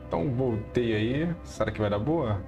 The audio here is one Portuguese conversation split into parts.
Então voltei aí. Será que vai dar boa?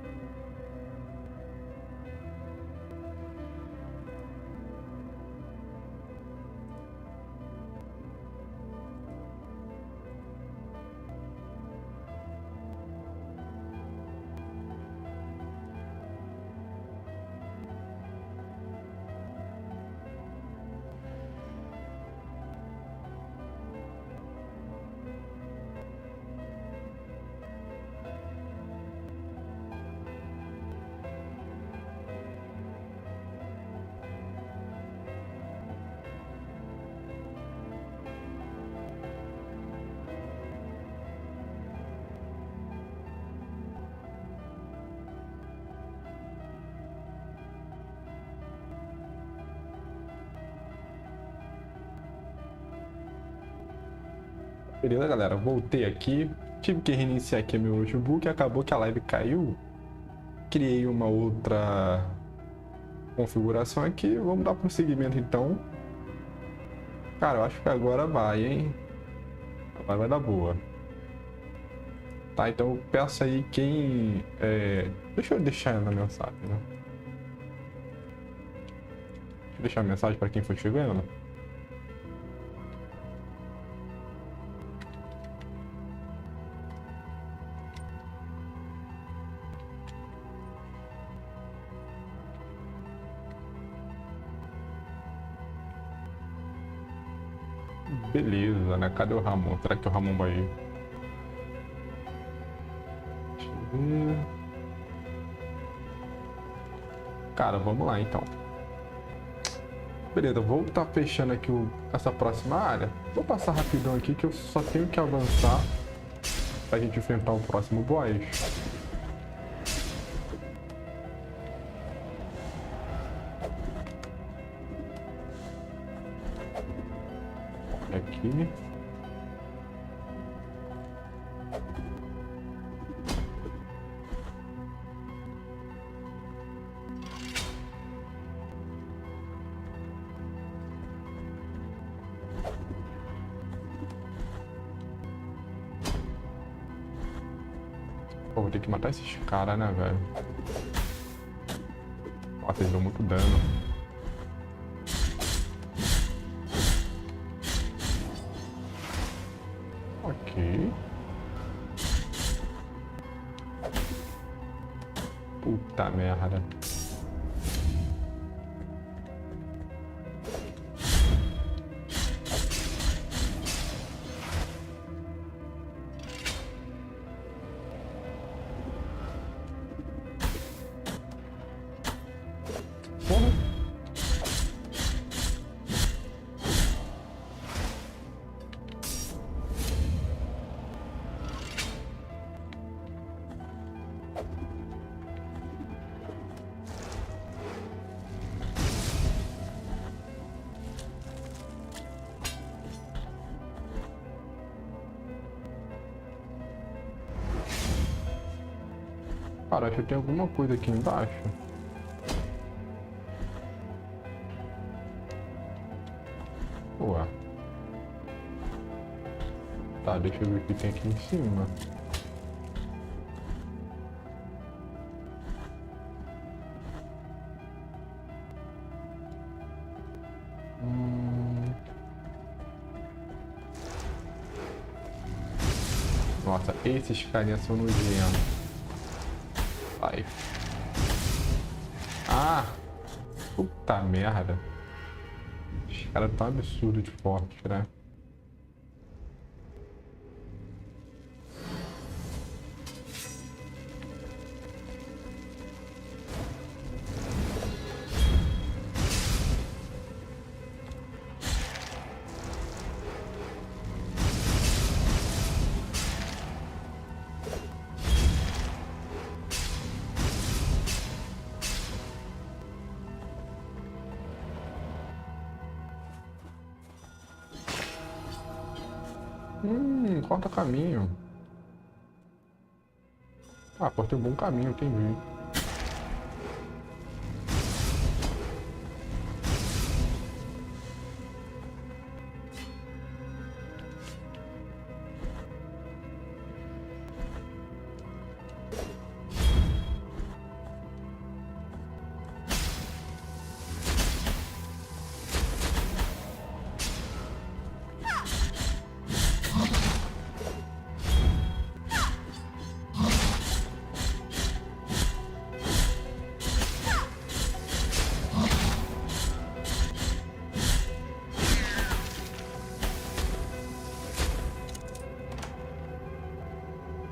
Beleza, galera, voltei aqui, tive que reiniciar aqui meu notebook, acabou que a live caiu, criei uma outra configuração aqui, vamos dar prosseguimento então. Cara, eu acho que agora vai, hein? Agora vai dar boa. Tá, então eu peço aí quem... Deixa eu deixar na mensagem, né? Deixa eu deixar a mensagem para quem for chegando. Beleza, né? Cadê o Ramon? Será que o Ramon vai ir? Deixa eu ver. Cara, vamos lá então. Beleza, vou estar fechando aqui essa próxima área. Vou passar rapidão aqui que eu só tenho que avançar pra gente enfrentar o próximo boss. Aqui. Pô, vou ter que matar esses caras, né, velho? Nossa, eles dão muito dano. Ok. Puta merda. Porra. Cara, acho que tem alguma coisa aqui embaixo. Ué. Tá, deixa eu ver o que tem aqui em cima. Nossa, esses carinhas são nojentos. Vai. Ah! Puta merda. Os caras tão absurdos de fortes, né? Corta caminho. Ah, cortei um bom caminho, entendi.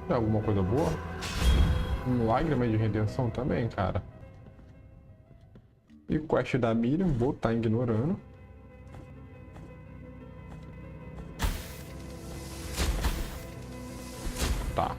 É alguma coisa boa? Lágrima de redenção também, cara. E quest da Miriam, vou estar ignorando. Tá.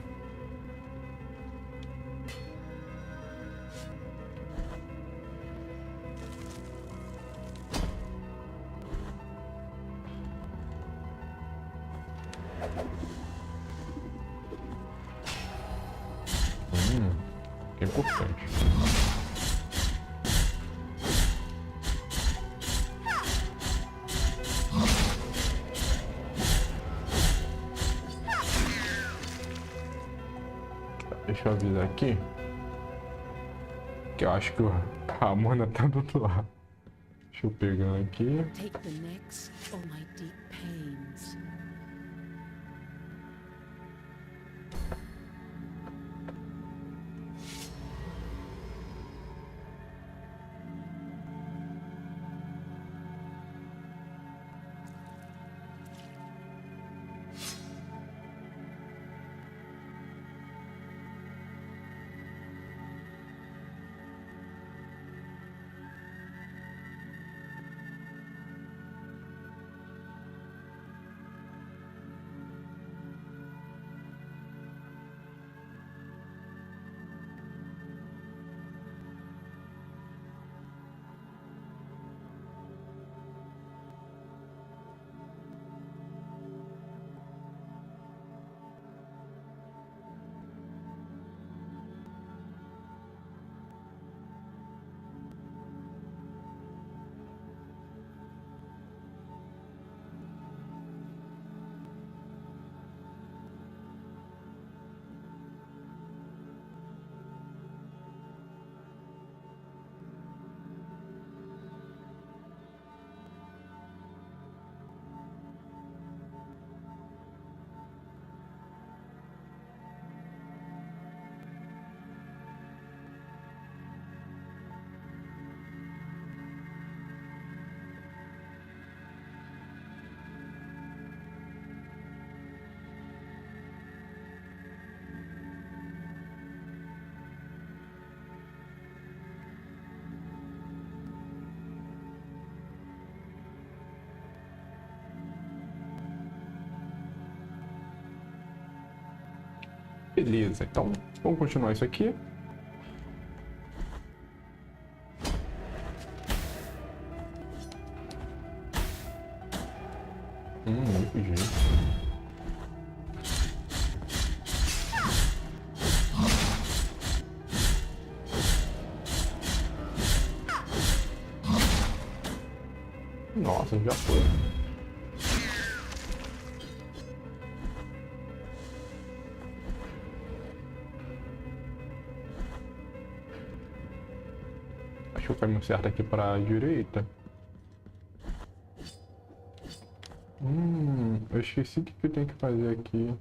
Que é importante. Deixa eu avisar aqui. Que eu acho que a Amanda tá do outro lado. Deixa eu pegar aqui. Take the necks or my deep pains. Beleza, então vamos continuar isso aqui. RPG. Nossa, já foi. Acho que o caminho certo aqui para a direita. Eu esqueci o que eu tenho que fazer aqui.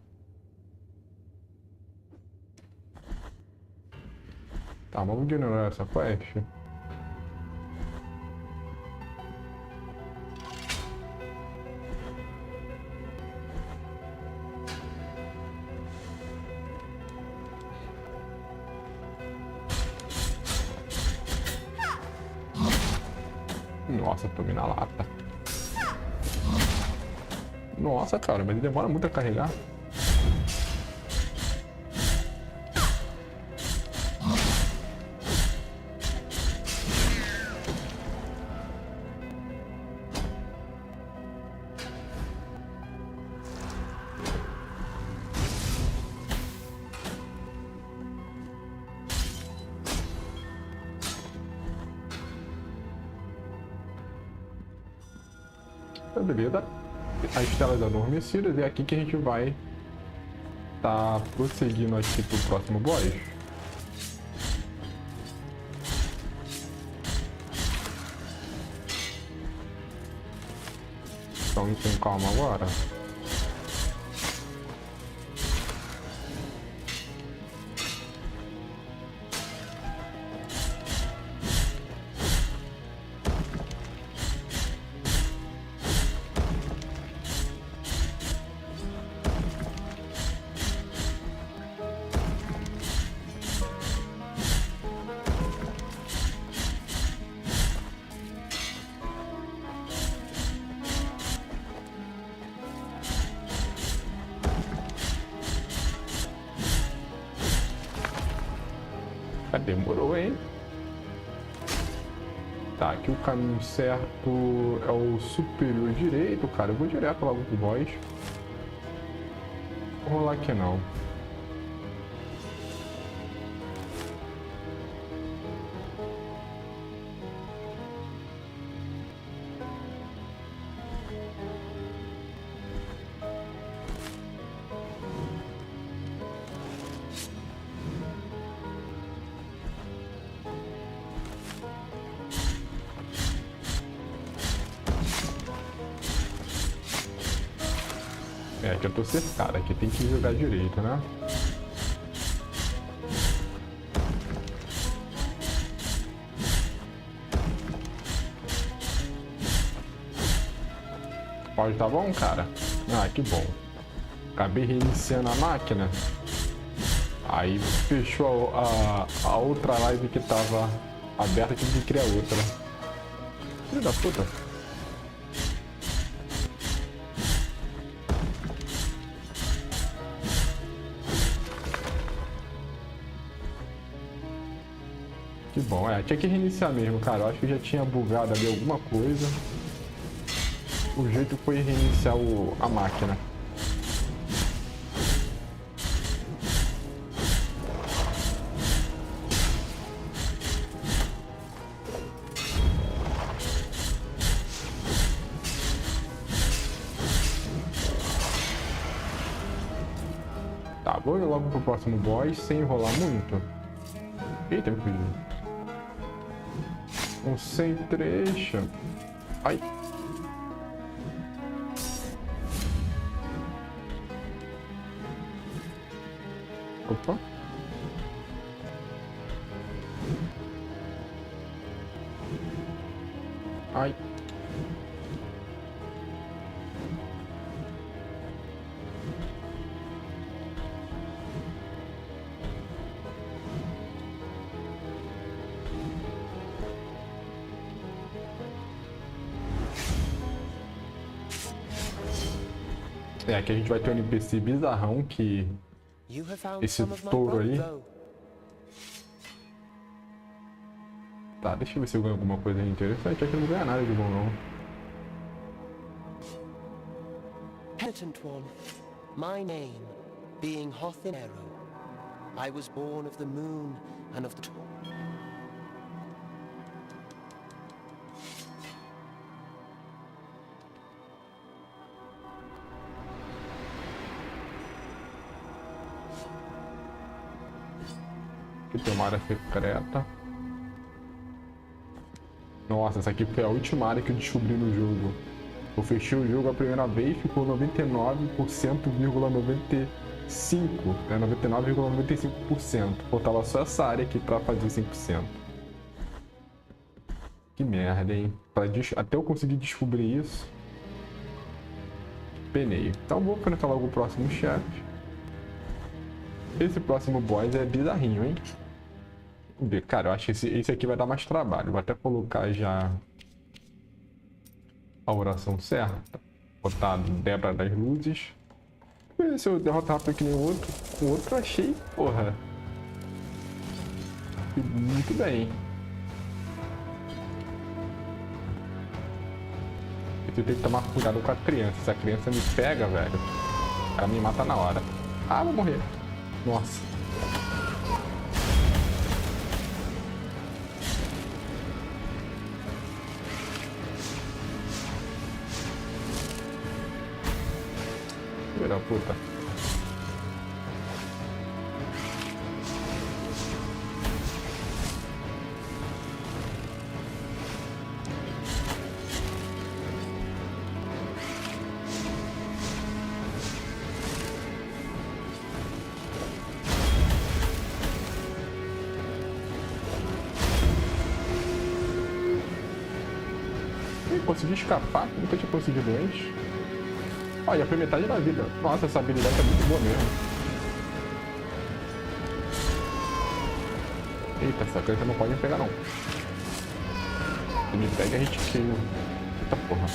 Tá, vamos ignorar essa quest. Nossa, tomei na lata. Nossa, cara, mas ele demora muito a carregar. Então, beleza. As telas adormecidas, é aqui que a gente vai tá prosseguindo aqui pro próximo boss. Então, com calma agora. Demorou, hein? Tá, aqui o caminho certo é o superior direito, cara. Eu vou direto logo pro boss. Vou rolar aqui não. É, aqui eu tô cercado, aqui tem que jogar direito, né? Pode tá bom, cara? Ah, que bom. Acabei reiniciando a máquina. Aí fechou a outra live que tava aberta, tive que criar outra. Filho da puta. Que bom, tinha que reiniciar mesmo, cara. Eu acho que já tinha bugado ali alguma coisa. O jeito foi reiniciar a máquina. Tá, vou ir logo pro próximo boss sem enrolar muito. Eita, me fugiu. Um sem trecho. Ai. Opa. Ai. Aqui a gente vai ter um NPC bizarrão que... Esse touro aí... Tá, deixa eu ver se eu ganho alguma coisa interessante. Aqui não ganha nada de bom, não. Penitent one, my name, being Hoth in Arrow, I was born of the moon and of the... Aqui tem uma área secreta. Nossa, essa aqui foi a última área que eu descobri no jogo. Eu fechei o jogo a primeira vez, ficou 99,95%, né? 99,95%. Faltava só essa área aqui pra fazer 100%. Que merda, hein? Até eu conseguir descobrir isso. Penei. Então vou enfrentar logo o próximo chefe. Esse próximo boss é bizarrinho, hein? Vamos ver. Cara, eu acho que esse aqui vai dar mais trabalho. Vou até colocar já a oração certa. Botar a Débora das Luzes. Ver se eu derrotar rápido que nem o outro. O outro eu achei, porra. Muito bem. Eu tenho que tomar cuidado com a criança. Se a criança me pega, velho, ela me mata na hora. Ah, vou morrer. Nossa. Filho da puta. Consegui escapar, nunca tinha conseguido antes. Olha, foi metade da vida. Nossa, essa habilidade é muito boa mesmo. Eita, essa criança não pode me pegar não. Se me pega, a gente queima. Eita porra.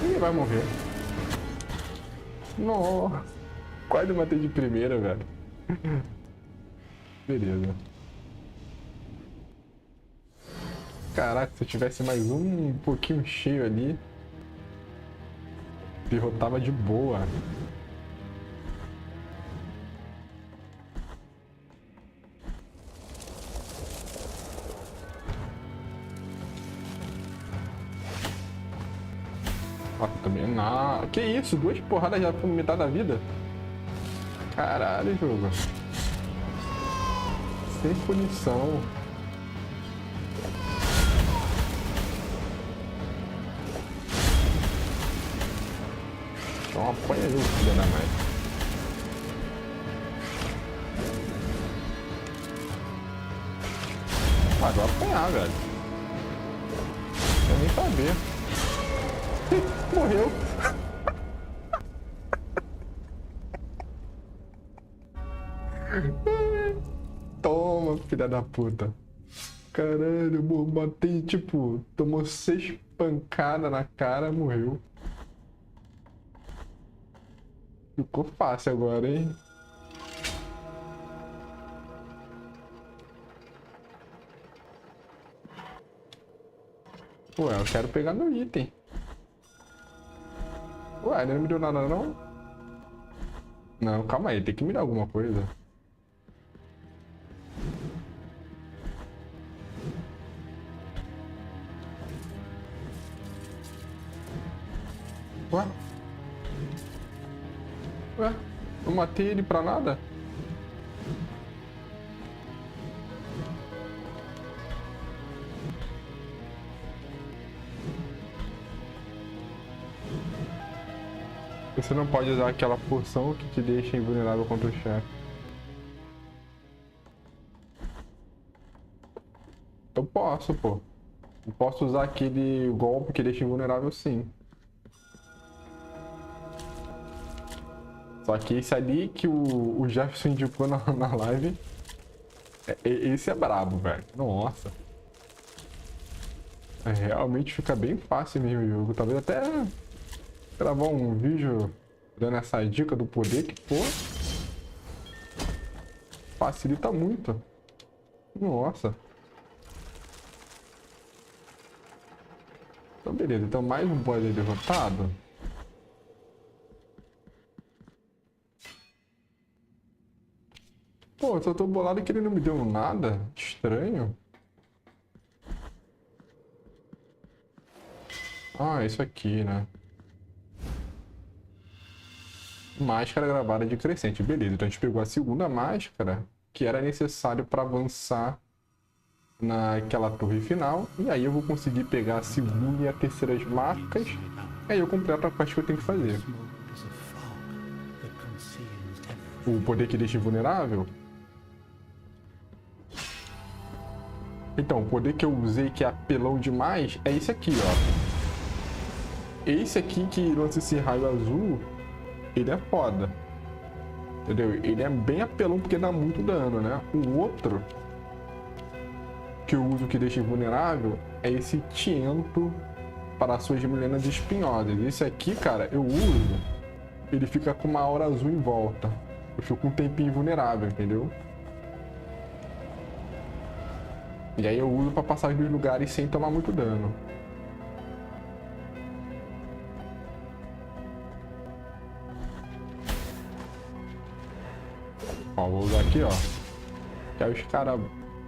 Ih, vai morrer. Nossa. Quase matei de primeira, velho. Beleza. Caraca, se eu tivesse mais um pouquinho cheio ali, derrotava de boa. Ó, também não. Que isso? 2 porradas já por metade da vida? Caralho, jogo. Sem punição. Então apanha aí, filha da mãe. Ah, vai apanhar, velho. Não nem saber. Morreu. Toma, filha da puta. Caralho, matei, tipo, tomou 6 pancadas na cara, morreu. Ficou fácil agora, hein? Ué, eu quero pegar meu item. Ué, ele não me deu nada, não? Não, calma aí, tem que me dar alguma coisa. Ué? Ué? Eu matei ele pra nada? Você não pode usar aquela porção que te deixa invulnerável contra o chefe. Eu posso, pô. Eu posso usar aquele golpe que deixa invulnerável, sim. Só que esse ali que o Jefferson indicou na live, esse é brabo, velho. Nossa. Realmente fica bem fácil mesmo o jogo. Talvez até gravar um vídeo dando essa dica do poder que, pô, facilita muito. Nossa. Então beleza, então mais um boss aí derrotado. Pô, eu só tô bolado que ele não me deu nada. Estranho. Ah, isso aqui, né? Máscara gravada de crescente. Beleza, então a gente pegou a segunda máscara, que era necessário para avançar naquela torre final. E aí eu vou conseguir pegar a segunda e a terceira máscaras. E aí eu completo a quest que eu tenho que fazer. O poder que deixa invulnerável. Então, o poder que eu usei que é apelão demais é esse aqui, ó. Esse aqui que lança esse raio azul, ele é foda. Entendeu? Ele é bem apelão porque dá muito dano, né? O outro que eu uso que deixa invulnerável é esse tiento para suas milenas espinhosas. Esse aqui, cara, eu uso, ele fica com uma aura azul em volta. Eu fico um tempinho invulnerável, entendeu? E aí eu uso para passar dos lugares sem tomar muito dano. Ó, vou usar aqui, ó. Que aí os caras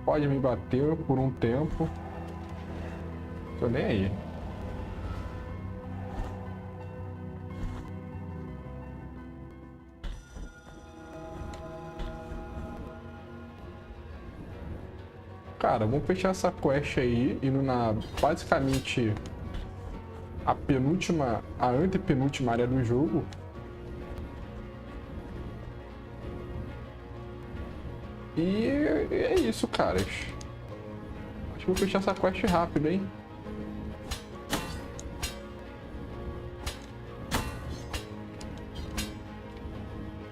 podem me bater por um tempo. Tô nem aí. Cara, vamos fechar essa quest aí, indo na, basicamente, a penúltima, a antepenúltima área do jogo. E é isso, caras. Acho que vou fechar essa quest rápido, hein?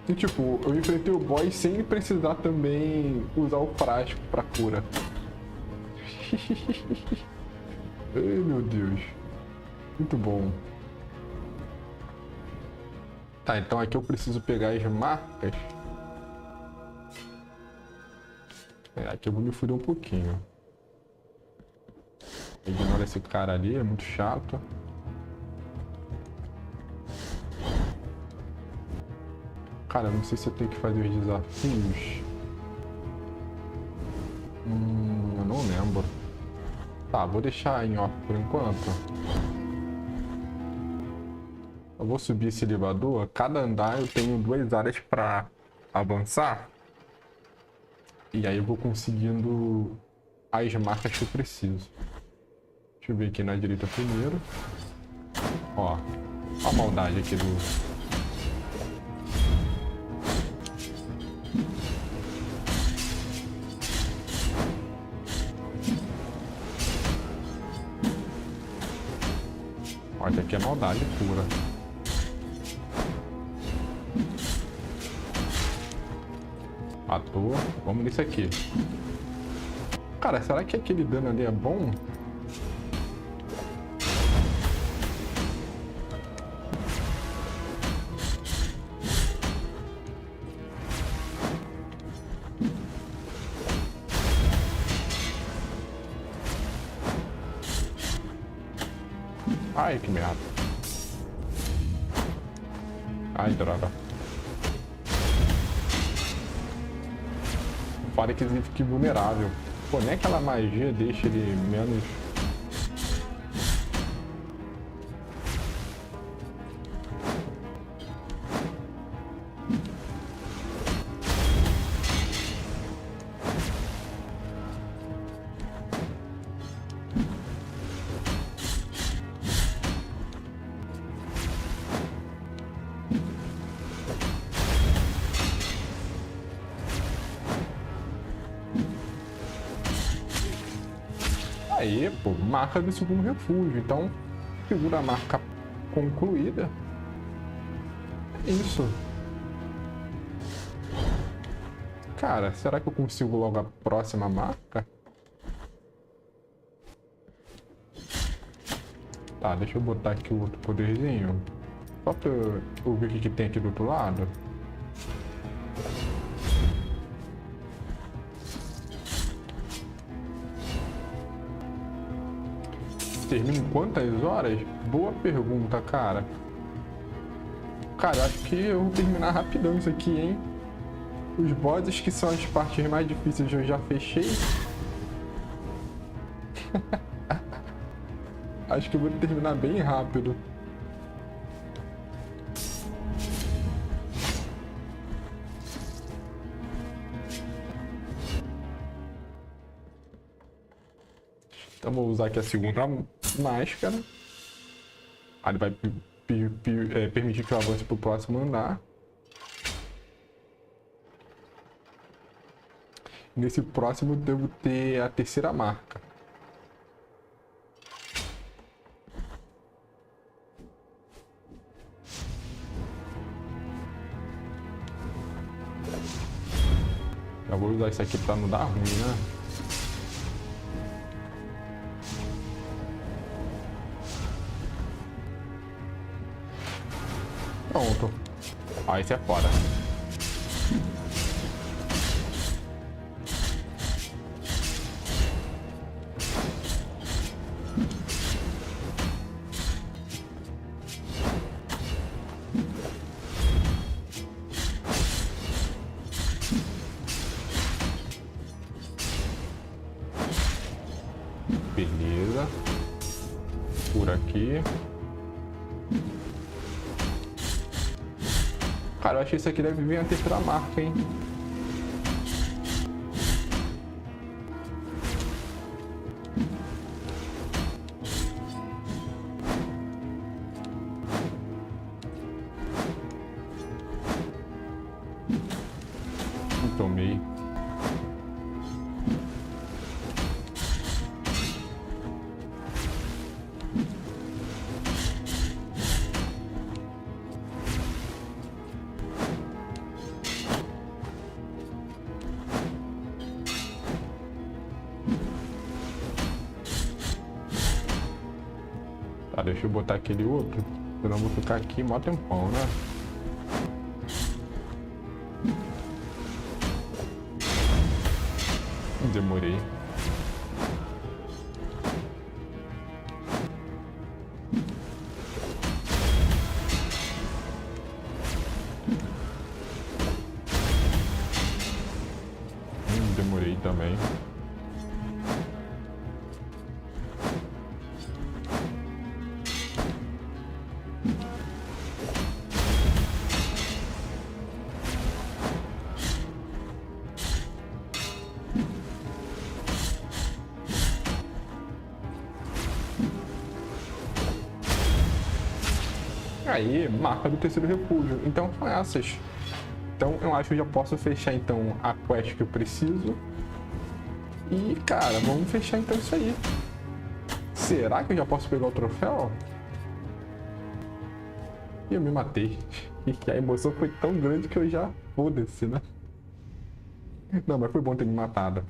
E tipo, eu enfrentei o boss sem precisar também usar o frasco pra cura. Ai, meu Deus. Muito bom. Tá, então aqui eu preciso pegar as marcas. Aqui eu vou me fuder um pouquinho. Ignora esse cara ali, é muito chato. Cara, não sei se eu tenho que fazer os desafios. Eu não lembro. Tá, vou deixar em off por enquanto. Eu vou subir esse elevador. Cada andar eu tenho 2 áreas pra avançar. E aí eu vou conseguindo as marcas que eu preciso. Deixa eu ver aqui na direita primeiro. Ó a maldade aqui do... Olha, aqui é maldade pura. À toa. Vamos nesse aqui. Cara, será que aquele dano ali é bom? Ai, que merda. Ai, droga. Fora que ele fique vulnerável. Pô, nem aquela magia deixa ele menos... Aí, pô, marca do segundo refúgio. Então, segura a marca concluída. Isso. Cara, será que eu consigo logo a próxima marca? Tá, deixa eu botar aqui o outro poderzinho. Só pra eu ver o que tem aqui do outro lado. Termina em quantas horas? Boa pergunta, cara. Cara, acho que eu vou terminar rapidão isso aqui, hein? Os bosses, que são as partes mais difíceis, eu já fechei. Acho que eu vou terminar bem rápido. Então vou usar aqui a segunda máscara. Aí ele vai permitir que eu avance para o próximo andar. Nesse próximo eu devo ter a terceira marca. Eu vou usar isso aqui para não dar ruim, né? Pronto. Ah, esse é foda. Beleza. Por aqui. Cara, eu acho que isso aqui deve vir a terceira marca, hein? Tomei. Tá, deixa eu botar aquele outro, senão eu vou ficar aqui mó tempão, né? Aí, marca do terceiro refúgio. Então são essas. Então eu acho que eu já posso fechar então a quest que eu preciso. E cara, vamos fechar então isso aí. Será que eu já posso pegar o troféu? E eu me matei. E a emoção foi tão grande que eu já... Foda-se, né? Não, mas foi bom ter me matado.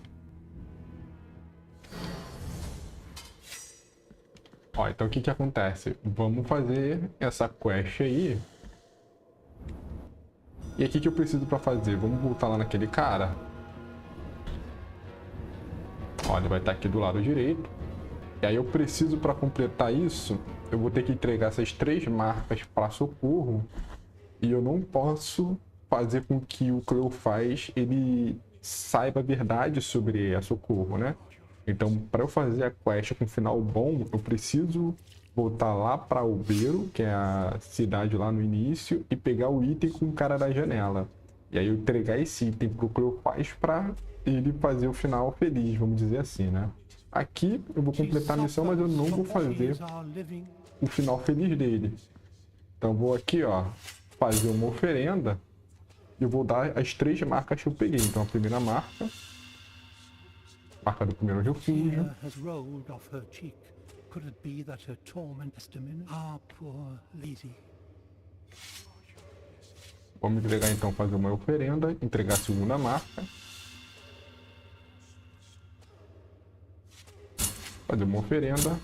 Ó, então o que que acontece? Vamos fazer essa quest aí. E aqui que eu preciso pra fazer? Vamos voltar lá naquele cara. Ó, ele vai estar aqui do lado direito. E aí eu preciso pra completar isso, eu vou ter que entregar essas 3 marcas para socorro. E eu não posso fazer com que o Cleofás ele saiba a verdade sobre a socorro, né? Então, para eu fazer a quest com final bom, eu preciso voltar lá para Albeiro, que é a cidade lá no início, e pegar o item com o cara da janela. E aí eu entregar esse item pro Cleofás para ele fazer o final feliz, vamos dizer assim, né? Aqui eu vou completar a missão, mas eu não vou fazer o final feliz dele. Então eu vou aqui, ó, fazer uma oferenda e eu vou dar as 3 marcas que eu peguei. Então a primeira marca, marca do primeiro refúgio. Vamos entregar então, fazer uma oferenda, entregar a segunda marca. Fazer uma oferenda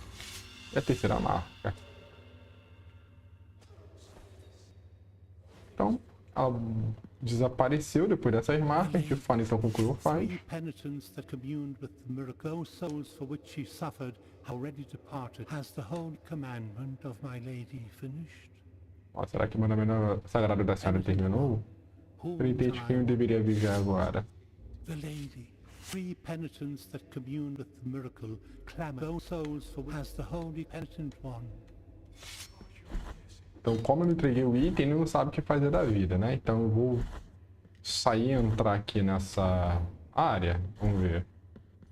e a terceira marca. Então, ela desapareceu depois dessas marcas. A gente fala então com o que eu faço. Ó, será que o mandamento sagrado da senhora terminou? Pretende quem eu deveria vigiar agora? Three penitents that commune with the miracle clamor those souls for as the holy penitent one. Então, como eu não entreguei o item, ele não sabe o que fazer da vida, né? Então eu vou sair e entrar aqui nessa área. Vamos ver.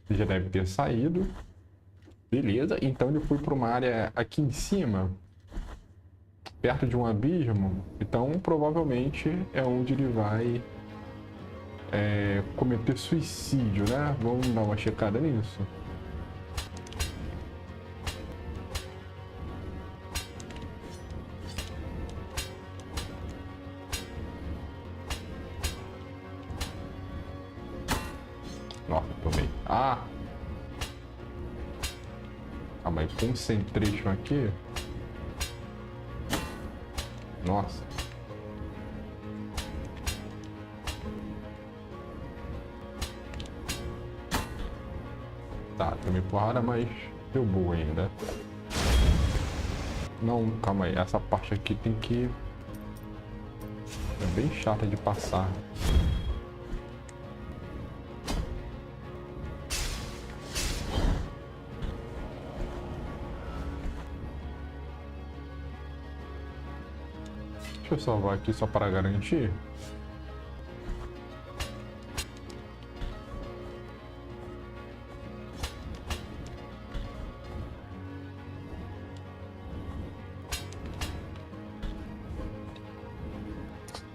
Ele já deve ter saído. Beleza. Então ele foi para uma área aqui em cima, perto de um abismo. Então provavelmente é onde ele vai cometer suicídio, né? Vamos dar uma checada nisso. Nossa, tomei. Ah! Calma aí, concentration aqui. Nossa. Tá, tomei porrada, mas deu boa ainda. Não, calma aí, essa parte aqui tem que... É bem chata de passar. Deixa eu salvar aqui só para garantir.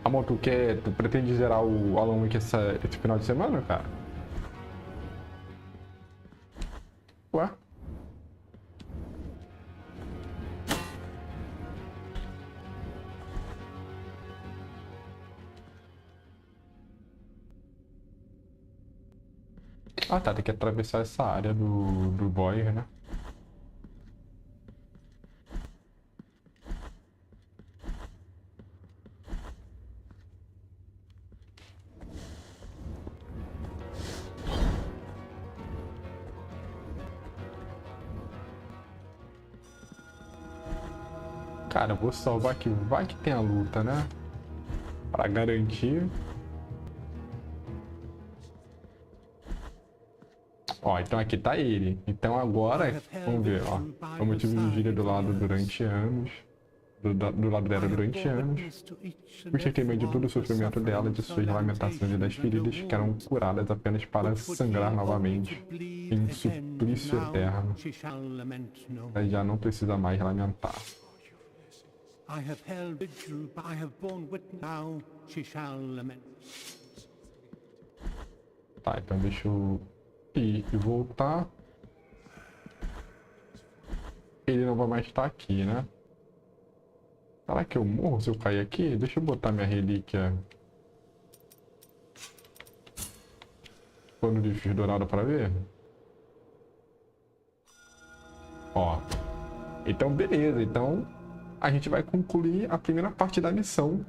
Amor, tu pretende zerar o Alan Wake esse final de semana, cara? Ué? Ah tá, tem que atravessar essa área do boy, né? Cara, eu vou salvar aqui, vai que tem a luta, né? Pra garantir. Ó, então aqui tá ele. Então agora, vamos ver, ó. Como eu tive vigília do lado durante anos. Do lado dela durante anos. Gostei de todo o sofrimento dela, de suas lamentações e das feridas que eram curadas apenas para sangrar novamente em um suplício eterno. Ela já não precisa mais lamentar. I have held vigil, I have borne witness. Now she shall lament. Tá, então deixa eu ir e voltar. Ele não vai mais estar aqui, né? Será que eu morro se eu cair aqui? Deixa eu botar minha relíquia. Pano de fio dourado para ver. Ó. Então, beleza. Então, a gente vai concluir a primeira parte da missão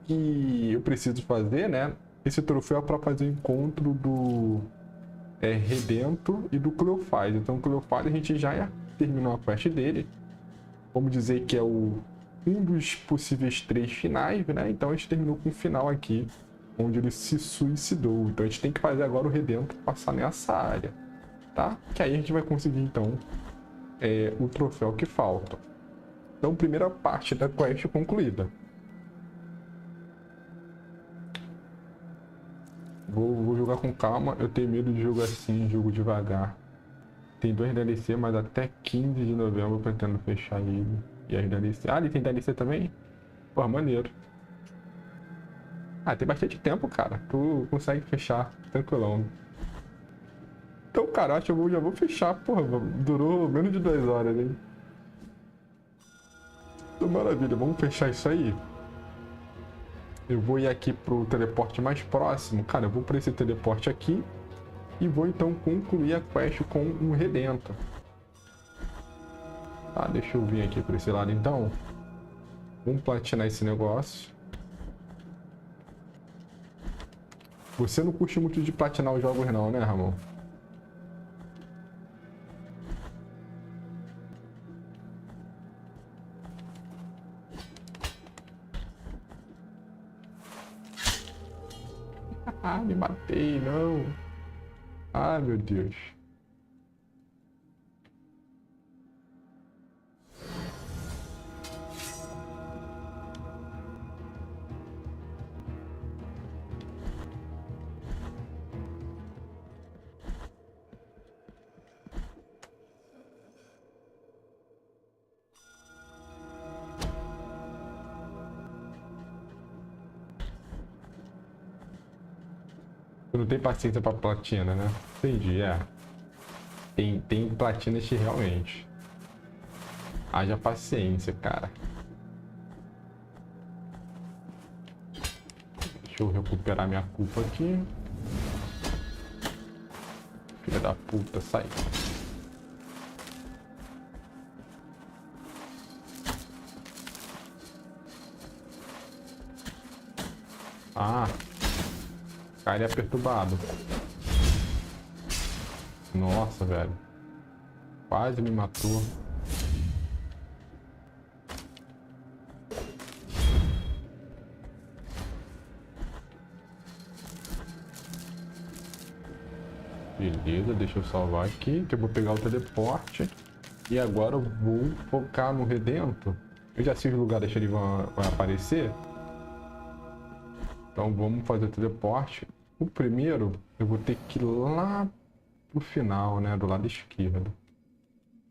que eu preciso fazer, né? Esse troféu é para fazer o encontro do Redento e do Cleofás. Então, o Cleofás a gente já terminou a quest dele. Vamos dizer que é um dos possíveis 3 finais, né? Então, a gente terminou com o final aqui, onde ele se suicidou. Então, a gente tem que fazer agora o Redento passar nessa área, tá? Que aí a gente vai conseguir, então, o troféu que falta. Então, primeira parte da quest concluída. Vou jogar com calma. Eu tenho medo de jogar assim, jogo devagar. Tem 2 DLC, mas até 15 de novembro eu pretendo fechar ele. E as DLC... Ah, ele tem DLC também? Pô, maneiro. Ah, tem bastante tempo, cara. Tu consegue fechar tranquilão. Então, cara, acho que eu já vou fechar. Porra, durou menos de 2 horas, hein? Então, maravilha, vamos fechar isso aí. Eu vou ir aqui pro teleporte mais próximo. Cara, eu vou para esse teleporte aqui. E vou então concluir a quest com um Redento. Tá, deixa eu vir aqui para esse lado então. Vamos platinar esse negócio. Você não curte muito de platinar os jogos não, né, Ramon? Ah, me matei, não. Ai, meu Deus. Tu não tem paciência pra platina, né? Entendi, Tem platinas que realmente. Haja paciência, cara. Deixa eu recuperar minha culpa aqui. Filha da puta, sai. Ah. Cara, é perturbado. Nossa, velho. Quase me matou. Beleza, deixa eu salvar aqui, que eu vou pegar o teleporte. E agora eu vou focar no Redento. Eu já sei os lugares que ele vai aparecer. Então vamos fazer o teleporte. O primeiro eu vou ter que ir lá pro final, né? Do lado esquerdo.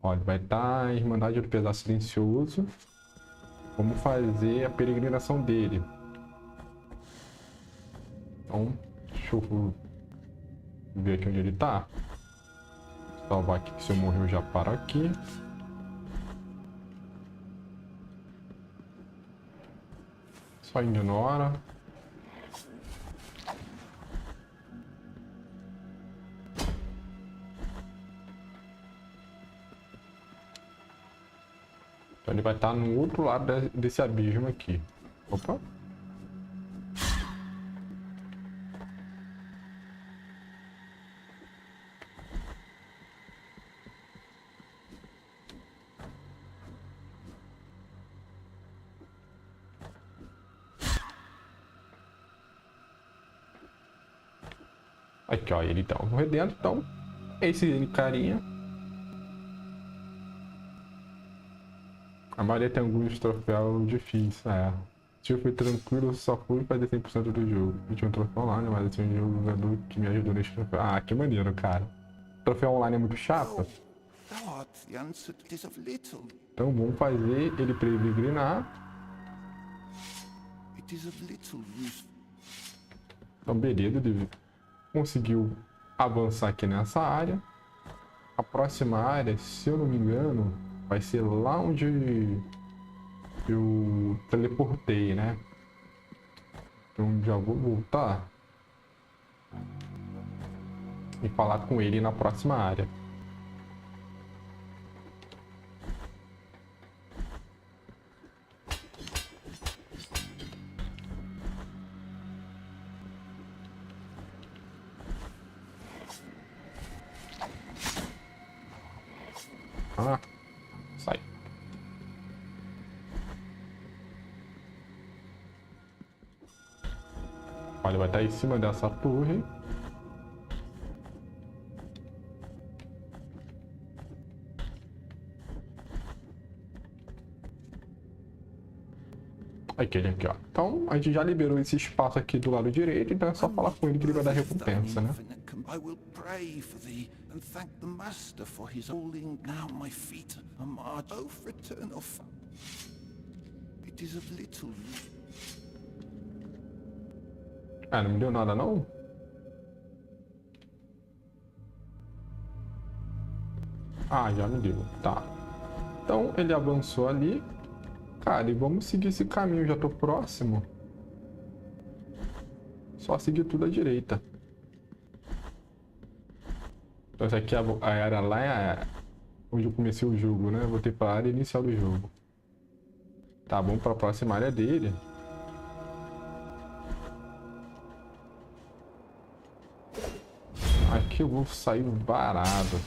Olha, vai estar a Irmandade do Pesar Silencioso. Vamos fazer a peregrinação dele. Então, deixa eu ver aqui onde ele tá. Salvar aqui, que se eu morrer eu já paro aqui. Só ignora. Então ele vai estar no outro lado desse abismo aqui. Opa. Aqui, ó, ele tá morrendo dentro, então esse carinha. A maioria tem alguns troféus difíceis, Se eu fui tranquilo, só fui fazer 100% do jogo. Eu tinha um troféu online, mas eu tinha um jogador que me ajudou nesse troféu. Ah, que maneiro, cara. O troféu online é muito chato. Então vamos fazer ele peregrinar. Então, beleza, ele conseguiu avançar aqui nessa área. A próxima área, se eu não me engano, vai ser lá onde eu teleportei, né? Então já vou voltar e falar com ele na próxima área. Ah, sai. Olha, vai estar em cima dessa torre. Aquele aqui, ó. Então, a gente já liberou esse espaço aqui do lado direito, então é só falar com ele que ele vai dar recompensa, né? I will pray for thee and thank the master for his holding. Now my feet are marched. Oh, fraternal. It is of little. Ah, não me deu nada não? Ah, já me deu. Tá. Então, ele avançou ali. Cara, e vamos seguir esse caminho. Já tô próximo. Só seguir tudo à direita. Então essa aqui é a área lá, é onde eu comecei o jogo, né? Vou ter para a área inicial do jogo. Tá, vamos para a próxima área dele. Aqui eu vou sair varado.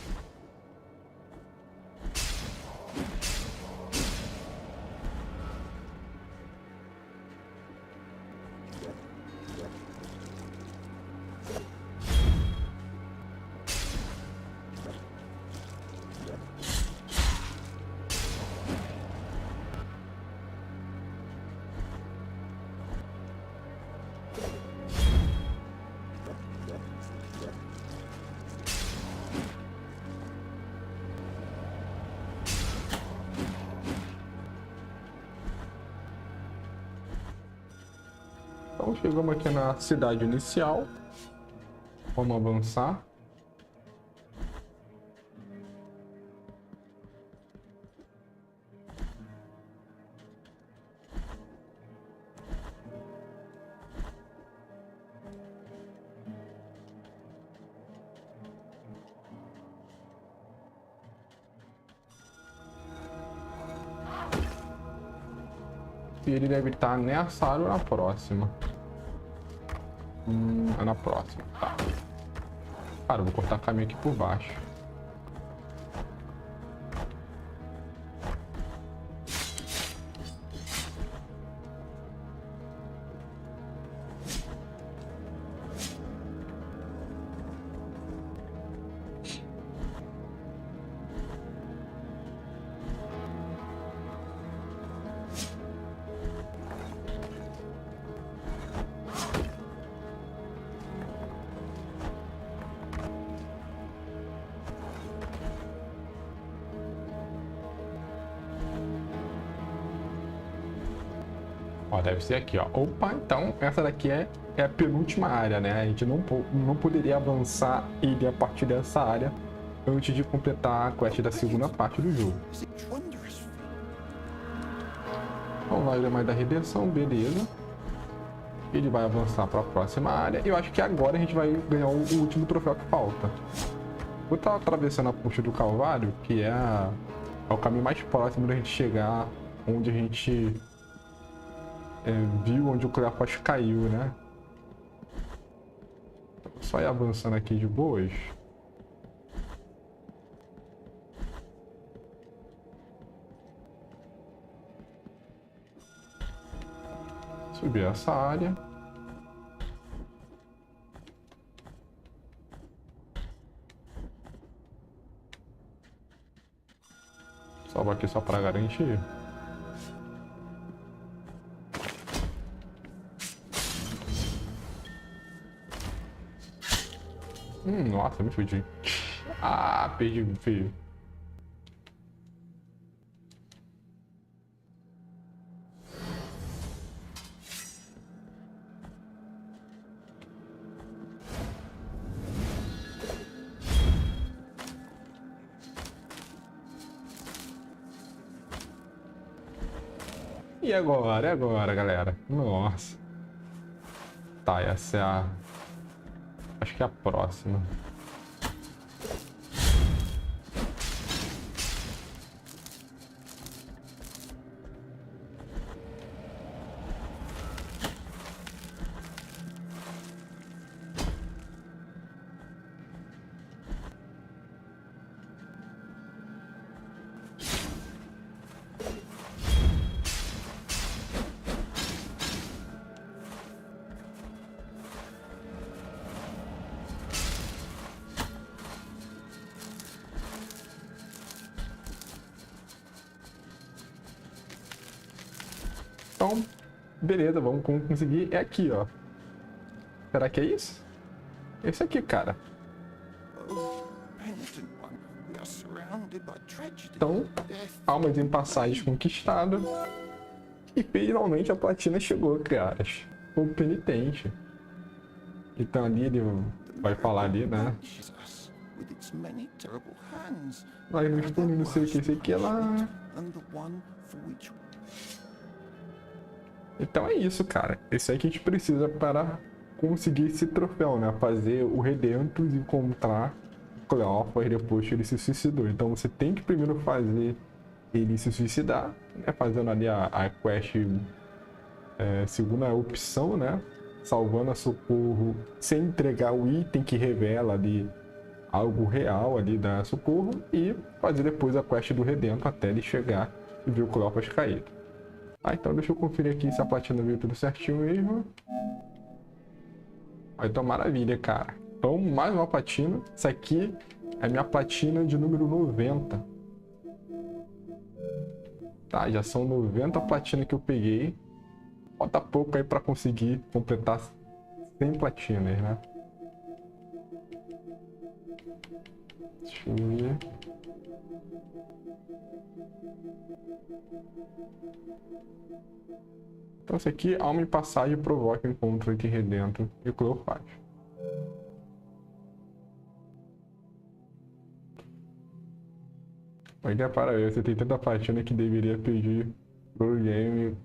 Então chegamos aqui na cidade inicial. Vamos avançar. E ele deve estar nessa área ou na próxima? É na próxima, tá. Cara, eu vou cortar caminho aqui por baixo. Ó, deve ser aqui, ó. Opa, então essa daqui é a penúltima área, né? A gente não poderia avançar ele a partir dessa área antes de completar a quest da segunda parte do jogo. Então, lágrima da redenção, beleza. Ele vai avançar para a próxima área. E eu acho que agora a gente vai ganhar o último troféu que falta. Vou estar atravessando a ponte do Calvário, que é o caminho mais próximo da gente chegar onde a gente viu onde o Cleopas caiu, né? Só ir avançando aqui de boas. Subir essa área. Salva aqui só para garantir. Nossa, me fudi. Ah, perdi feio. E agora? E agora, galera? Nossa. Tá, essa é a... acho que é a próxima. Então, beleza, vamos conseguir. É aqui, ó. Será que é isso? Esse aqui, cara. Então, almas em passagem conquistada. E finalmente a platina chegou, caras. O penitente. Então ali ele vai falar ali, né? Vai no estúdio, não sei o que, esse aqui é lá. Então é isso, cara. Esse aí que a gente precisa para conseguir esse troféu, né? Fazer o Redentos e encontrar Cleófas e depois ele se suicidou. Então você tem que primeiro fazer ele se suicidar, né? Fazendo ali a quest segunda opção, né? Salvando a Socorro sem entregar o item que revela ali algo real ali da Socorro e fazer depois a quest do Redento até ele chegar e ver o Cleófas caído. Ah, então deixa eu conferir aqui se a platina veio tudo certinho mesmo. Ah, então maravilha, cara. Então mais uma platina. Essa aqui é a minha platina de número 90. Tá, já são 90 platinas que eu peguei. Falta pouco aí pra conseguir completar 100 platinas, né? Deixa eu ver. Então esse aqui, alma em passagem, provoca o encontro entre Redento e Cleófas. Olha para ver, você tem tanta platina que deveria pedir pro game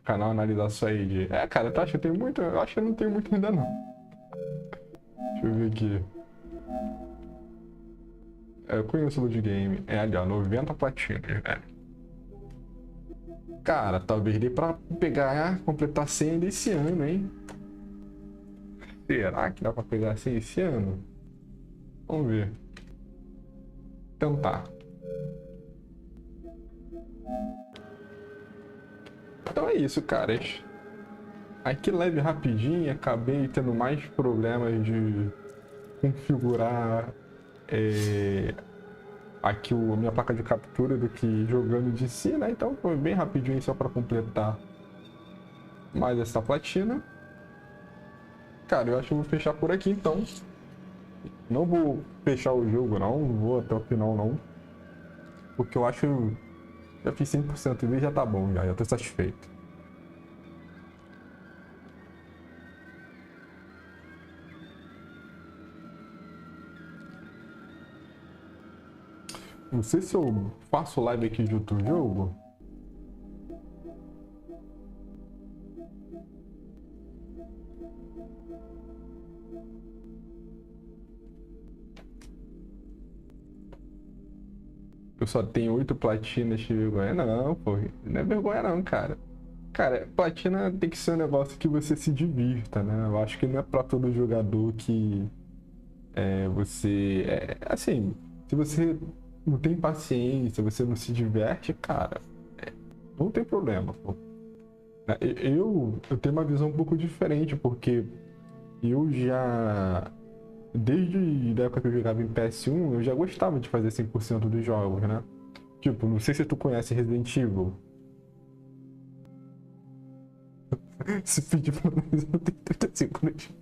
canal analisar sua ID. É, cara, tu acha que tem muito? Eu acho que não tem muito ainda não. Deixa eu ver aqui. Eu conheço o Load Game. É ali, ó, 90 platinas, velho. Cara, talvez dê pra pegar, completar 100 desse ano, hein? Será que dá pra pegar 100 esse ano? Vamos ver. Tentar. Então é isso, caras. Aqui leve rapidinho, acabei tendo mais problemas de configurar aqui a minha placa de captura do que jogando de si, né? Então foi bem rapidinho só para completar mais essa platina. Cara, eu acho que eu vou fechar por aqui então. Não vou fechar o jogo não vou até o final não. Porque eu acho que já fiz 100% e já tá bom, já tô satisfeito. Não sei se eu faço live aqui de outro jogo. Eu só tenho 8 platinas de vergonha. Não, pô. Não é vergonha não, cara. Cara, platina tem que ser um negócio que você se divirta, né? Eu acho que não é pra todo jogador que você... assim, se você não tem paciência, você não se diverte, cara, não tem problema, pô. Eu tenho uma visão um pouco diferente, porque eu já... Desde a época que eu jogava em PS1, eu já gostava de fazer 100% dos jogos, né? Tipo, não sei se tu conhece Resident Evil. Se pedir pra mim, eu tenho 35 no vídeo.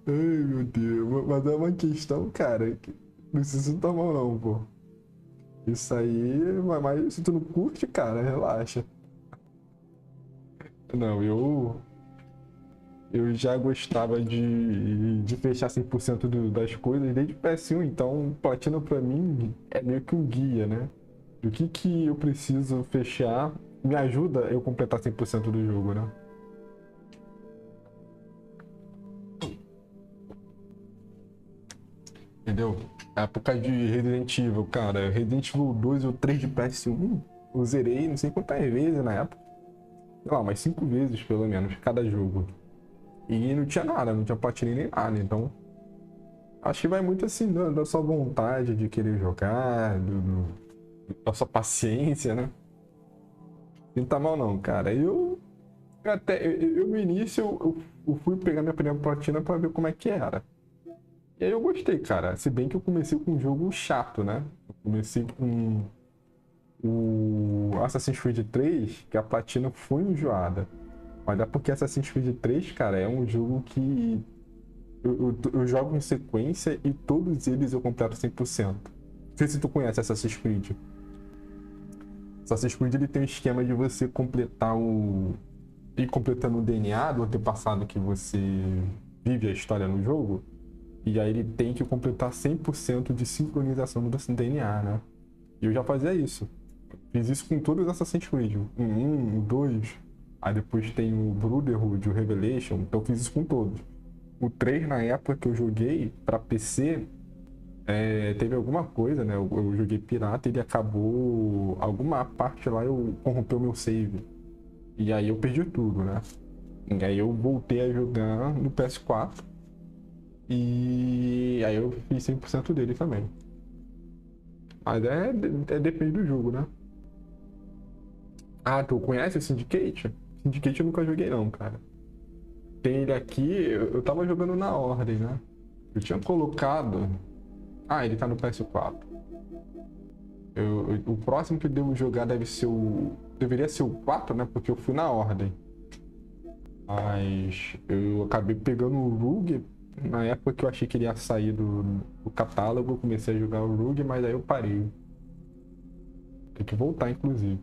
Ai, meu Deus. Mas é uma questão, cara, que não se sinta mal não, pô. Isso aí, mas se tu não curte, cara, relaxa. Não, eu já gostava de fechar 100% das coisas desde o PS1, então platina pra mim é meio que um guia, né? do que eu preciso fechar, me ajuda eu completar 100% do jogo, né? Entendeu? Época de Resident Evil, cara. Resident Evil 2 ou 3 de PS1, eu zerei não sei quantas vezes na época. Sei lá, umas 5 vezes pelo menos, cada jogo. E não tinha nada, não tinha platina nem nada, então... Acho que vai muito assim, da sua vontade de querer jogar, da sua paciência, né? Não tá mal não, cara. Eu no início eu fui pegar minha primeira platina pra ver como é que era. E aí eu gostei, cara. Se bem que eu comecei com um jogo chato, né? Eu comecei com o Assassin's Creed 3, que a platina foi enjoada. Mas é porque Assassin's Creed 3, cara, é um jogo que eu jogo em sequência e todos eles eu completo 100%. Não sei se tu conhece Assassin's Creed. Assassin's Creed ele tem um esquema de você completar ir completando o DNA do antepassado que você vive a história no jogo. E aí ele tem que completar 100% de sincronização do DNA, né? E eu já fazia isso. Fiz isso com todos os Assassin's Creed. O 1, o 2, aí depois tem o Brotherhood, o Revelation, então eu fiz isso com todos. O 3, na época que eu joguei pra PC, teve alguma coisa, né? Eu joguei pirata e ele acabou... Alguma parte lá eu corrompeu meu save. E aí eu perdi tudo, né? E aí eu voltei a jogar no PS4. E aí eu fiz 100% dele também. Mas depende do jogo, né? Ah, tu conhece o Syndicate? Syndicate eu nunca joguei não, cara. Tem ele aqui, eu tava jogando na ordem, né? Eu tinha colocado... Ah, ele tá no PS4. O próximo que eu devo jogar deve ser deveria ser o 4, né? Porque eu fui na ordem. Mas eu acabei pegando o Rogue. Na época que eu achei que ele ia sair do catálogo, eu comecei a jogar o Rogue, mas aí eu parei. Tem que voltar, inclusive.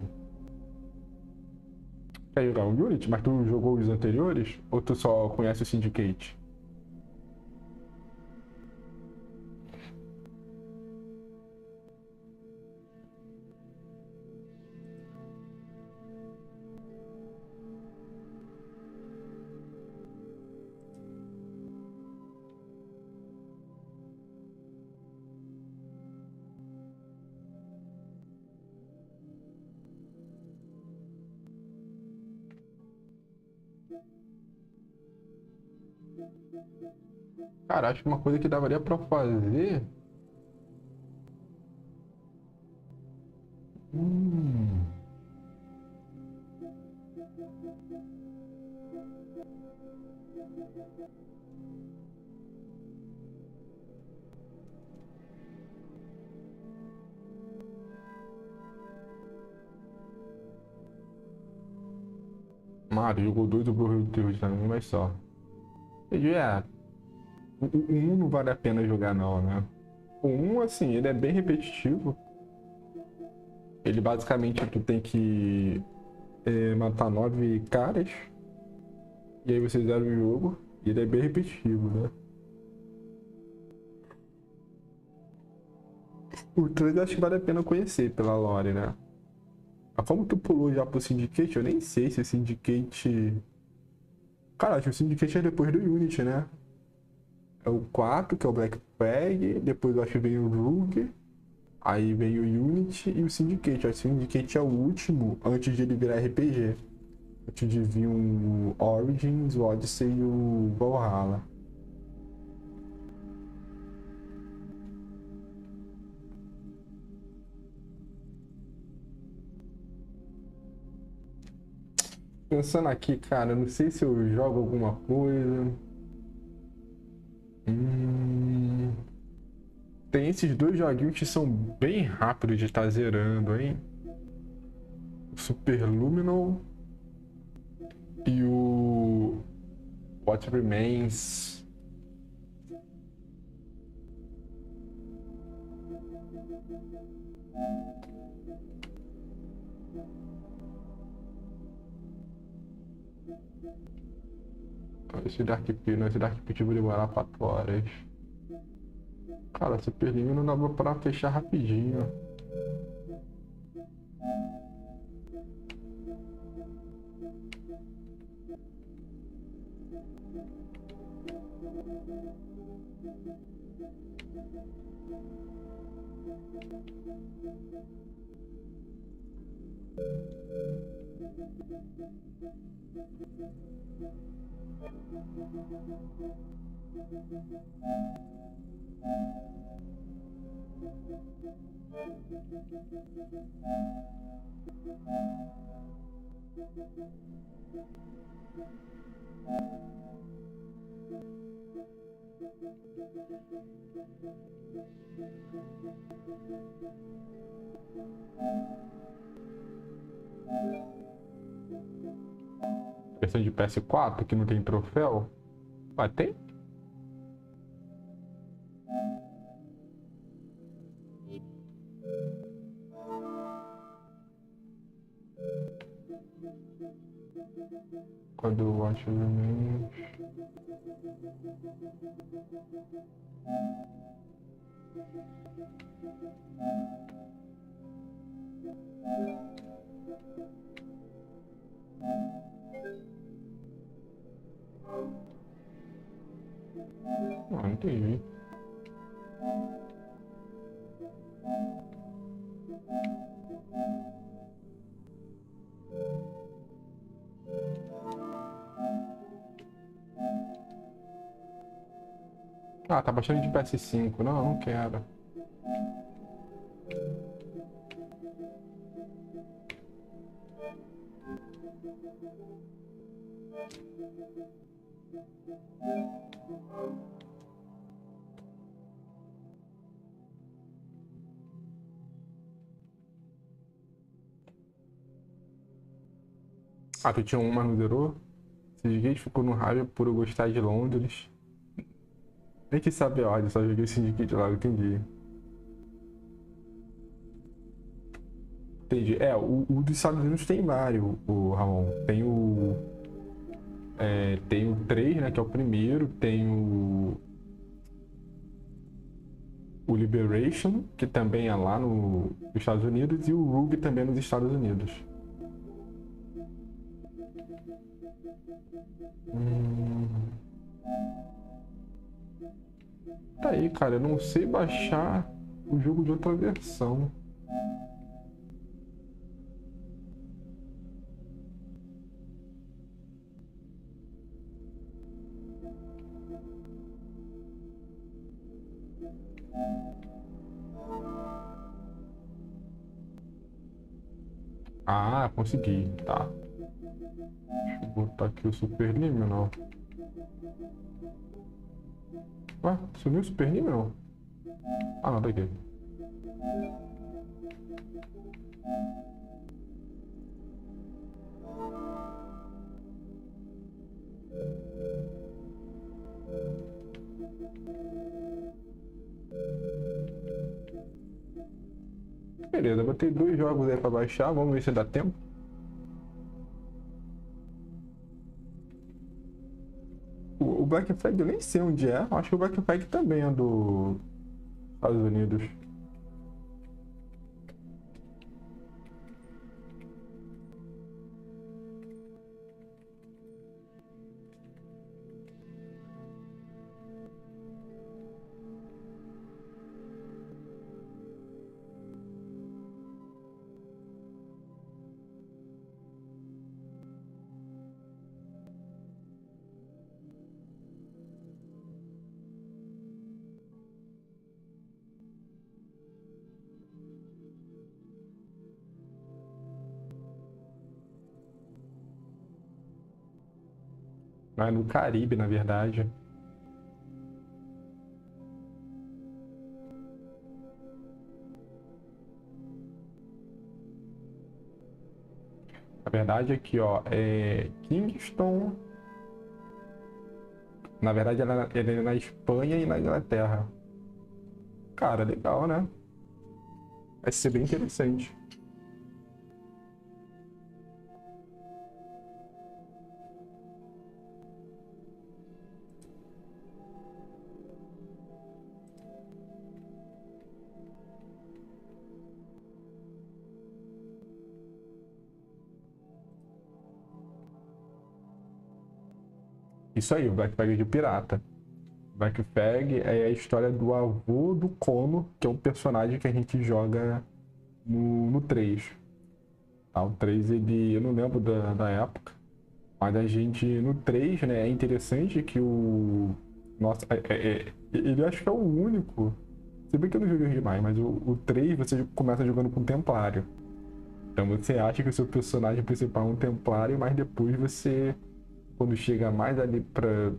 Quer jogar o Unity? Mas tu jogou os anteriores? Ou tu só conhece o Syndicate? Cara, acho que uma coisa que daria pra fazer... Mario jogou 2 do Brotherhood também, mas só. O 1 não vale a pena jogar não, né? O 1, assim, ele é bem repetitivo. Ele basicamente, tu tem que matar 9 caras. E aí você zera o jogo. E ele é bem repetitivo, né? O 3 eu acho que vale a pena conhecer pela lore, né? Mas como tu pulou já pro Syndicate, eu nem sei se o Syndicate... Cara, acho que o Syndicate é depois do Unity, né? É o 4, que é o Black Flag, depois eu acho que vem o Rogue, aí vem o Unity e o Syndicate. Acho que o Syndicate é o último antes de ele virar RPG. Antes de vir o Origins, o Odyssey e o Valhalla. Pensando aqui, cara, não sei se eu jogo alguma coisa. Tem esses dois joguinhos que são bem rápidos de estar zerando, hein? O Super Luminal e o What Remains. Esse Dark Pit vai demorar 4 horas. Cara, Super Luminal não dá pra fechar rapidinho. Versão de PS4 que não tem troféu? Ah, tem? Quando eu acho menos. Ah, entendi. Ah, tá baixando de PS5. Não, não quero. Ah, tu tinha um, mas não zerou? Syndicate ficou no raiva por eu gostar de Londres. Nem que sabe, olha, só joguei Syndicate lá, eu entendi. Entendi. É, o dos Estados Unidos tem vários, o Ramon. Tem o. Tem o 3, né? Que é o primeiro. Tem o Liberation, que também é lá nos Estados Unidos. E o Ruby também nos Estados Unidos. Tá aí, cara. Eu não sei baixar o jogo de outra versão. Ah, consegui. Tá. Deixa eu botar aqui o Super Liminal. Ué, sumiu o Super Liminal? Ah, não, tá aqui. Beleza, botei 2 jogos aí pra baixar, vamos ver se dá tempo. O Black Flag eu nem sei onde é, acho que o Black Flag também é dos Estados Unidos. É no Caribe, na verdade. Na verdade aqui, ó, é Kingston. Na verdade ele é na Espanha e na Inglaterra. Cara, legal, né? Vai ser bem interessante. Isso aí, o Black Flag de pirata. Fag é a história do avô do Chrono, que é um personagem que a gente joga no 3. Tá? O 3, ele, eu não lembro da época, mas a gente, no 3, né, é interessante que o... Nossa, ele acho que é o único, se bem que eu não joguei demais, mas o 3 você começa jogando com Templário. Então você acha que o seu personagem principal é um Templário, mas depois você, quando chega mais ali pra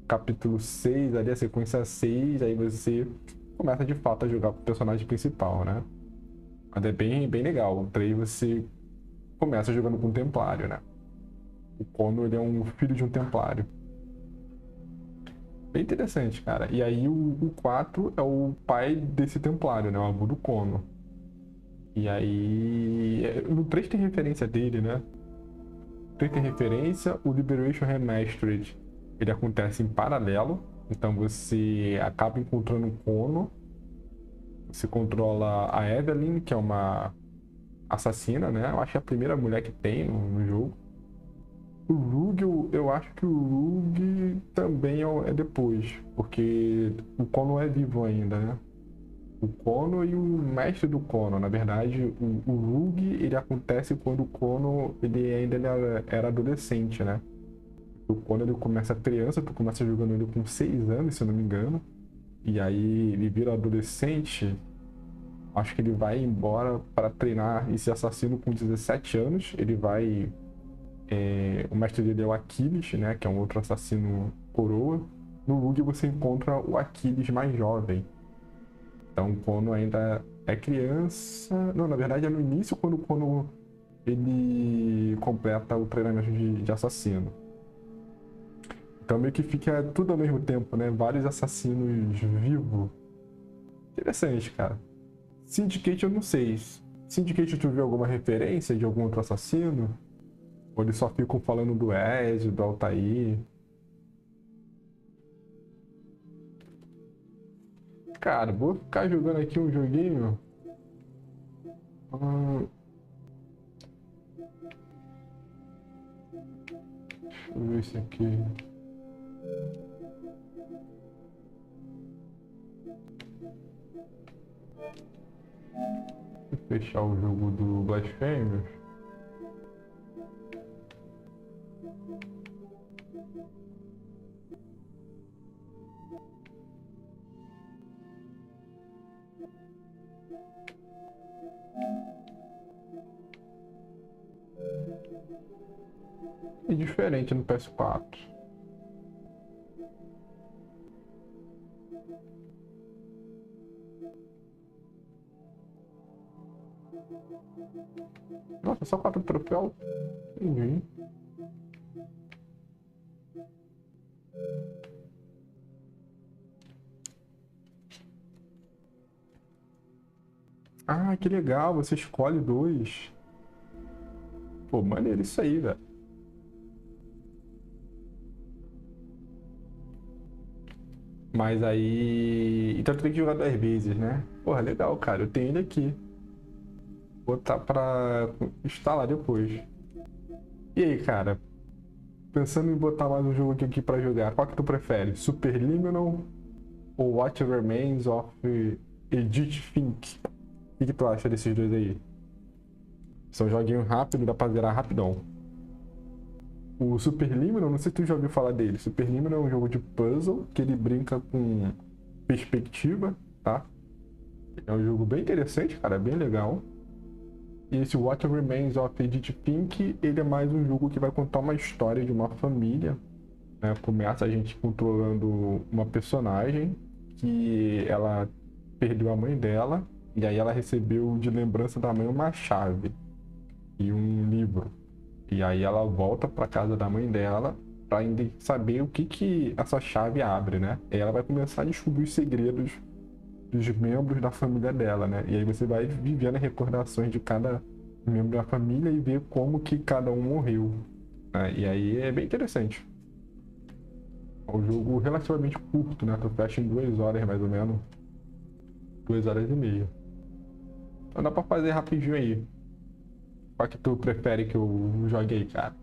capítulo 6, ali a sequência 6, aí você começa de fato a jogar com o personagem principal, né? Mas é bem legal. O 3 você começa jogando com um Templário, né? O Chrono, ele é um filho de um Templário. Bem interessante, cara. E aí o 4 é o pai desse Templário, né? O avô do Chrono. E aí... No 3 tem referência dele, né? No 3 tem referência. O Liberation Remastered, ele acontece em paralelo. Então você acaba encontrando o Chrono. Você controla a Evelyn, que é uma assassina, né? Eu acho que é a primeira mulher que tem no jogo. O Rogue, eu acho que o Rogue também é depois, porque o Chrono é vivo ainda, né? O Chrono e o mestre do Chrono, na verdade, o Rogue, ele acontece quando o Chrono, ele ainda era adolescente, né? O Chrono, ele começa criança, tu começa jogando ele com 6 anos, se eu não me engano, e aí ele vira adolescente. Acho que ele vai embora para treinar esse assassino com 17 anos. Ele vai... o mestre dele é o Aquiles, né? Que é um outro assassino coroa. No Rogue você encontra o Aquiles mais jovem. Então o Chrono ainda é criança... Não, na verdade é no início, quando o Chrono ele completa o treinamento de assassino. Então meio que fica tudo ao mesmo tempo, né? Vários assassinos vivos. Interessante, cara. Syndicate eu não sei. Syndicate tu viu alguma referência de algum outro assassino? Ou eles só ficam falando do Ezio, do Altair? Cara, vou ficar jogando aqui um joguinho. Deixa eu ver esse aqui. Vou fechar o jogo do Blasphemous. É diferente no PS4. Nossa, só 4 troféus? Entendi. Ah, que legal, você escolhe 2. Pô, maneiro isso aí, velho. Mas aí... Então tu tem que jogar 2 vezes, né? Porra, legal, cara. Eu tenho ele aqui. Vou botar pra instalar depois. E aí, cara? Pensando em botar mais um jogo aqui pra jogar, qual que tu prefere? Superliminal ou What Remains of Edith Finch? O que tu acha desses dois aí? São joguinhos rápidos, dá pra zerar rapidão. O Superliminal, não sei se tu já ouviu falar dele. Superliminal é um jogo de puzzle que ele brinca com perspectiva, tá? É um jogo bem interessante, cara, bem legal. E esse What Remains of Edith Finch, ele é mais um jogo que vai contar uma história de uma família, né? Começa a gente controlando uma personagem que ela perdeu a mãe dela e aí ela recebeu de lembrança da mãe uma chave e um livro. E aí ela volta para casa da mãe dela para ainda saber o que essa chave abre, né? E ela vai começar a descobrir os segredos dos membros da família dela, né? E aí você vai vivendo as recordações de cada membro da família e ver como que cada um morreu, né? E aí é bem interessante. É um jogo relativamente curto, né? Tu fecha em 2 horas mais ou menos. 2 horas e meia. Então dá pra fazer rapidinho aí. Qual que tu prefere que eu jogue aí, cara?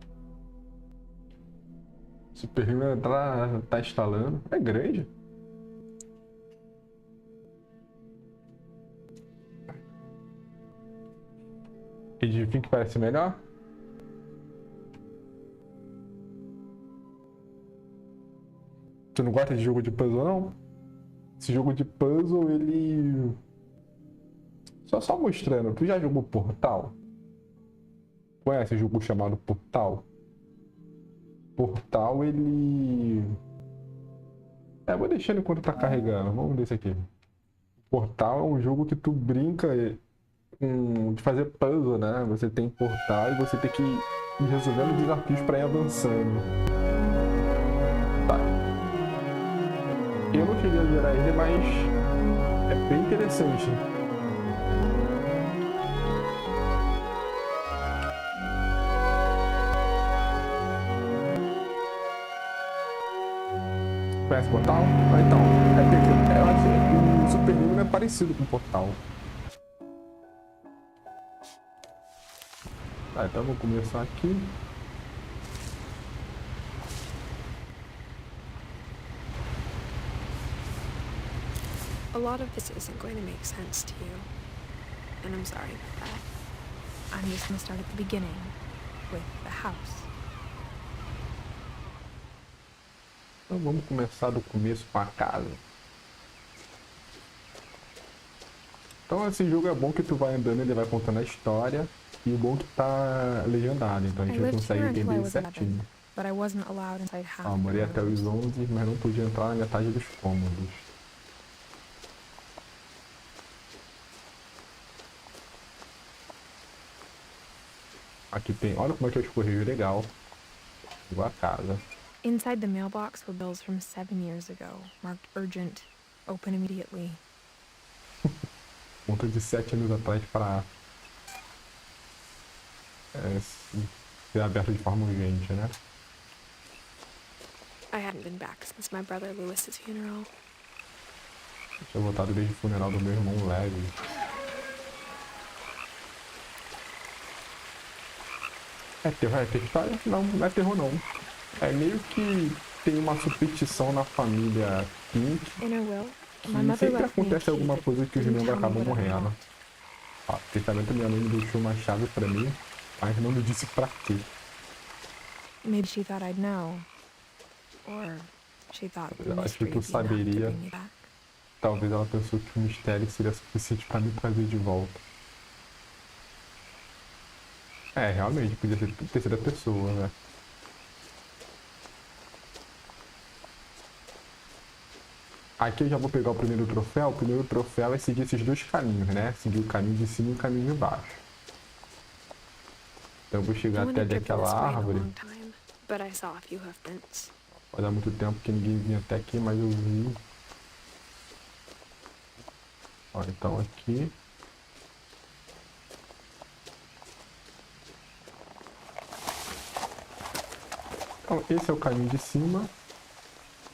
Super Hero tá instalando. É grande. Edifica que parece melhor? Tu não gosta de jogo de puzzle, não? Esse jogo de puzzle, ele... Só mostrando, tu já jogou Portal? Conhece o jogo chamado Portal? Portal, ele... vou deixando enquanto tá carregando. Vamos ver esse aqui. Portal é um jogo que tu brinca de fazer puzzle, né? Você tem portal e você tem que ir resolvendo desafios pra ir avançando. Tá. Eu não cheguei a zerar ele, mas é bem interessante. Conhece Portal? Então, eu acho que o Super Nintendo é parecido com Portal. Tá, então vou começar aqui. A lot of this isn't going to make sense to you, and I'm sorry about that. I'm just going to start at the beginning, with the house. Então vamos começar do começo com a casa. Então esse jogo é bom que tu vai andando, ele vai contando a história. E o bom que tá legendado, então a gente consegue entender certinho. Morei até os 11, mas não podia entrar na metade dos cômodos. Aqui tem, olha como é que é o escorreio legal. Igual a casa. Inside the mailbox were bills from 7 years ago, marked urgent, open immediately. Conta de 7 anos atrás para ser aberto de forma urgente, né? I hadn't been back since my brother Lewis's funeral. Eu tinha voltado desde o funeral do meu irmão Leve. É terror, é história? Não, não é terror não. É meio que tem uma superstição na família Pink que sempre acontece alguma coisa que os membros acabam morrendo. Testamento, minha mãe me deixou uma chave pra mim, mas não me disse pra quê. Maybe she thought I'd know. Or she thought the Eu acho que mystery tu would be enough to saberia. bring me back. Talvez ela pensou que o mistério seria suficiente pra me trazer de volta. Realmente, podia ser terceira pessoa, né? Aqui eu já vou pegar o primeiro troféu. O primeiro troféu é seguir esses dois caminhos, né? Seguir o caminho de cima e o caminho de baixo. Então eu vou chegar até ali aquela árvore. Vai dar muito tempo que ninguém vinha até aqui, mas eu vi. Ó, então aqui. Então esse é o caminho de cima.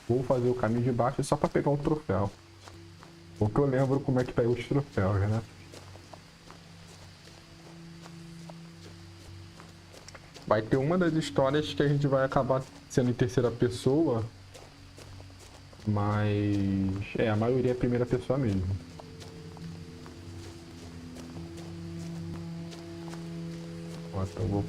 Vou fazer o caminho de baixo só para pegar um troféu. Porque eu lembro como é que pega os troféus, né? Vai ter uma das histórias que a gente vai acabar sendo em terceira pessoa. Mas... a maioria é primeira pessoa mesmo. Ó, então eu vou...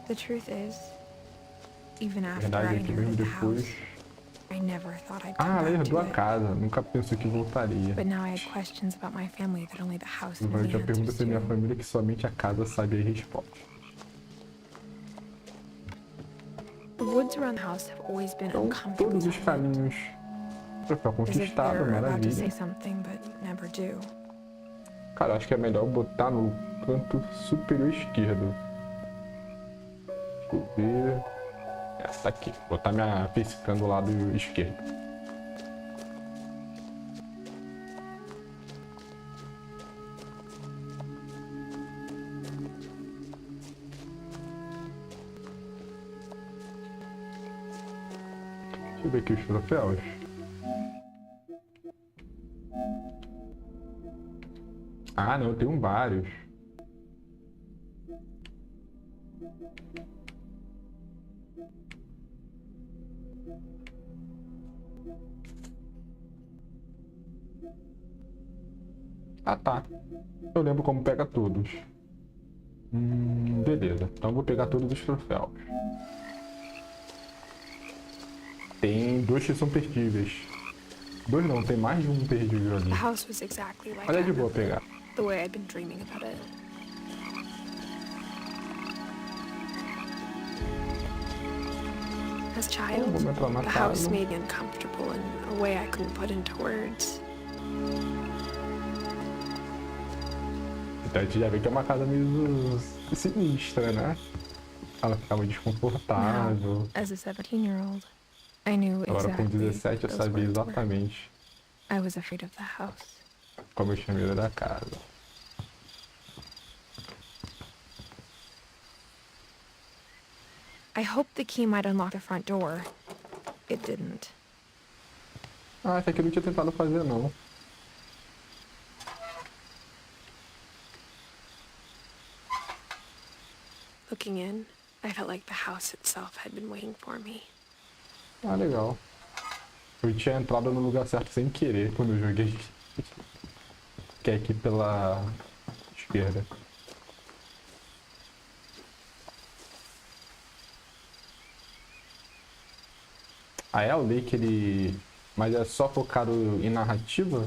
The truth is, even after I inherited the house, I never thought I'd come ela back herdou to a it. casa, nunca pensou que voltaria. But now I had questions about my family that only the house knew Eu the já pergunto answers pra minha to. família que somente a casa sabe a resposta. The woods around the house have always been Então, uncomfortable todos os to me, caminhos. Troféu as if conquistado, they're about to say maravilha. something but never do. Cara, acho que é melhor botar no canto superior esquerdo. Deixa eu ver. Essa aqui. Botar minha facecam do lado esquerdo. Deixa eu ver aqui os troféus. Ah, não, tem vários. Ah, tá. Eu lembro como pega todos. Beleza. Então eu vou pegar todos os troféus. Tem 2 que são perdíveis. 2 não, tem mais de um perdível ali. The house was exactly like Mas é I de boa remember, pegar. the way I'd been dreaming about it. As a child, vamos entrar na the house casa. made me uncomfortable in a way I couldn't put into words. Então a gente já vê que é uma casa meio sinistra, né? Ela ficava desconfortável. Now, as a 17-year-old, I knew Agora com exactly 17 eu those sabia words were. exatamente I was afraid of the house. como eu tinha medo da casa. I hoped the key might unlock the front door. It didn't. Ah, essa aqui eu não tinha tentado fazer não. Looking in, I felt like the house itself had been waiting for me. Ah, legal. Eu tinha entrado no lugar certo sem querer quando eu joguei. Que é aqui pela esquerda. Ah, é o Lei que ele... Mas é só focado em narrativa?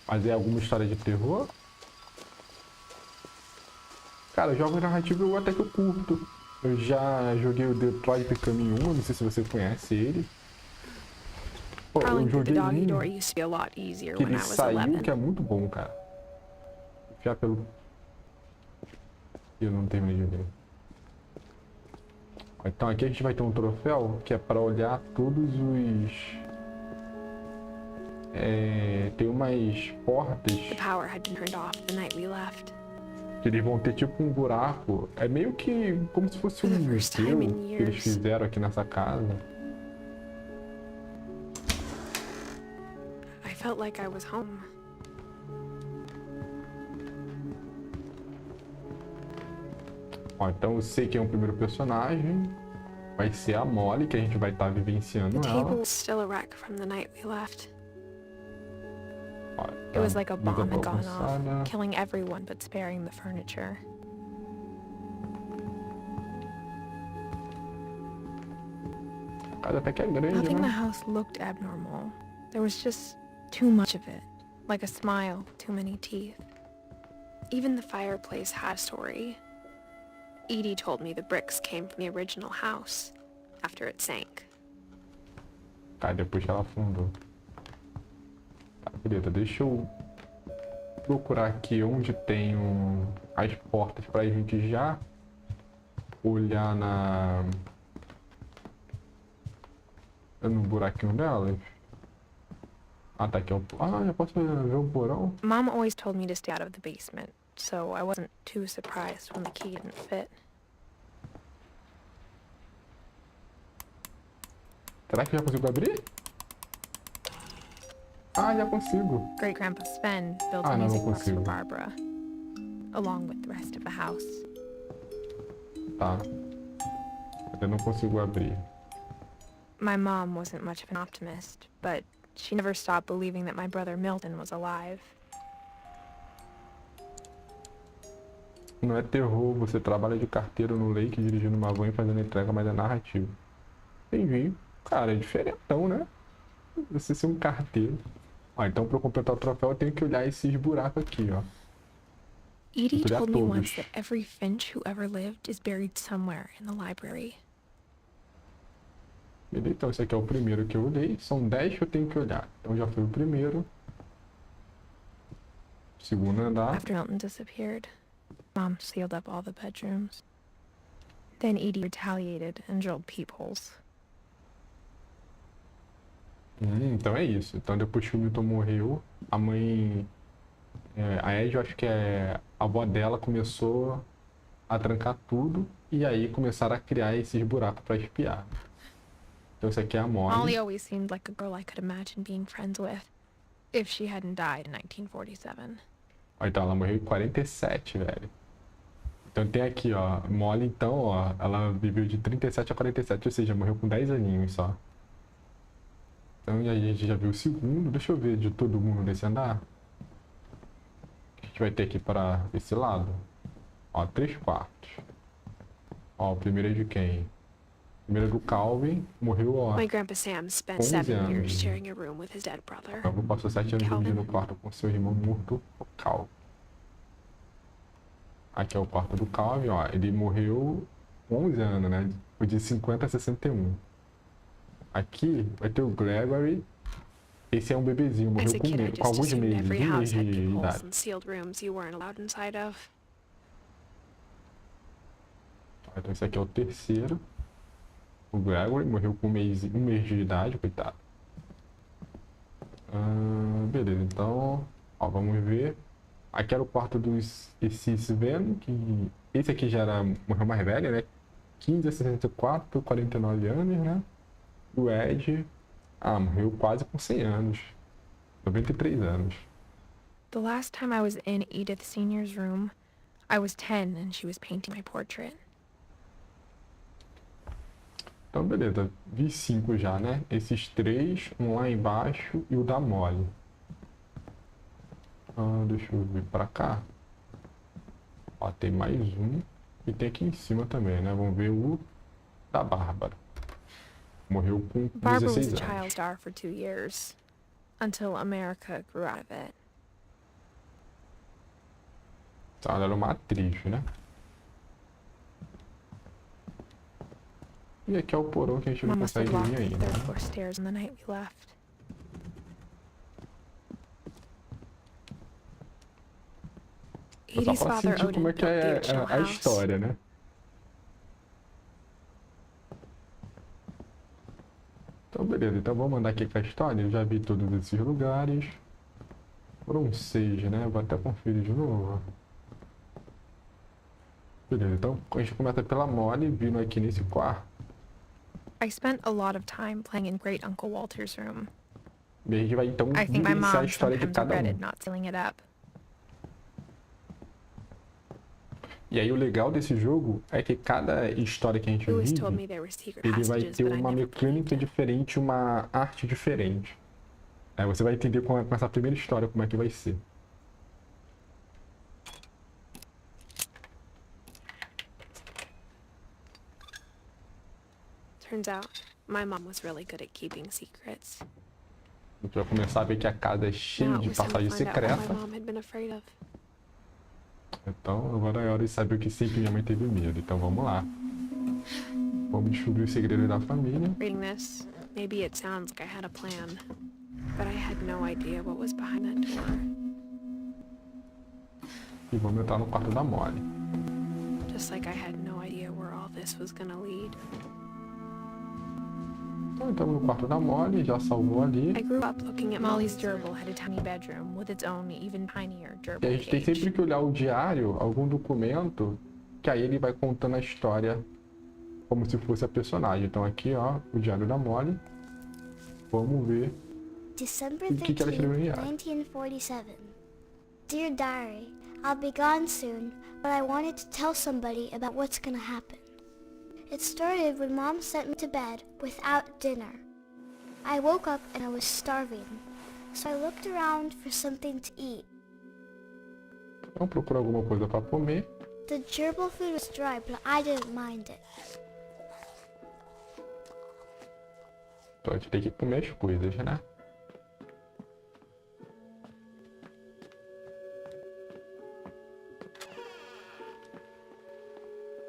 Mas é alguma história de terror? Cara, jogos narrativos eu até que eu curto. Eu já joguei o Detroit Become Human, não sei se você conhece ele. Pô, eu Crawling through the joguei doggy door um used to be a lot easier que when I ele was saiu, 11. que é muito bom, cara. Já pelo... Eu não terminei de ver. Então aqui a gente vai ter um troféu que é para olhar todos os... tem umas portas The power had been turned off the night we left. que eles vão ter tipo um buraco. É meio que como se fosse um For the first time museu in que eles years. fizeram aqui nessa casa. I felt like I was home. Ó, então eu sei quem é o primeiro personagem. Vai ser a Molly, que a gente vai estar vivenciando The ela. table was still a wreck from the night we left. Ó, It was like a mesa bomb had gone bagunçada. off, killing everyone but sparing the furniture. A casa até que é grande, Nothing in the né? house looked abnormal. There was just too much of it. Like a smile, too many teeth. Even the fireplace had a story. Edie told me the bricks came from the original house after it sank. Tá, depois que ela afundou. Tá, beleza, deixa eu procurar aqui onde tem as portas pra gente já olhar no buraquinho delas. Ah, tá aqui. Ah, já posso ver o porão? Mom always told me to stay out of the basement, so I wasn't too surprised when the key didn't fit. Será que já consigo abrir? Ah, já consigo. Great Grandpa Sven built Ah, a não, não music box for consigo. Barbara, along with the rest of the house. Tá. Eu não consigo abrir. My mom wasn't much of an optimist, but she never stopped believing that my brother Milton was alive. Não é terror, você trabalha de carteiro no Lake, dirigindo uma van e fazendo entrega, mas é narrativo. Entendi. Cara, é diferentão, né? Você ser um carteiro. Ó, então pra eu completar o troféu eu tenho que olhar esses buracos aqui, ó. Edie Olhar told me todos. once that every Finch who ever lived is buried somewhere in the library. Beleza, então esse aqui é o primeiro que eu olhei. São 10 que eu tenho que olhar. Então já foi o primeiro. Segundo andar. After Milton disappeared, Mom sealed up all the bedrooms. Then Edie retaliated and drilled peepholes. Então é isso. Então depois que o Milton morreu, a mãe... a Ed, eu acho que a avó dela começou a trancar tudo. E aí começaram a criar esses buracos pra espiar. Então esse aqui é a Molly Molly. always seemed like a girl I could imagine being friends with. If she hadn't died in 1947. Ó, então ela morreu em 47, velho. Então tem aqui, ó, Molly, então, ó, ela viveu de 37 a 47, ou seja, morreu com 10 aninhos só. Então e aí a gente já viu o segundo, deixa eu ver de todo mundo nesse andar. O que a gente vai ter aqui para esse lado? Ó, 3 quartos. Ó, o primeiro é de quem? O primeiro é do Calvin, morreu, ó, My Grandpa Sam spent 11 7 anos. years sharing a room with his dead brother. Calvin passou 7 anos Calvin. dividindo o quarto com seu irmão morto, o Calvin. Aqui é o quarto do Calvin, ó, ele morreu com 11 anos, né? Foi de 50 a 61. Aqui vai ter o Gregory. Esse é um bebezinho, As morreu a kid, I com just alguns assumed meses, every um mês house had de peepholes idade. and sealed rooms you weren't allowed inside of. Então esse aqui é o terceiro. O Gregory morreu com um mês de idade, coitado. Beleza, então, ó, vamos ver. Aqui era o quarto dos Sven, que esse aqui já era, morreu mais velho, né? 15 a 64, 49 anos, né? O Ed, morreu quase com 100 anos. 93 anos. The last time I was in Edith Senior's room, I was 10 and she was painting my portrait. Então, beleza. Vi 5 já, né? Esses 3, um lá embaixo e o da Molly. Deixa eu vir pra cá. Ó, tem mais um. E tem aqui em cima também, né? Vamos ver o da Bárbara. Morreu com Barbara was 16 a child anos. star for 2 years, until America grew out of it. Então, ela era uma atriz, né? E aqui é o porão que a gente não Mom must have consegue locked ir the ainda, third né? floor stairs on the night we left. Só Edie's pra father sentir como é Odin que built the é original a house. história, né? Então, beleza. Então, vamos andar aqui com a história. Eu já vi todos esses lugares. Foram 6, né? Vou até conferir de novo. Beleza. Então, a gente começa pela Molly, vindo aqui nesse quarto. I spent a lot of time playing in Great Uncle Walter's room. E a gente vai, então, I think my vivenciar a mom história de sometimes cada um. regretted not sealing it up. E aí, o legal desse jogo é que cada história que a gente Lewis told me vive, there were secret ele vai passages, ter but I uma never mecânica believed it. diferente, uma arte diferente. Aí você vai entender com essa primeira história como é que vai ser. Turns out, my mom was really good at keeping secrets. A gente vai começar a ver que a casa é cheia Now de it was time to passagem find out what secreta. my mom had been afraid of. Então, agora é hora de saber o que sempre minha mãe teve medo. Então, vamos lá. Vamos descobrir os segredos da família. Reading this, maybe it sounds like I had a plan, but I had no idea what was behind that door. E vamos entrar no quarto da Molly. Just like I had no idea where all this was gonna lead. Então, estamos no quarto da Molly, já salvou ali. I grew up looking at Molly's gerbil had a tiny bedroom with its own even tinier E gerbil a gente tem cage. sempre que olhar o diário, algum documento, que aí ele vai contando a história como se fosse a personagem. Então aqui, ó, o diário da Molly. Vamos ver. December O que que ela 13, escreveu no diário? 1947. Dear Diary, I'll be gone soon, but I wanted to tell somebody about what's gonna happen. It started when Mom sent me to bed without dinner. I woke up and I was starving, so I looked around for something to eat. Vamos procurar alguma coisa para comer. The gerbil food was dry, but I didn't mind it. Então a gente tem que comer as coisas, né?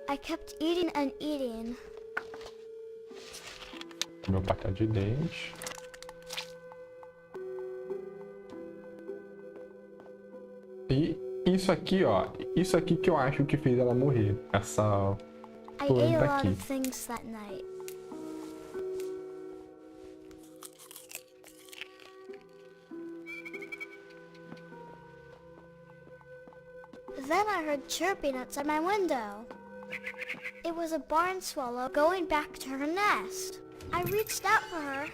I kept eating and eating. Meu pastel de dente. E isso aqui, ó. Isso aqui que eu acho que fez ela morrer. Essa I ate planta a lot aqui. of things that night. Then I heard chirping outside my window. It was a barn swallow going back to her nest. I reached out for her.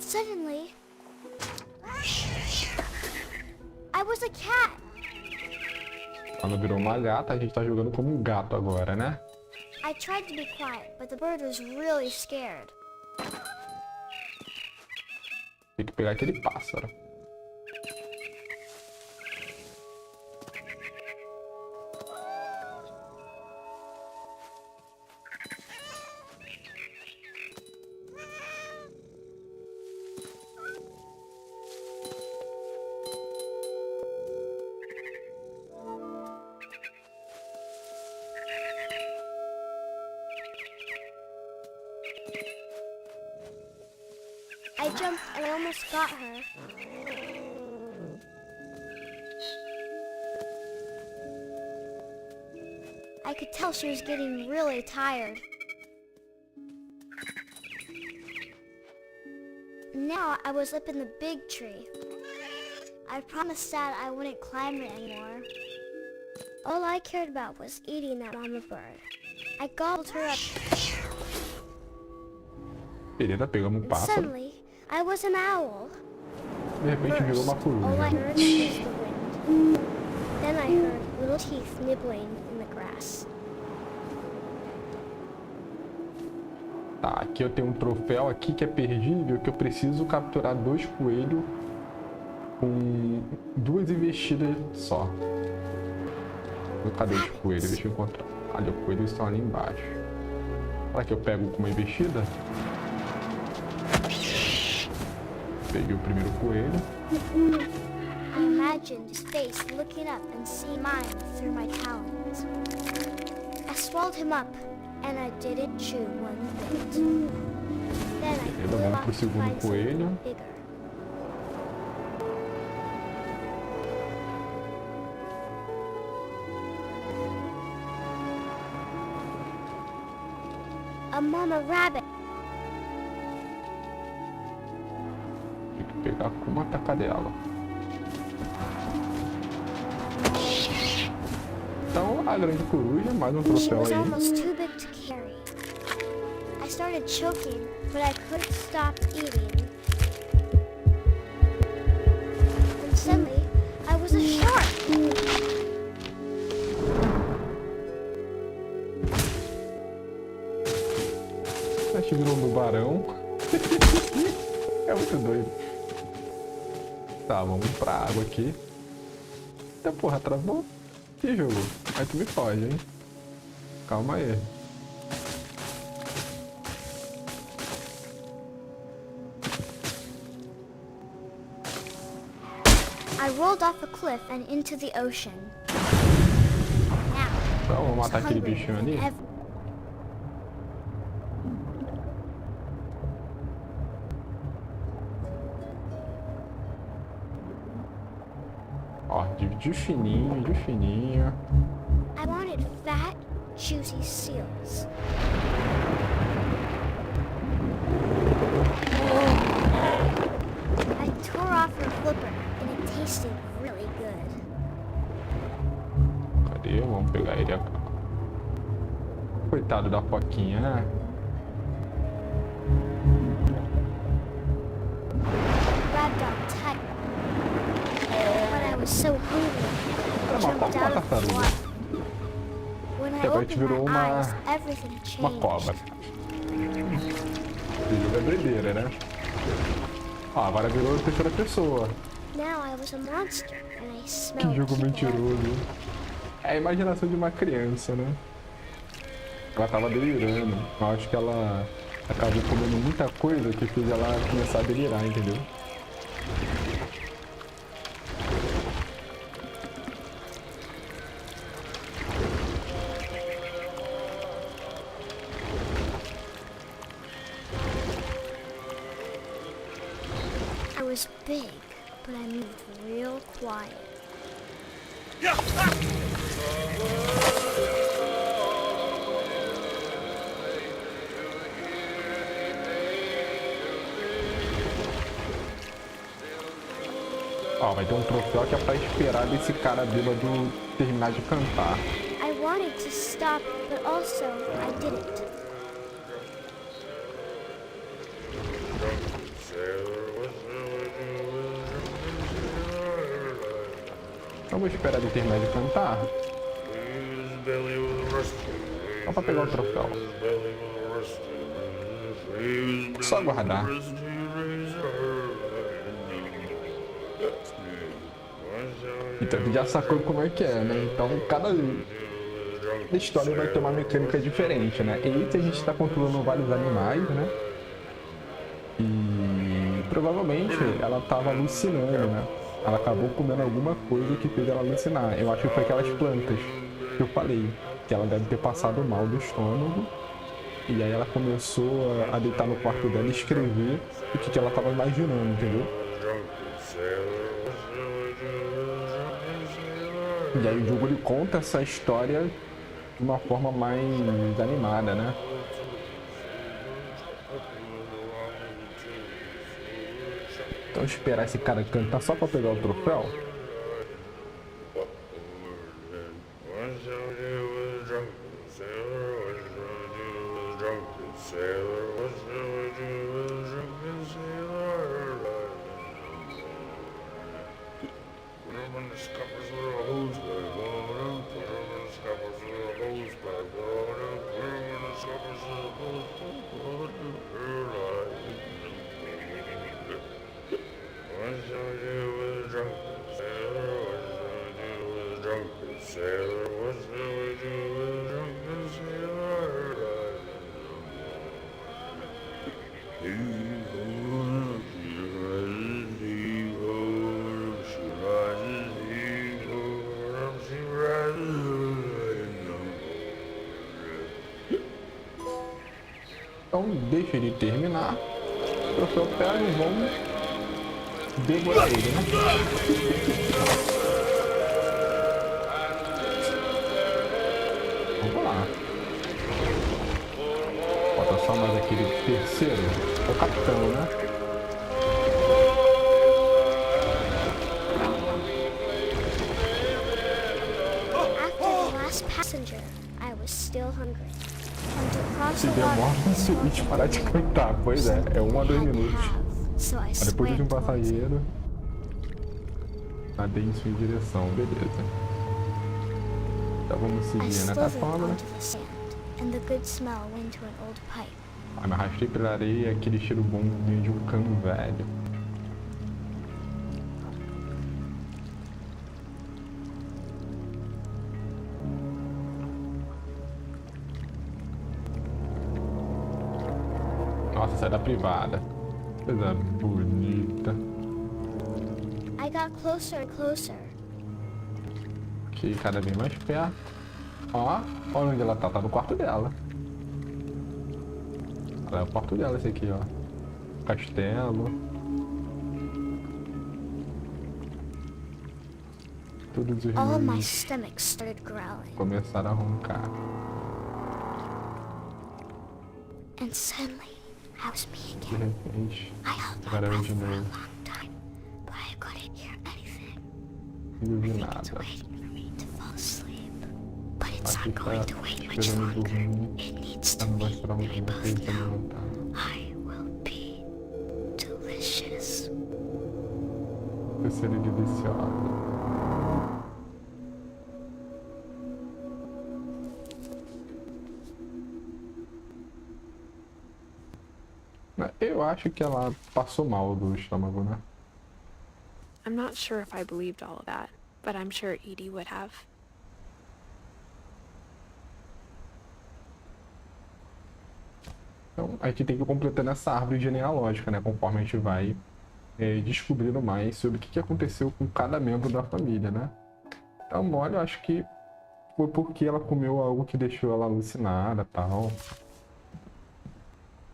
And suddenly, I was a cat. Ela virou uma gata, a gente tá jogando como um gato agora, né? I tried to be quiet, but the bird was really scared. Tem que pegar aquele pássaro. I jumped and I almost got her. I could tell she was getting really tired. Now I was up in the big tree. I promised Dad I wouldn't climb it anymore. All I cared about was eating that mama bird. I gobbled her up. Beleza, pegamos um And pássaro. suddenly, I was an owl. De repente virou uma First, all I coruja. heard was the wind. Then I heard little teeth nibbling in the grass. Tá, aqui eu tenho um troféu aqui que é perdível, que eu preciso capturar 2 coelhos com 2 investidas só. Cadê os coelhos? Deixa eu encontrar. Ali, os coelhos estão ali embaixo. Será que eu pego com uma investida? Peguei o primeiro coelho. I imagined his face looking up and seeing mine through my talons. I swallowed him up, and I didn't chew one bit. Then I Beleza, flew vamos off pro to segundo find something coelho. bigger. A mama rabbit. Tem que pegar com uma tacadela. Então, a grande coruja, mais um She troféu was aí. almost too big to carry. I started choking, but I couldn't stop eating. And suddenly, I was a shark. A gente virou um tubarão. É muito doido. Tá, vamos pra água aqui. Eita porra, travou? Que jogo? Aí tu me foge, hein? Calma aí. I rolled off a cliff and into the ocean. Now, Então, vamos I was matar aquele hungrier bichinho than ali. ever. Ó, de fininho, de fininho. I wanted fat, juicy seals. I tore off her flipper, and it tasted really good. Cadê? Vamos pegar ele. Coitado da foquinha, né? Grabbed on tight. But I was so hungry, I jumped out of the water. When I Depois a gente opened virou my uma- eyes, everything Uma changed. cobra. Esse jogo é doideira, né? Ó, agora virou terceira pessoa. Now I was a monster, and I Que smelled jogo people mentiroso. É a imaginação de uma criança, né? Ela tava delirando. Eu acho que ela acabou comendo muita coisa que fez ela começar a delirar, entendeu? I was big, but I moved real quiet. Ó, vai ter um troféu que é pra esperar desse cara bêbado terminar de cantar. I wanted to stop, but also I didn't. Então vou esperar ele terminar de cantar. Só pra pegar o troféu. Só aguardar. Então tu já sacou como é que é, né? Então cada história vai ter uma mecânica diferente, né? Esse a gente tá controlando vários animais, né? E provavelmente ela tava alucinando, né? Ela acabou comendo alguma coisa que fez ela alucinar. Eu acho que foi aquelas plantas que eu falei, que ela deve ter passado mal do estômago. E aí ela começou a deitar no quarto dela e escrever o que ela tava imaginando, entendeu? E aí o jogo ele conta essa história de uma forma mais animada, né? Então esperar esse cara cantar só pra pegar o troféu. Então deixa ele terminar, o troféu pega e vamos devorar ele, né? Vamos lá. Falta só mais aquele terceiro, o capitão, né? After the last passenger, I was still hungry. Se demora o suíte parar de cantar, pois é 1 a 2 minutos. Mas depois de um passageiro, nadei em sua direção, beleza. Então vamos seguir, né? Tá falando, né? Ah, me arrastei pela areia, aquele cheiro bom de um cano velho. Nossa, sai da privada. Coisa bonita. I got closer and closer. Aqui, cada vez mais perto. Ó, olha onde ela tá. Tá no quarto dela. Olha, é o quarto dela esse aqui, ó. Castelo. Todos os All my meus stomach started growling. começaram a roncar. And suddenly, I was me De again. repente, I held my agora eu breath de for a novo. long time, but I couldn't hear anything. Não vi It's nada. waiting for me to fall asleep. But it's Aqui not tá going to wait much esperando longer. dormir. It needs Tá to não vai be. esperar muito I tempo believe pra me now. levantar. I will be delicious. Vai ser deliciosa. Eu acho que ela passou mal do estômago, né? I'm not sure if I believed all of that, but I'm sure Edie would have. Então a gente tem que ir completando essa árvore genealógica, né? Conforme a gente vai descobrindo mais sobre o que aconteceu com cada membro da família, né? Então, olha, eu acho que foi porque ela comeu algo que deixou ela alucinada e tal.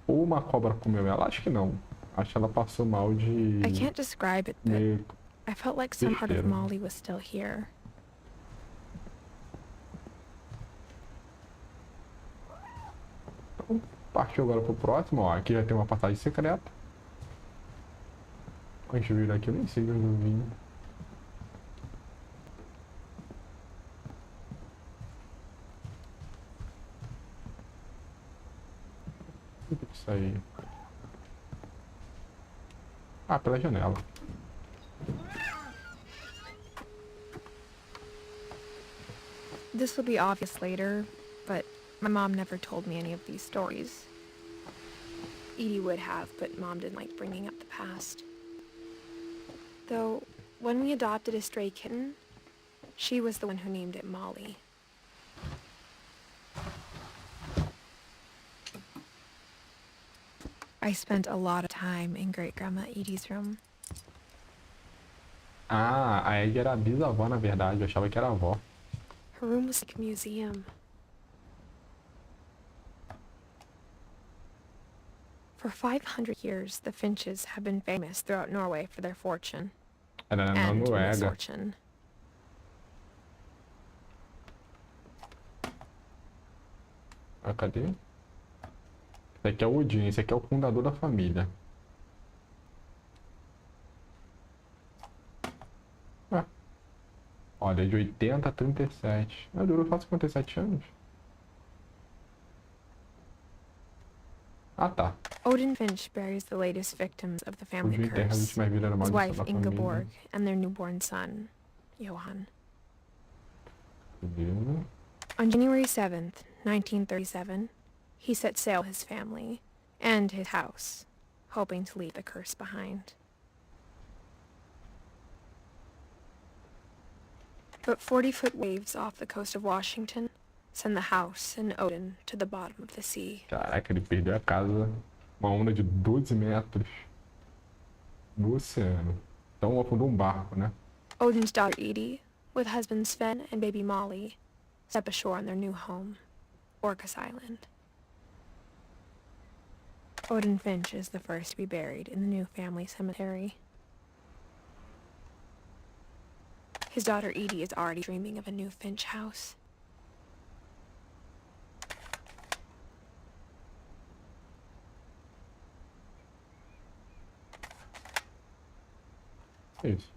Ou uma cobra comeu ela? Acho que não. Acho que ela passou mal de... I can't describe it, but meio I felt like some part of besteira. Molly was still here. Então, partiu agora pro próximo, ó. Aqui já tem uma passagem secreta. A gente viu aqui, eu nem sei onde eu vim. O que é isso aí? Ah, pela janela. This will be obvious later, but my mom never told me any of these stories. Edie would have, but Mom didn't like bringing up the past. Though, when we adopted a stray kitten, she was the one who named it Molly. I spent a lot of time in Great-Grandma Edie's room. Ah, a Edie era a bisavó, na verdade. Eu achava que era a avó. Her room was like a museum. For 500 years, the Finches have been famous throughout Norway for their fortune Era na and Noruega. misfortune. Ah, cadê? Esse aqui é o Odin, esse aqui é o fundador da família. Ah. Olha, de 80 a 37. Ah, durou só 57 anos. Ah, tá. Odin Finch buries the latest victims of the family Odin enterra as curse, últimas vidas da his maldição wife da família. Ingeborg, and their newborn son, Johan. Beleza. On January 7th, 1937, he set sail with his family and his house, hoping to leave the curse behind. But 40-foot waves off the coast of Washington send the house and Odin to the bottom of the sea. Caraca, ele perdeu a casa. Uma onda de 12 metros no oceano. Então afundou barco, né? Odin's daughter Edie, with husband Sven and baby Molly, step ashore on their new home, Orcas Island. Odin Finch is the first to be buried in the new family cemetery. His daughter Edie is already dreaming of a new Finch house. Isso.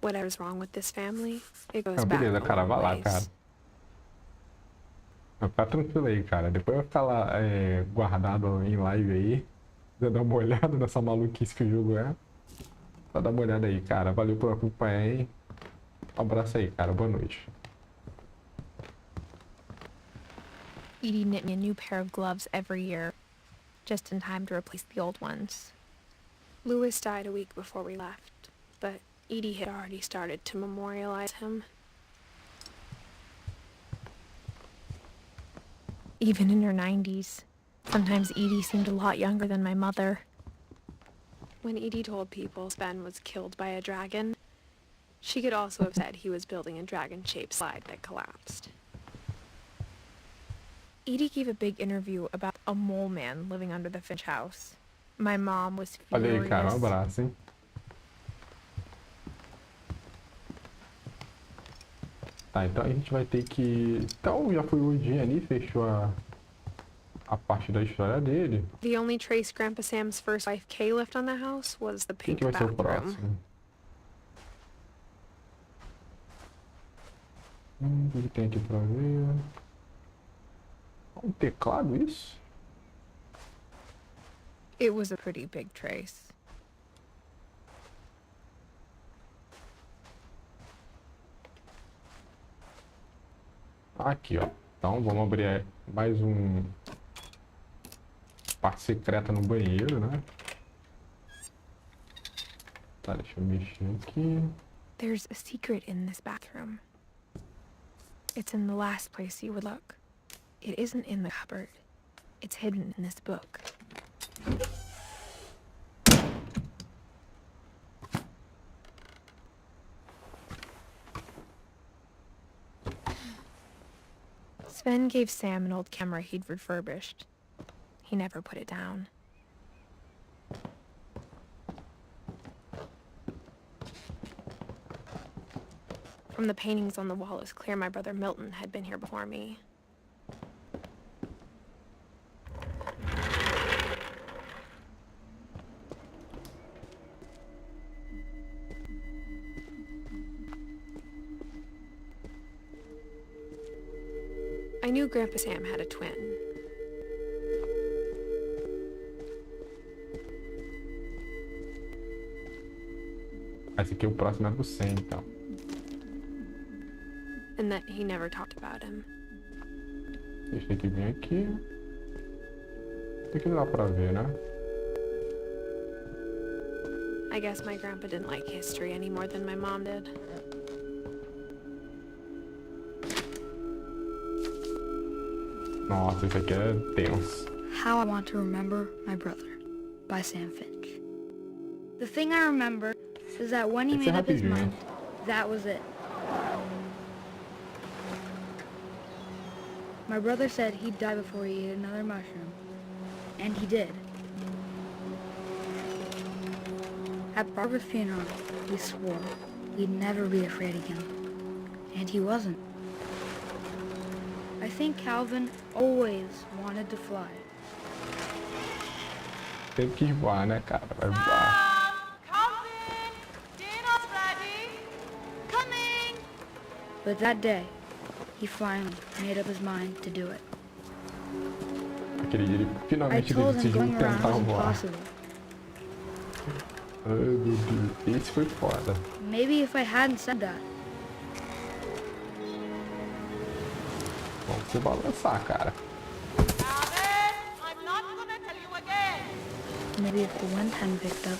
Whatever's wrong with this family, it goes Ah, back beleza, a cara, long vai lá, ways. cara. Vai ficar tranquilo aí, cara. Depois vai ficar lá guardado em live aí. Você dar uma olhada nessa maluquice que o jogo é. Só dá uma olhada aí, cara. Valeu por acompanhar aí. Um abraço aí, cara. Boa noite. Edie knit me a new pair of gloves every year, just in time to replace the old ones. Louis died a week before we left, but Edie had already started to memorialize him. Even in her 90s, sometimes Edie seemed a lot younger than my mother. When Edie told people Sven was killed by a dragon, she could also have said he was building a dragon-shaped slide that collapsed. Edie gave a big interview about a mole man living under the Finch house. My mom was Olha aí, cara. Um furious. abraço, hein? Tá, então a gente vai ter que... Então já foi o dia ali, fechou a parte da história dele. The only trace Grandpa Sam's first wife Kay left on the house was the Quem pink que vai ser o bathroom. próximo? O que tem aqui pra ver? Um teclado, isso? It was a pretty big trace. Aqui, ó. Então vamos abrir mais parte secreta no banheiro, né? Tá, deixa eu mexer aqui. There's a secret in this bathroom. It's in the last place you would look. It isn't in the cupboard. It's hidden in this book. Sven gave Sam an old camera he'd refurbished. He never put it down. From the paintings on the wall, it's clear my brother Milton had been here before me. I knew Grandpa Sam had a twin. Esse aqui é o próximo é do 100, então. and that he never talked about him. Deixa eu vir aqui. Tem que dar pra ver, né? I guess my grandpa didn't like history any more than my mom did. Nossa, isso aqui é tenso. How I Want to Remember My Brother by Sam Finch. The thing I remember is that when he Esse é made up his rapidinho. mind, that was it. My brother said he'd die before he ate another mushroom. And he did. At Barbara's funeral, we swore we'd never be afraid again. And he wasn't. I think Calvin always wanted to fly. Sempre quis voar, né, cara? Vai voar. Calvin, dinner's ready. Coming. But that day, he finally made up his mind to do it. Aquele dia ele I finalmente told him decidiu going around tentar was voar. impossible. Ai, meu Deus. Esse foi foda. Maybe if I hadn't said that, Vamos se balançar, cara. Calvin, I'm not gonna tell you again. maybe if the wind hadn't picked up,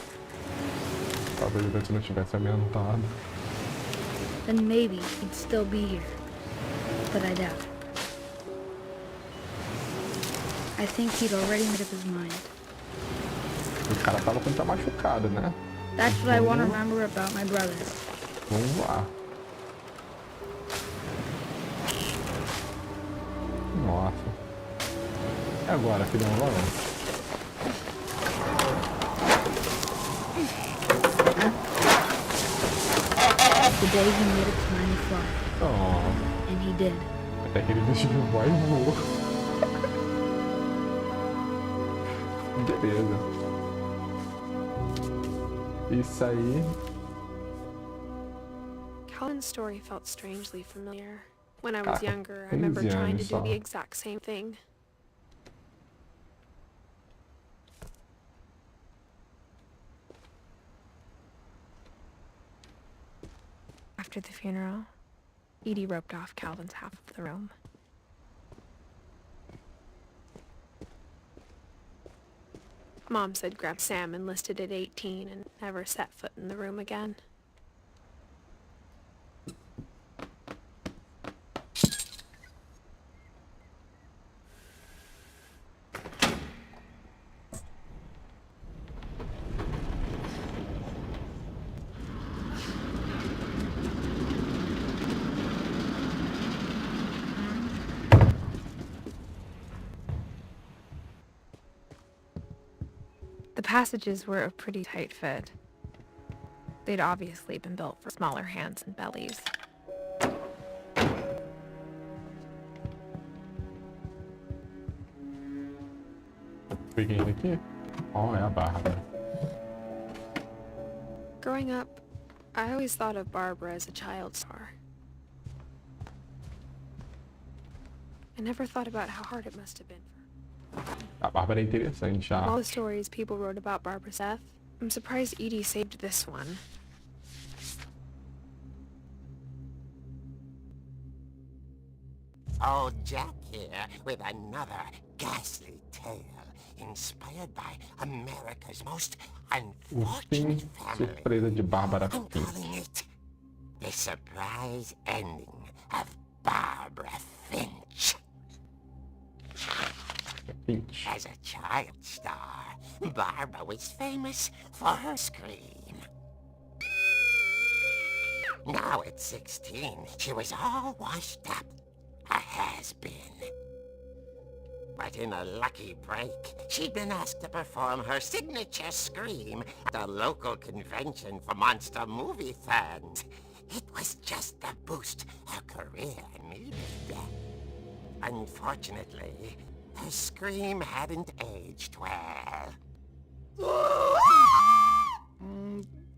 Talvez ele não tivesse aumentado. then maybe he'd still be here. But I doubt it. I think he'd already made up his mind. O cara tava com tá machucado, né? That's what I want to remember about my brother. Vamos voar. Nossa. E agora, filhão? Vamos. The day he made up his mind to fly. Oh, And he did. até que ele decidiu voar e voou. Beleza. Isso aí. Calvin's story felt strangely familiar. When I was Cara, younger, I remember 15 trying to anos do só. the exact same thing. After the funeral, Edie roped off Calvin's half of the room. Mom said Grandpa Sam enlisted at 18 and never set foot in the room again. The passages were a pretty tight fit. They'd obviously been built for smaller hands and bellies. Peguei ele aqui. Ó, é a Bárbara. Growing up, I always thought of Barbara as a child star. I never thought about how hard it must have been for her. A Bárbara é interessante, Of all já. the stories people wrote about Barbara's death, I'm surprised Edie saved this one. Old Jack here with another ghastly tale inspired by America's most O unfortunate fim family. surpresa de Bárbara I'm Finch. calling it the surprise ending of Barbara Finch. Finch. As a child star, Barbara was famous for her scream. Now at 16, she was all washed up, a has-been. But in a lucky break, she'd been asked to perform her signature scream at a local convention for monster movie fans. It was just the boost her career needed. Unfortunately, her scream hadn't aged well.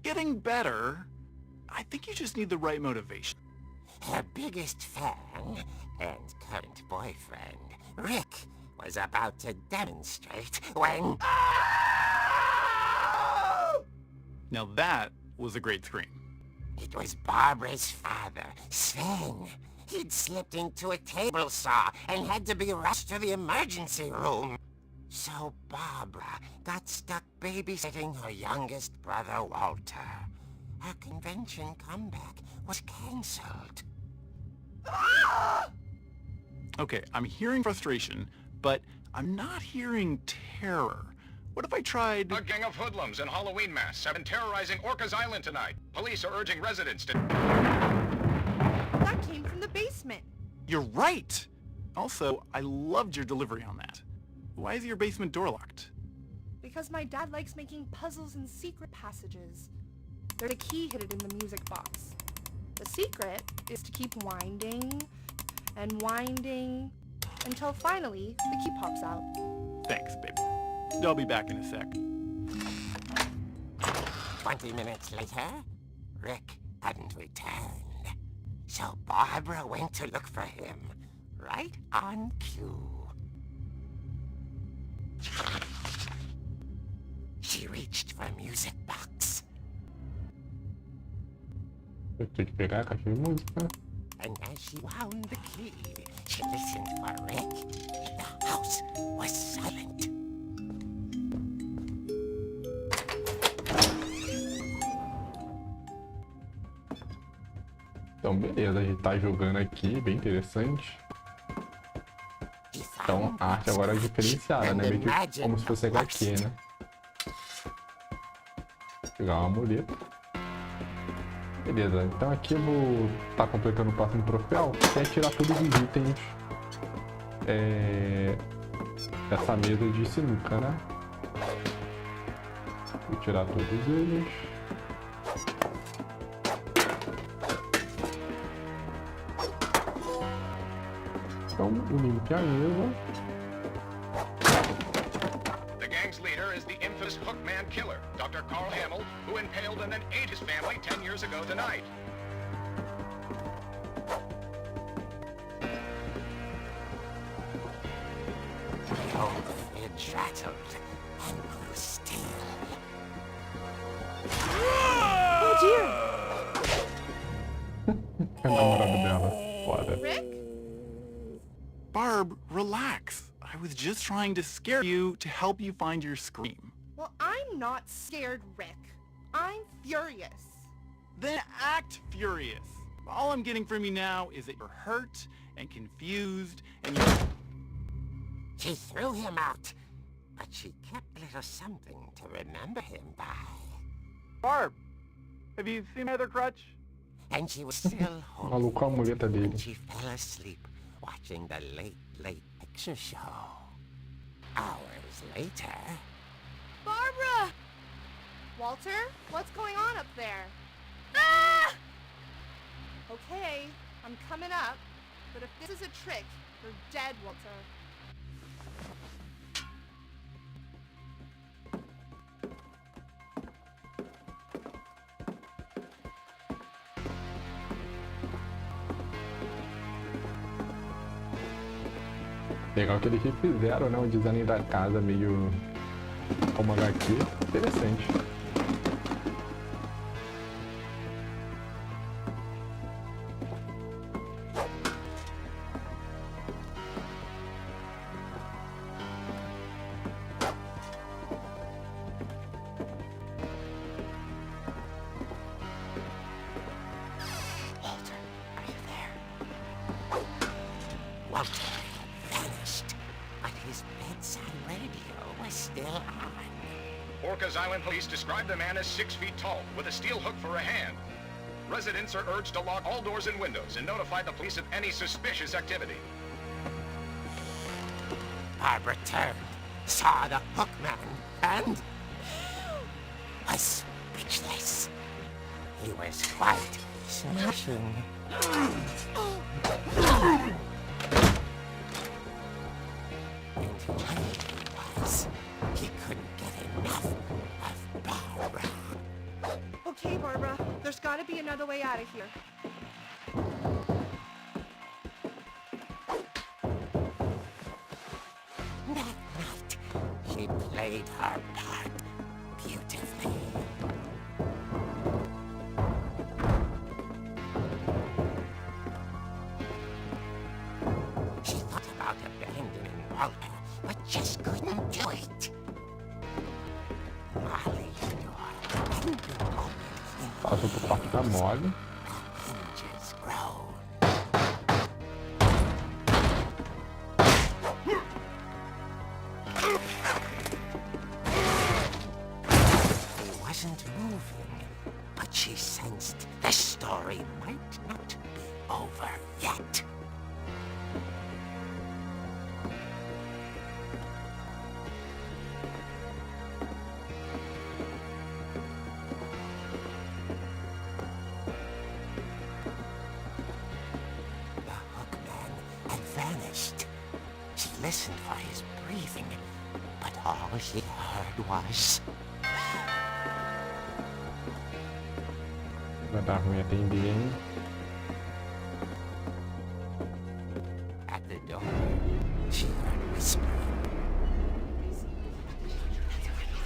Getting better. I think you just need the right motivation. Her biggest fan and current boyfriend, Rick, was about to demonstrate when... Now that was a great scream. It was Barbara's father, Sven, He'd slipped into a table saw and had to be rushed to the emergency room. So Barbara got stuck babysitting her youngest brother, Walter. Her convention comeback was cancelled. Okay, I'm hearing frustration, but I'm not hearing terror. What if I tried... A gang of hoodlums in Halloween masks have been terrorizing Orcas Island tonight. Police are urging residents to... That came from the basement. You're right! Also, I loved your delivery on that. Why is your basement door locked? Because my dad likes making puzzles and secret passages. There's a key hidden in the music box. The secret is to keep winding and winding until finally the key pops out. Thanks, baby. I'll be back in a sec. 20 minutes later, Rick hadn't returned. So Barbara went to look for him, right on cue. She reached for music box. Tem que pegar a caixa de música. And as she wound the key, she listened for Rick. The house was silent. Então, beleza, a gente tá jogando aqui, bem interessante. Então, a arte agora é diferenciada, né? Meio que como se fosse HQ, né? Pegar uma muleta. Beleza, então aqui eu vou estar completando o próximo troféu, que é tirar todos os itens dessa mesa de sinuca, né? Vou tirar todos eles. Então, limpe a mesa. The gang's leader is the infamous Hookman killer, Dr. Carl Hamill, who impaled and then ate his family 10 years ago tonight. The old fridge rattled and grew still. Oh dear! É namorado dela. Foda. Rick? Barb, relax. I was just trying to scare you to help you find your scream. Well, I'm not scared, Rick. I'm furious. Then act furious. All I'm getting from you now is that you're hurt and confused and you're... She threw him out, but she kept a little something to remember him by. Barb, have you seen my other crutch? And she was still Maluco com a muleta when dele. she fell asleep watching the late picture show. Hours later... Barbara! Walter, what's going on up there? Ah! Okay, I'm coming up, but if this is a trick, you're dead, Walter. Legal que eles refizeram, né? O design da casa meio como HQ. Interessante. Walter, are you there? Walter vanished, but his bedside radio was still on. Orcas Island police describe the man as 6 feet tall, with a steel hook for a hand. Residents are urged to lock all doors and windows and notify the police of any suspicious activity. Barbara turned, saw the hookman, and was speechless. He was quite smashing. And whoever he was, he couldn't get enough of Barbara. Okay, Barbara, there's gotta be another way out of here. That night, she played her part beautifully. but just couldn't do it. Molly door and open. Passa pro quarto da Molly. Hinges grow. He wasn't moving, but she sensed the story might not be over yet. She listened for his breathing, but all she heard was... Vai dar ruim atender, hein? At the door, she heard whispering.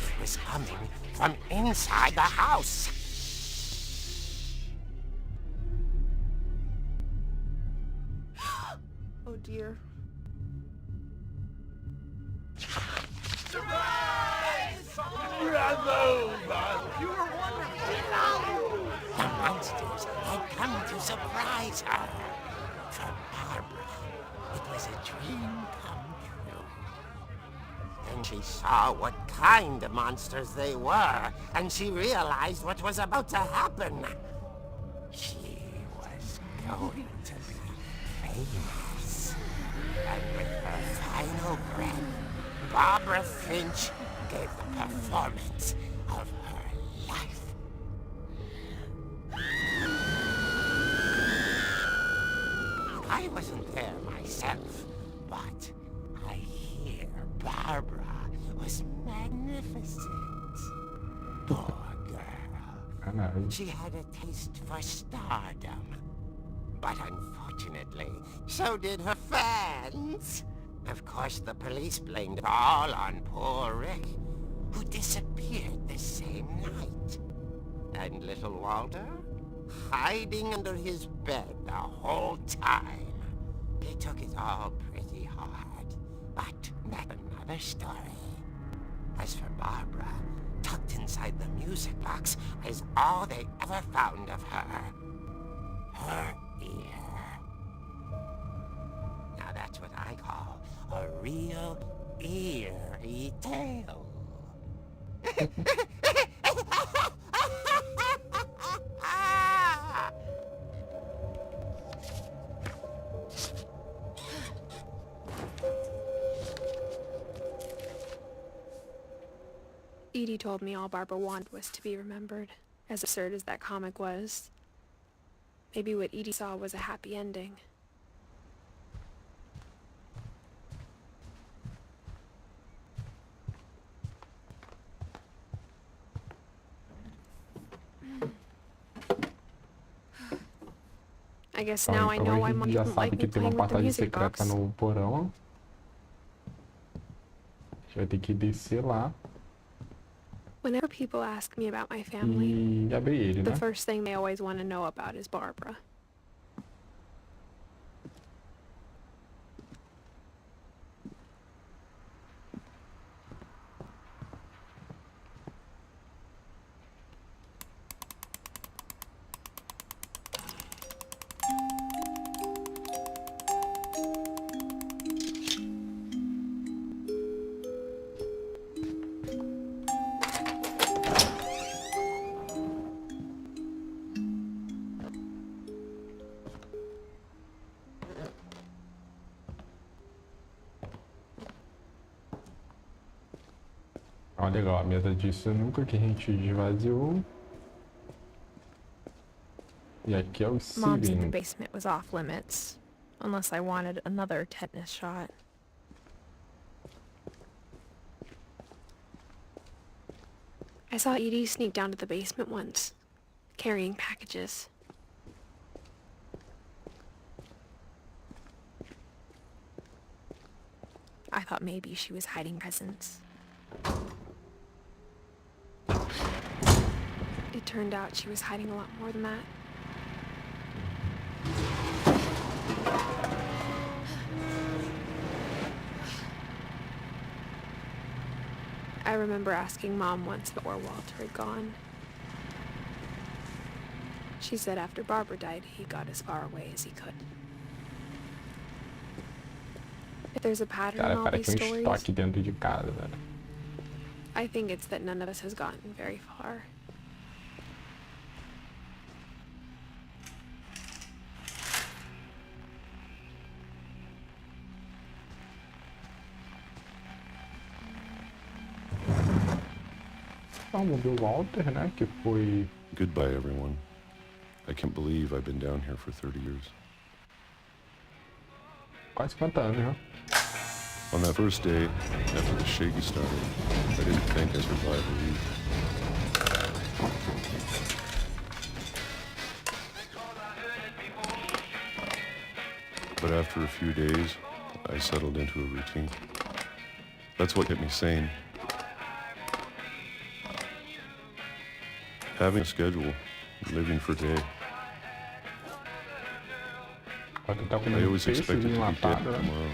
It was coming from inside the house. Oh dear. The monsters had come to surprise her. For Barbara, it was a dream come true. Then she saw what kind of monsters they were, and she realized what was about to happen. She was going to be famous. And with her final breath, Barbara Finch gave the performance of her life. I wasn't there myself, but I hear Barbara was magnificent. Poor girl. She had a taste for stardom. But unfortunately, so did her fans. Of course, the police blamed it all on poor Rick, who disappeared the same night. And little Walter? Hiding under his bed the whole time. He took it all pretty hard, but that's another story. As for Barbara, tucked inside the music box is all they ever found of her. Her ear. Now that's what I call a real eerie tale. Edie told me all Barbara wanted was to be remembered, as absurd as that comic was. Maybe what Edie saw was a happy ending. I guess now I know why Mom já didn't sabe like que me tem uma playing with the passagem music secreta box. no porão. A gente vai ter que descer lá Whenever people ask me about my family, e abrir ele, the né? first thing they always want to know about is Barbara. Ó, legal, a mesa de sinuca que a gente esvaziou. E aqui é o Mom said the Steven. basement was off limits, unless I wanted another tetanus shot. I saw Edie sneak down to the basement once, carrying packages. I thought maybe she was hiding presents. It turned out she was hiding a lot more than that. I remember asking Mom once before Walter had gone. She said after Barbara died, he got as far away as he could. If there's a pattern in Cara, all these parece stories, estoque dentro de casa, velho. I think it's that none of us has gotten very far. Vamos ver o Walter, né? Que foi... Goodbye, everyone. I can't believe I've been down here for 30 years. Quase 50 anos, né? On that first day, after the shaky started, I didn't think I'd survive a week. But after a few days, I settled into a routine. That's what kept me sane. Having a schedule, living for day. I always expected to be dead tomorrow.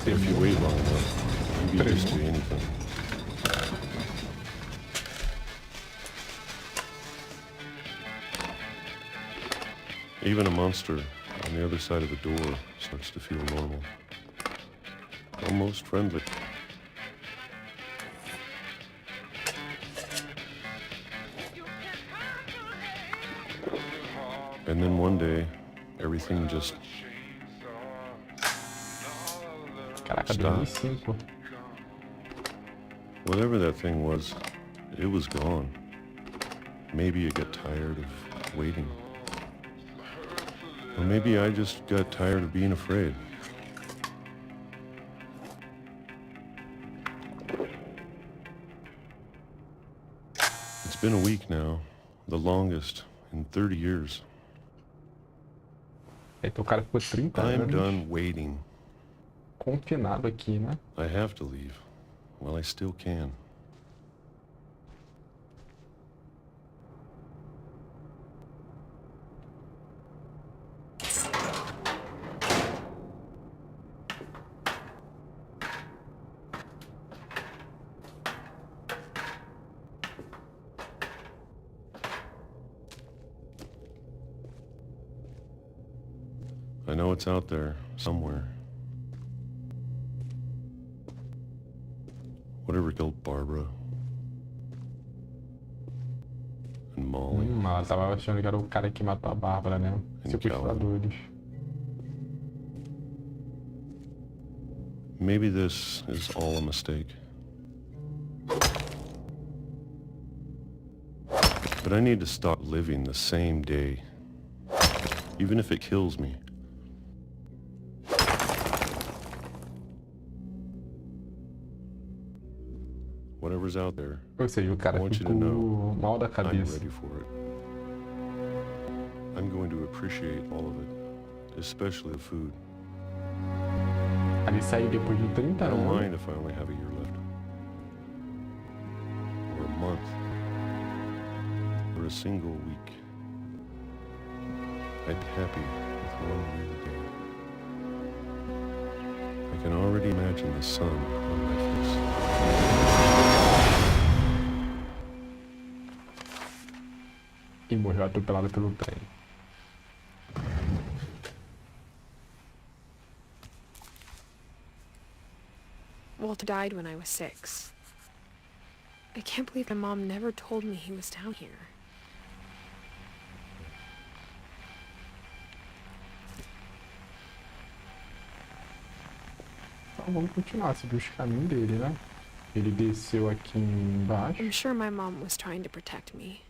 If you wait long enough, you get used to anything. Even a monster on the other side of the door starts to feel normal. Almost friendly. And then one day, everything just Caraca, stopped. 2005. Whatever that thing was, it was gone. Maybe it got tired of waiting. Or maybe I just got tired of being afraid. It's been a week now, the longest in 30 years. Então o cara ficou 30 I'm anos done waiting. confinado aqui, né? I have to leave. Well, I still can. I know it's out there, somewhere. Whatever killed Barbara and Molly. Ela tava achando que era o cara que matou a Bárbara, né? Sequestradores. Maybe this is all a mistake. But I need to stop living the same day, even if it kills me. Whatever's out there, Ou seja, o cara I want you to ficou know mal da I'm cabeça. ready for it. I'm going to appreciate all of it, especially the food. Ele saiu depois de 30 I don't anos. mind if I only have a year left. Or a month. Or a single week. I'd be happy with one real day. I can already imagine the sun on my face. E morreu atropelado pelo trem. Walter died when I was 6. I can't believe my mom never told me he was down here. Então vamos continuar, seguir os caminhos dele, né? Ele desceu aqui embaixo. I'm sure my mom was trying to protect me.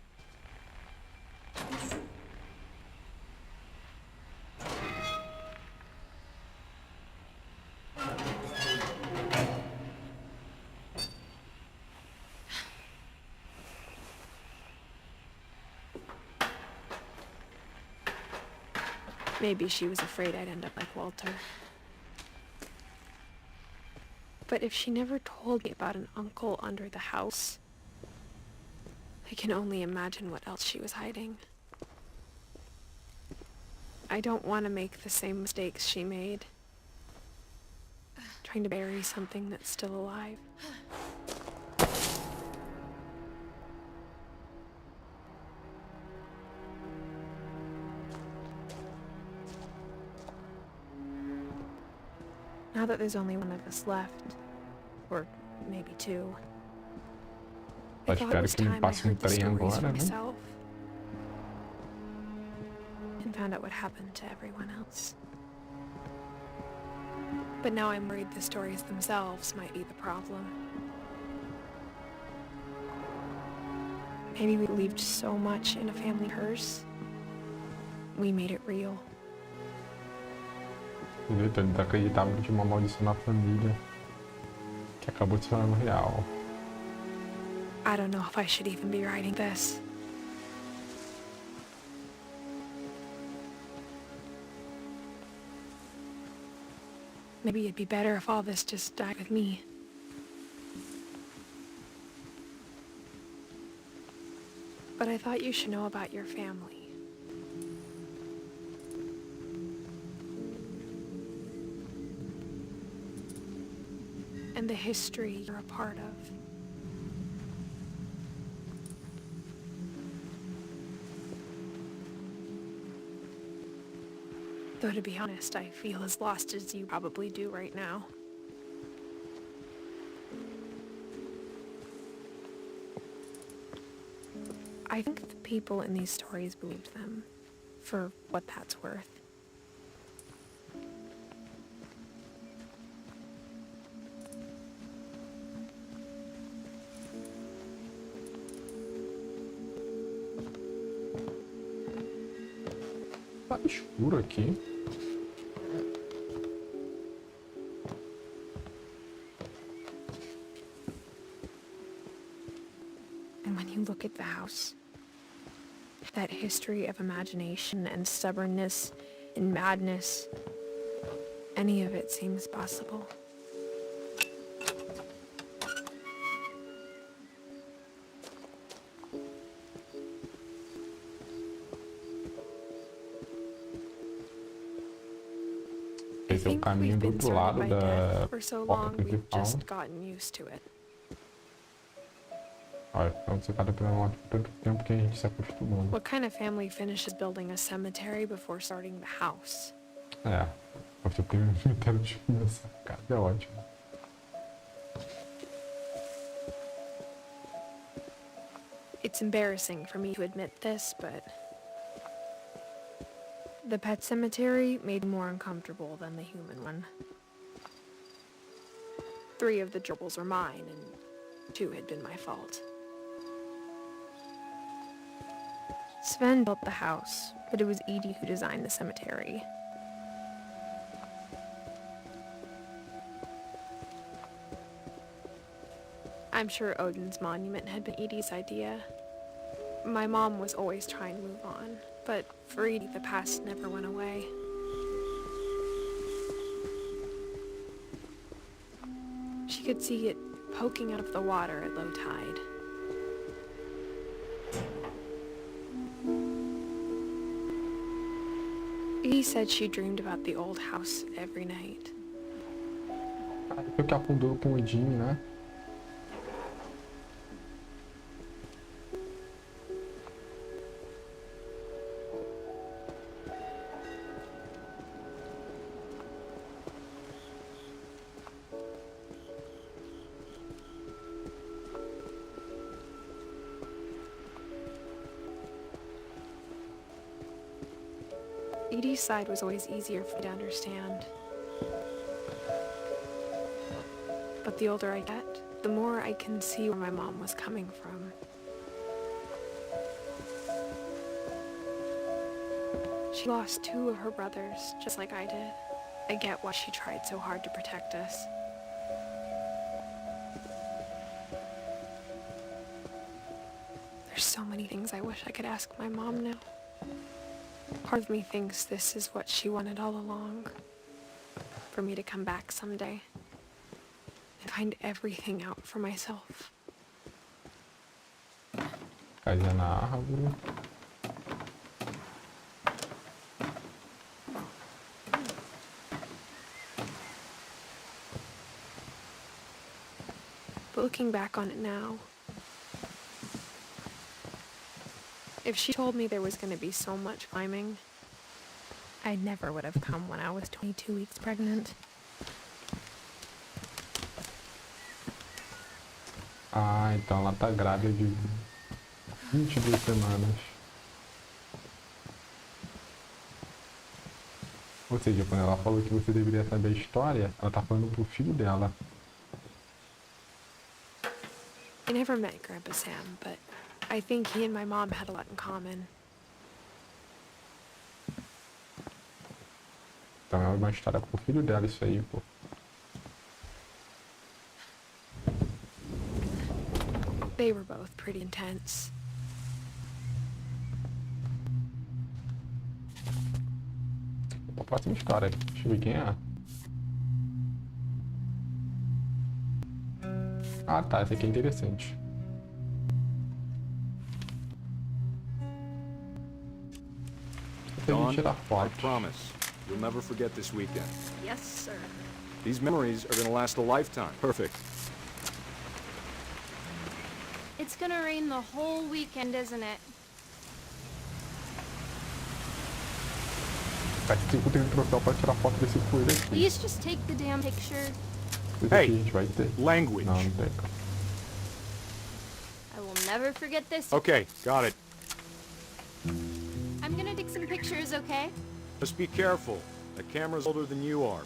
Maybe she was afraid I'd end up like Walter. But if she never told me about an uncle under the house, I can only imagine what else she was hiding. I don't want to make the same mistakes she made. trying to bury something that's still alive. Now that there's only one of us left, or maybe two, I thought it was time I heard the stories for myself and found out what happened to everyone else. But now I'm worried the stories themselves might be the problem. Maybe we believed so much in a family curse, we made it real. Ele acreditava que tinha uma maldição na família que acabou se tornando real. I don't know if I should even be writing this. Maybe it'd be better if all this just died with me. But I thought you should know about your family. And the history you're a part of. Though to be honest, I feel as lost as you probably do right now. I think the people in these stories believed them, for what that's worth. Tá escuro aqui. And when you look at the house, that history of imagination and stubbornness and madness, any of it seems possible. Esse é o caminho do outro lado da For so porta long, we've principal. just gotten used to it. Olha, então você cada por tanto tempo que a gente se acostumou. What kind of family finishes building a cemetery before starting the house? É, acho que o primeiro cemitério de nessa casa é ótimo. It's embarrassing for me to admit this, but the pet cemetery made me more uncomfortable than the human one. 3 of the gerbils were mine, and 2 had been my fault. Sven built the house, but it was Edie who designed the cemetery. I'm sure Odin's monument had been Edie's idea. My mom was always trying to move on, but for Edie, the past never went away. She could see it poking out of the water at low tide. Edie said she dreamed about the old house every night. Foi que afundou com o Jimmy, né? Edie's side was always easier for me to understand. But the older I get, the more I can see where my mom was coming from. She lost 2 of her brothers, just like I did. I get why she tried so hard to protect us. There's so many things I wish I could ask my mom now. Part of me thinks this is what she wanted all along. For me to come back someday and find everything out for myself. Casinha na árvore. looking back on it now, if she told me there was going to be so much climbing, I never would have come when I was 22 weeks pregnant. Ah, então ela tá grávida de 22 semanas. Ou seja, quando ela falou que você deveria saber a história, ela tá falando pro filho dela. I never met Grandpa Sam, but I think he and my mom had a lot in common. Então é uma história pro filho dela isso aí, pô. They were both pretty intense. A próxima história, deixa eu ver quem é. Ah tá, essa aqui é interessante. Dawn, tirar I foto. promise you'll never forget this weekend. Yes, sir. These memories are gonna last a lifetime. Perfect. It's gonna rain the whole weekend, isn't it? Participo tem um troféu pra tirar foto desse coelho aqui. Please just take the damn picture. Esse aqui a gente vai ter. Language. Não, não tem. I will never forget this. Okay, got it. I'm gonna take some pictures, okay? Just be careful. That camera's older than you are.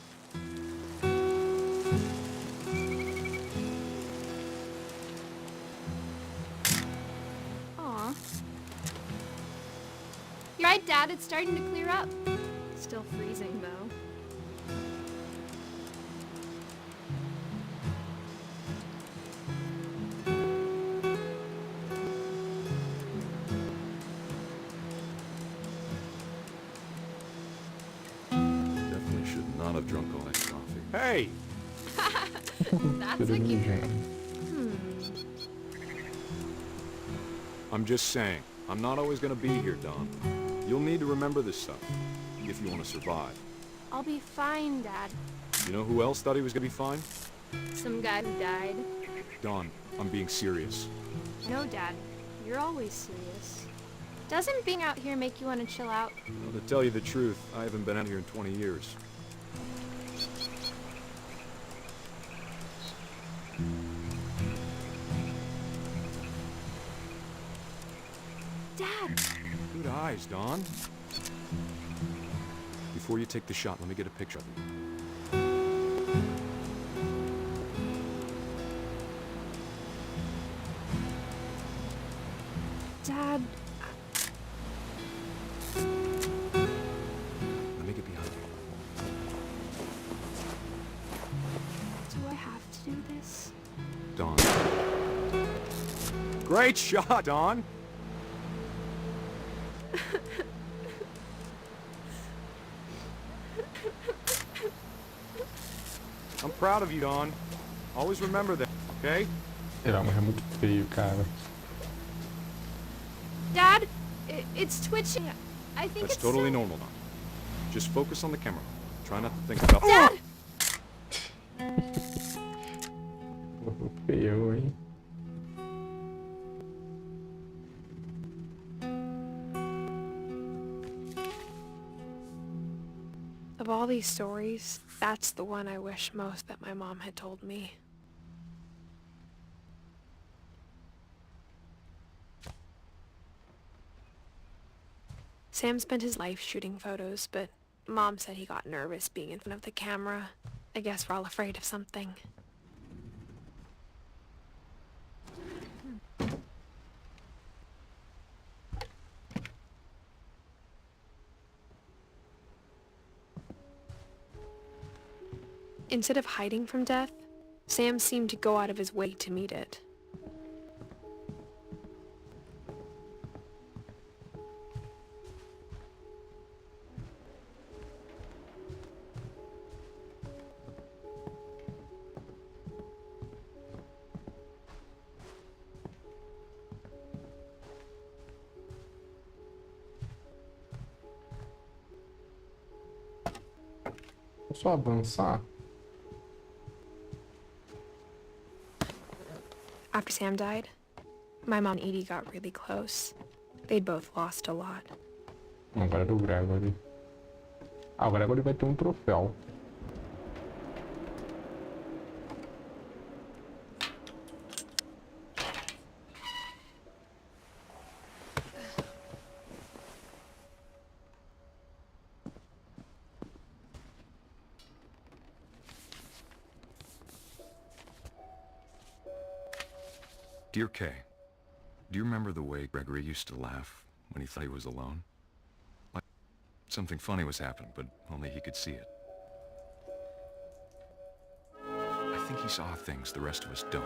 Aw. You're right, Dad. It's starting to clear up. Still freezing, though. Definitely should not have drunk all that coffee. Hey! That's a cute. I'm just saying, I'm not always gonna be here, Dawn. You'll need to remember this stuff, if you want to survive. I'll be fine, Dad. You know who else thought he was gonna be fine? Some guy who died. Dawn, I'm being serious. No, Dad. You're always serious. Doesn't being out here make you want to chill out? Well, to tell you the truth, I haven't been out here in 20 years. Dad! Good eyes, Dawn. Before you take the shot, let me get a picture of you. Dad, Let me get behind you. Do I have to do this? Dawn. Great shot, Dawn! I'm proud of you, Dawn. Always remember that, okay? Era, mas é muito feio, cara. Dad, it's twitching. I think That's it's totally normal now. Just focus on the camera. Try not to think about... Dad! Feio, hein? of all these stories, that's the one I wish most that my mom had told me. Sam spent his life shooting photos, but Mom said he got nervous being in front of the camera. I guess we're all afraid of something. Instead of hiding from death, Sam seemed to go out of his way to meet it. Vou só avançar. After Sam died, my mom and Edie got really close. They'd both lost a lot. Agora é do Gregory. Ah, o Gregory vai ter um troféu. Dear Kay, do you remember the way Gregory used to laugh when he thought he was alone? Like something funny was happening, but only he could see it. I think he saw things the rest of us don't.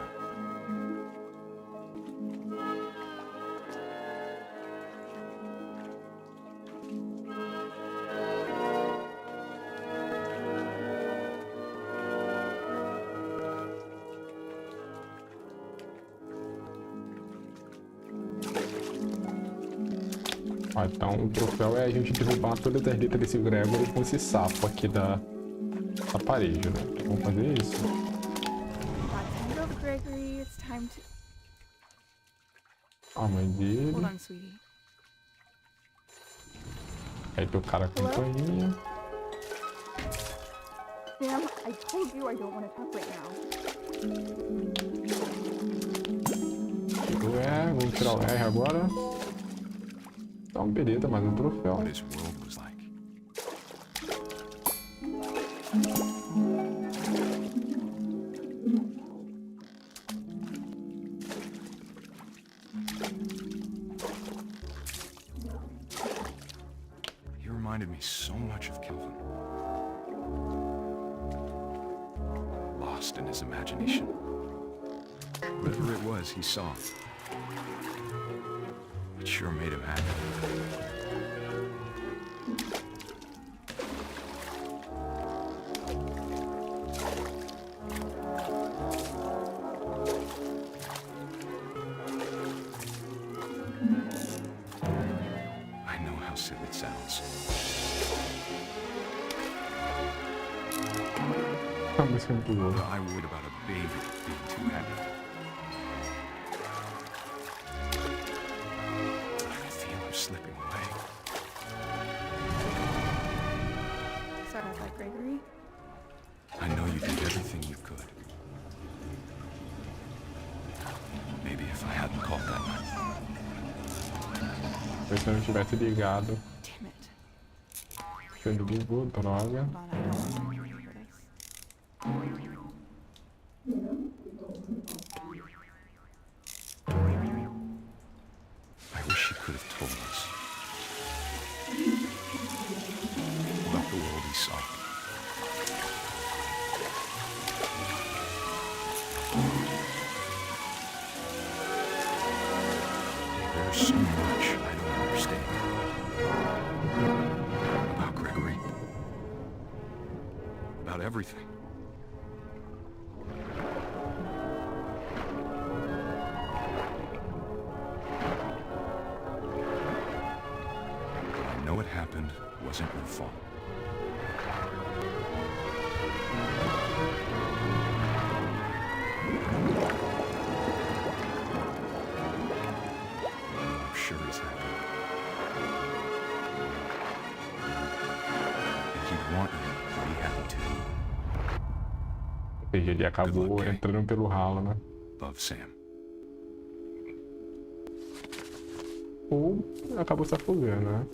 Então o troféu é a gente derrubar todas as letras desse Gregory com esse sapo aqui da parede, né? Então, vamos fazer isso. A mãe dele. Aí tocar a campainha. Sam, I told you I don't want to talk right now. Tira o R, vamos tirar o R agora. Então, beleza, mais um troféu. He reminded me so much of Kelvin. Lost in his imagination. Whatever it was he saw, it sure made him happy. I know how silly it sounds. A música é muito boa. I would about a baby being too happy. Slipping away. Sorry about that, Gregory. I know you did everything you could. Maybe if I hadn't called that night. Se eu não tivesse ligado. Se ele ligou, droga. I wish he could have told us about the world he saw. There's so much I don't understand about Gregory, about everything. What happened wasn't your fault. I'm sure he's happy. And he'd want you to be happy too. Ou seja, ele acabou entrando pelo ralo, né? Love, Sam. Ou acabou se afogando, né?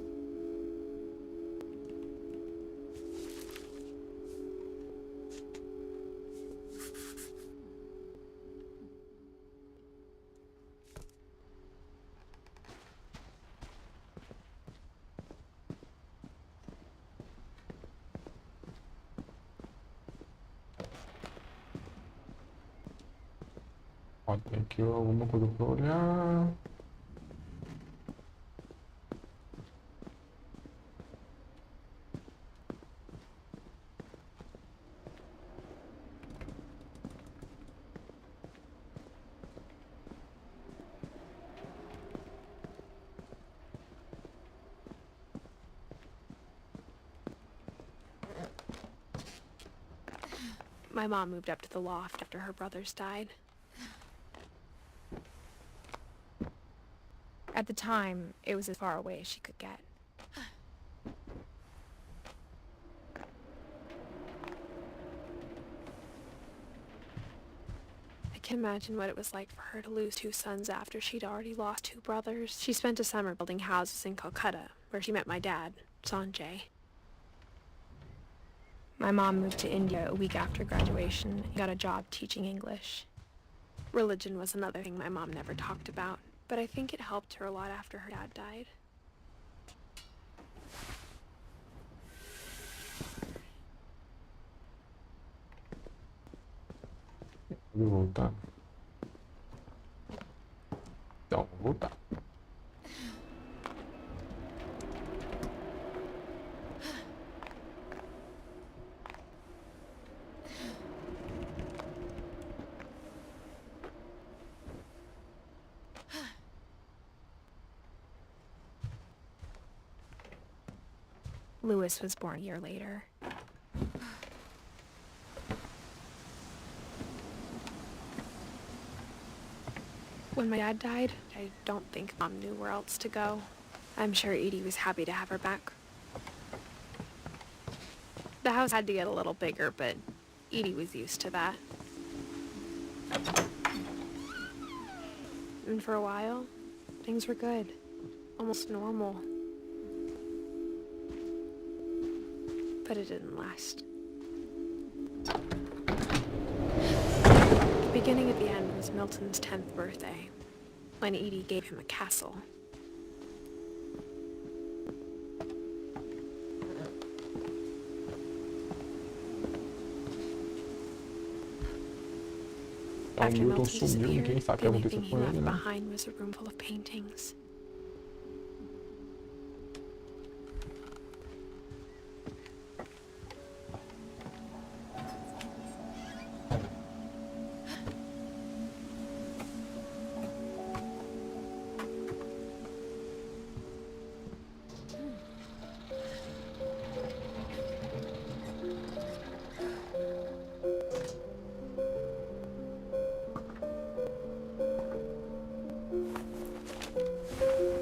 Ó, tem aqui alguma coisa pra olhar. My mom moved up to the loft after her brothers died. At the time, it was as far away as she could get. I can imagine what it was like for her to lose 2 sons after she'd already lost 2 brothers. She spent a summer building houses in Calcutta, where she met my dad, Sanjay. My mom moved to India a week after graduation and got a job teaching English. Religion was another thing my mom never talked about, but I think it helped her a lot after her dad died. Vou voltar. Então, vou voltar. Lewis was born a year later. When my dad died, I don't think Mom knew where else to go. I'm sure Edie was happy to have her back. The house had to get a little bigger, but Edie was used to that. And for a while, things were good. Almost normal. But it didn't last. The beginning of the end was Milton's 10th birthday, when Edie gave him a castle. After Milton disappeared, the only thing he left behind was a room full of paintings.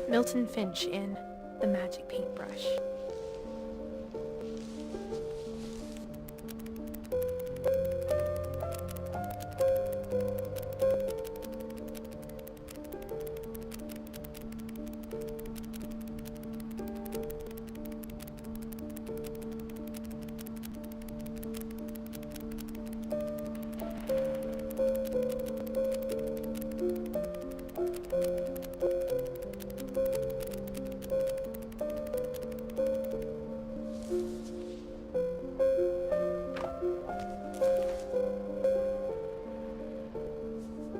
Milton Finch in The Magic Paintbrush.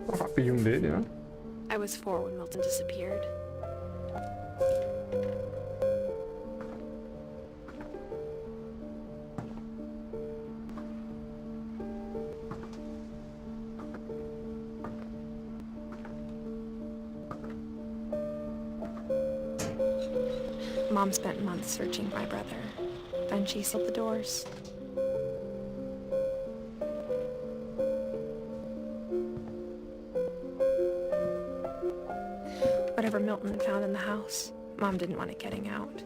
Rapidinho dele, né? I was 4 when Milton disappeared. Mom spent months searching for my brother. Then she sealed the doors. Whatever Milton had found in the house, Mom didn't want it getting out.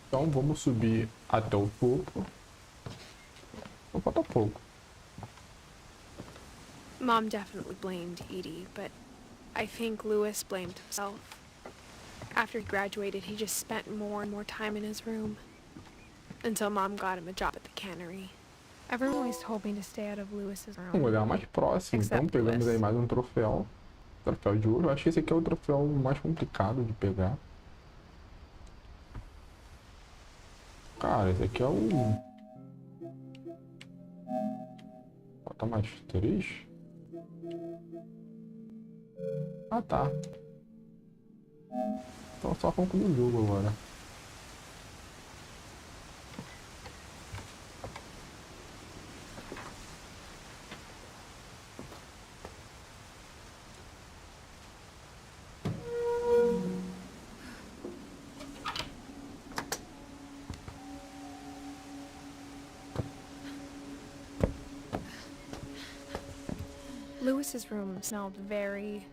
Então vamos subir até o topo. Só falta pouco. Mom definitely blamed Edie, but I think Lewis blamed himself. After he graduated, he just spent more and more time in his room. Until Mom got him a job at the cannery. Everyone always told me to stay out of Lewis's room. Vamos olhar mais próximo, então pegamos aí mais um troféu. Troféu de ouro. Eu acho que esse aqui é o troféu mais complicado de pegar. Cara, esse aqui é o... Falta mais 3. Ah, tá. Então só concluir o jogo agora. Lewis's room smelled very...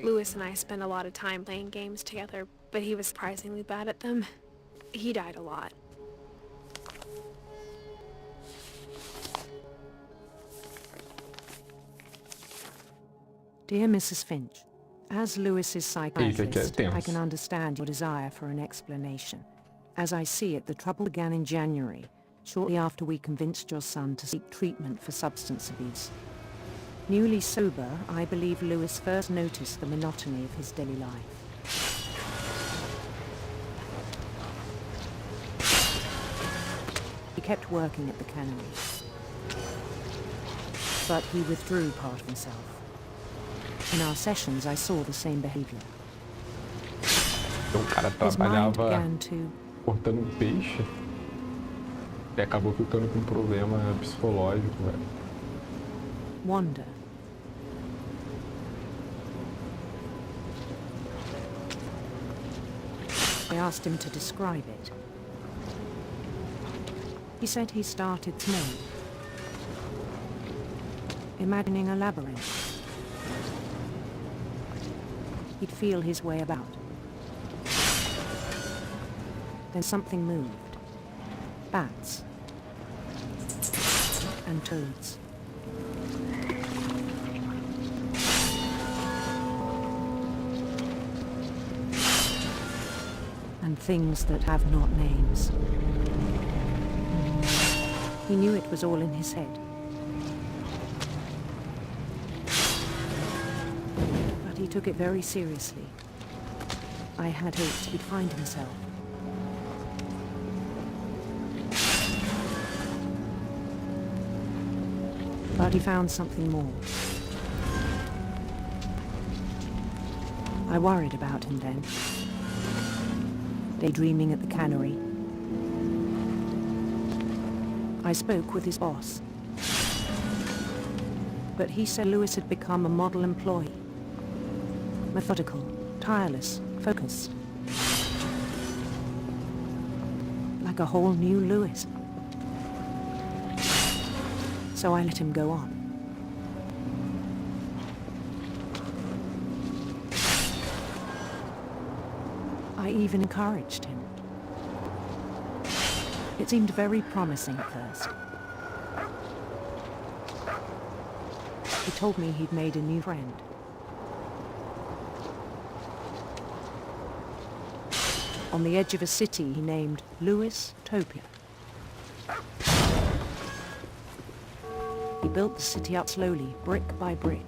Lewis and I spent a lot of time playing games together, but he was surprisingly bad at them. He died a lot. Dear Mrs. Finch, as Lewis's psychiatrist, I can understand your desire for an explanation. As I see it, the trouble began in January, shortly after we convinced your son to seek treatment for substance abuse. Newly sober, I believe Lewis first noticed the monotony of his daily life. He kept working at the cannery, but he withdrew part of himself. In our sessions, I saw the same behavior. O cara trabalhava cortando peixe e acabou ficando com um problema psicológico, velho. Wonder. I asked him to describe it. He said he started small, imagining a labyrinth. He'd feel his way about. Then something moved. Bats. And toads. And things that have not names. He knew it was all in his head. He took it very seriously. I had hoped he'd find himself. But he found something more. I worried about him then. Daydreaming at the cannery. I spoke with his boss. But he said Lewis had become a model employee. Methodical, tireless, focused. Like a whole new Lewis. So I let him go on. I even encouraged him. It seemed very promising at first. He told me he'd made a new friend. On the edge of a city he named Lewis Topia. He built the city up slowly, brick by brick.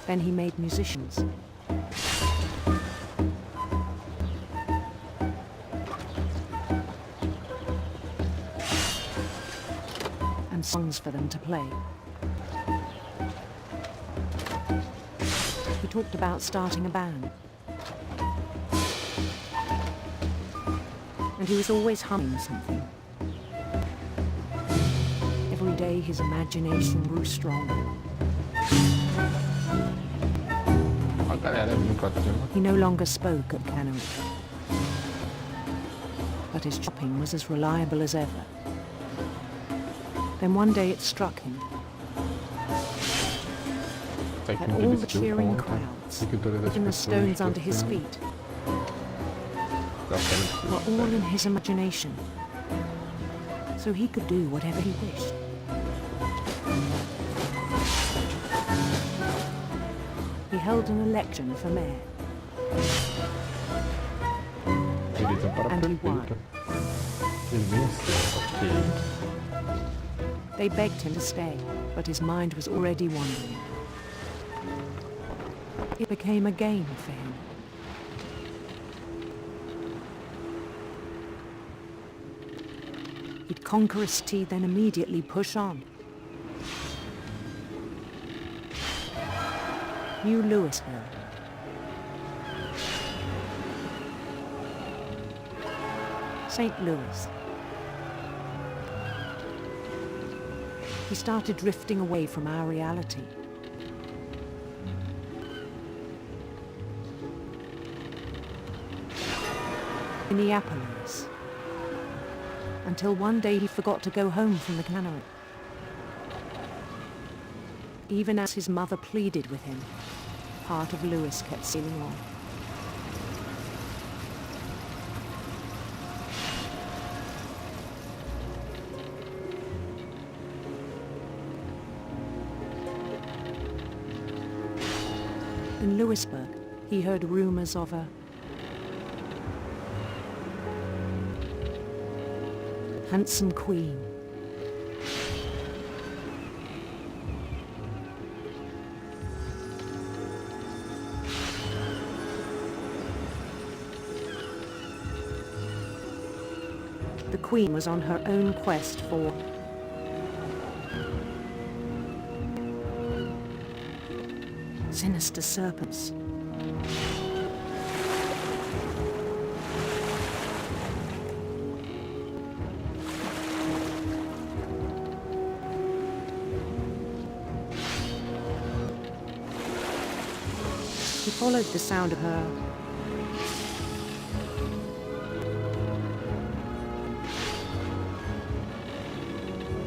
Then he made musicians. And songs for them to play. He talked about starting a band. And he was always humming something. Every day his imagination grew stronger. He no longer spoke at cannery. But his chopping was as reliable as ever. Then one day it struck him. That all the cheering crowds, even the stones under his feet, were all in his imagination, so he could do whatever he wished. He held an election for mayor. And he won. They begged him to stay, but his mind was already wandering. It became a game for him. He'd conquer a city, then immediately push on. New Louisville. St. Louis. He started drifting away from our reality. Minneapolis. Until one day he forgot to go home from the cannery. Even as his mother pleaded with him, part of Lewis kept sailing on. In Lewisburg, he heard rumors of a handsome queen. The queen was on her own quest for sinister serpents. He followed the sound of her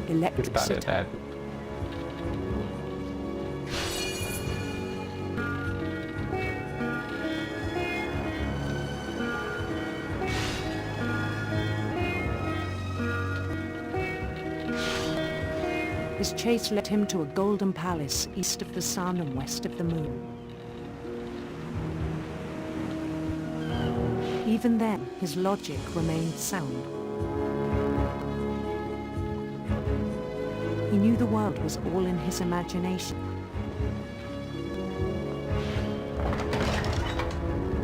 electric sitar. His chase led him to a golden palace east of the sun and west of the moon. Even then, his logic remained sound. He knew the world was all in his imagination.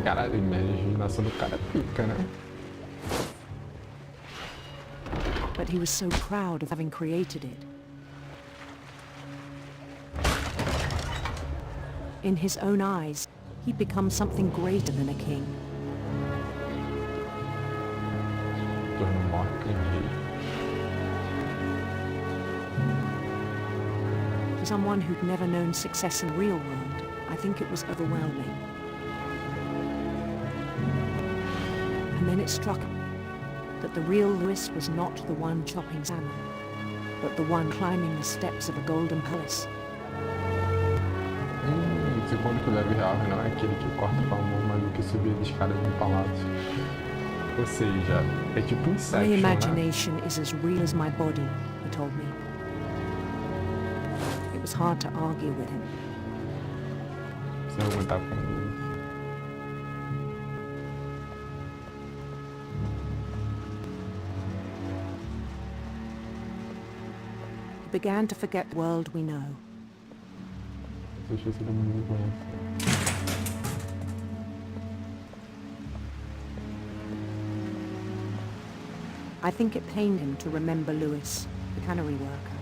Caralho, a imaginação do cara pica, né? But he was so proud of having created it. In his own eyes, he'd become something greater than a king. For someone who'd never known success in the real world, I think it was overwhelming. And then it struck him that the real Lewis was not the one chopping salmon, but the one climbing the steps of a golden palace. Segundo que o Leve Real não é aquele que corta com a mão, mas o que subia de escada de um palácio. Ou seja, é tipo Inception, My imagination is as real as my body, he told me. It was hard to argue with him. Precisa aguentar com ele. He began to forget the world we know. I think it pained him to remember Lewis, the cannery worker.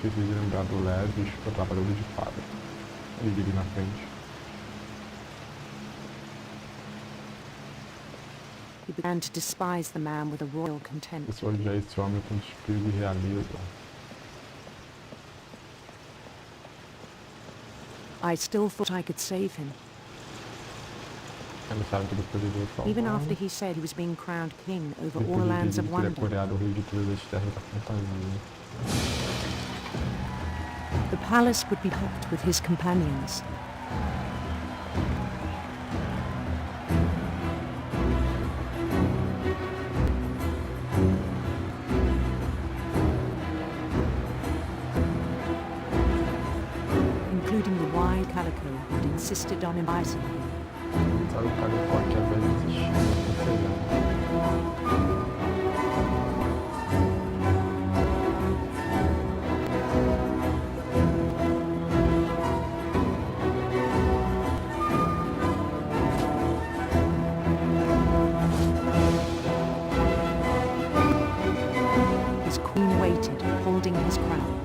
Cheio de lembrar do Leves, o trabalhador de fábrica. Ele ali na frente. He began to despise the man with a royal contempt. Pessoal já esse homem com espírito de realismo. I still thought I could save him. Even after he said he was being crowned king over all the lands of wonder. The palace would be packed with his companions. Including the wide calico who'd insisted on inviting him. Sabe o calicó que às vezes existe, His queen waited, holding his crown.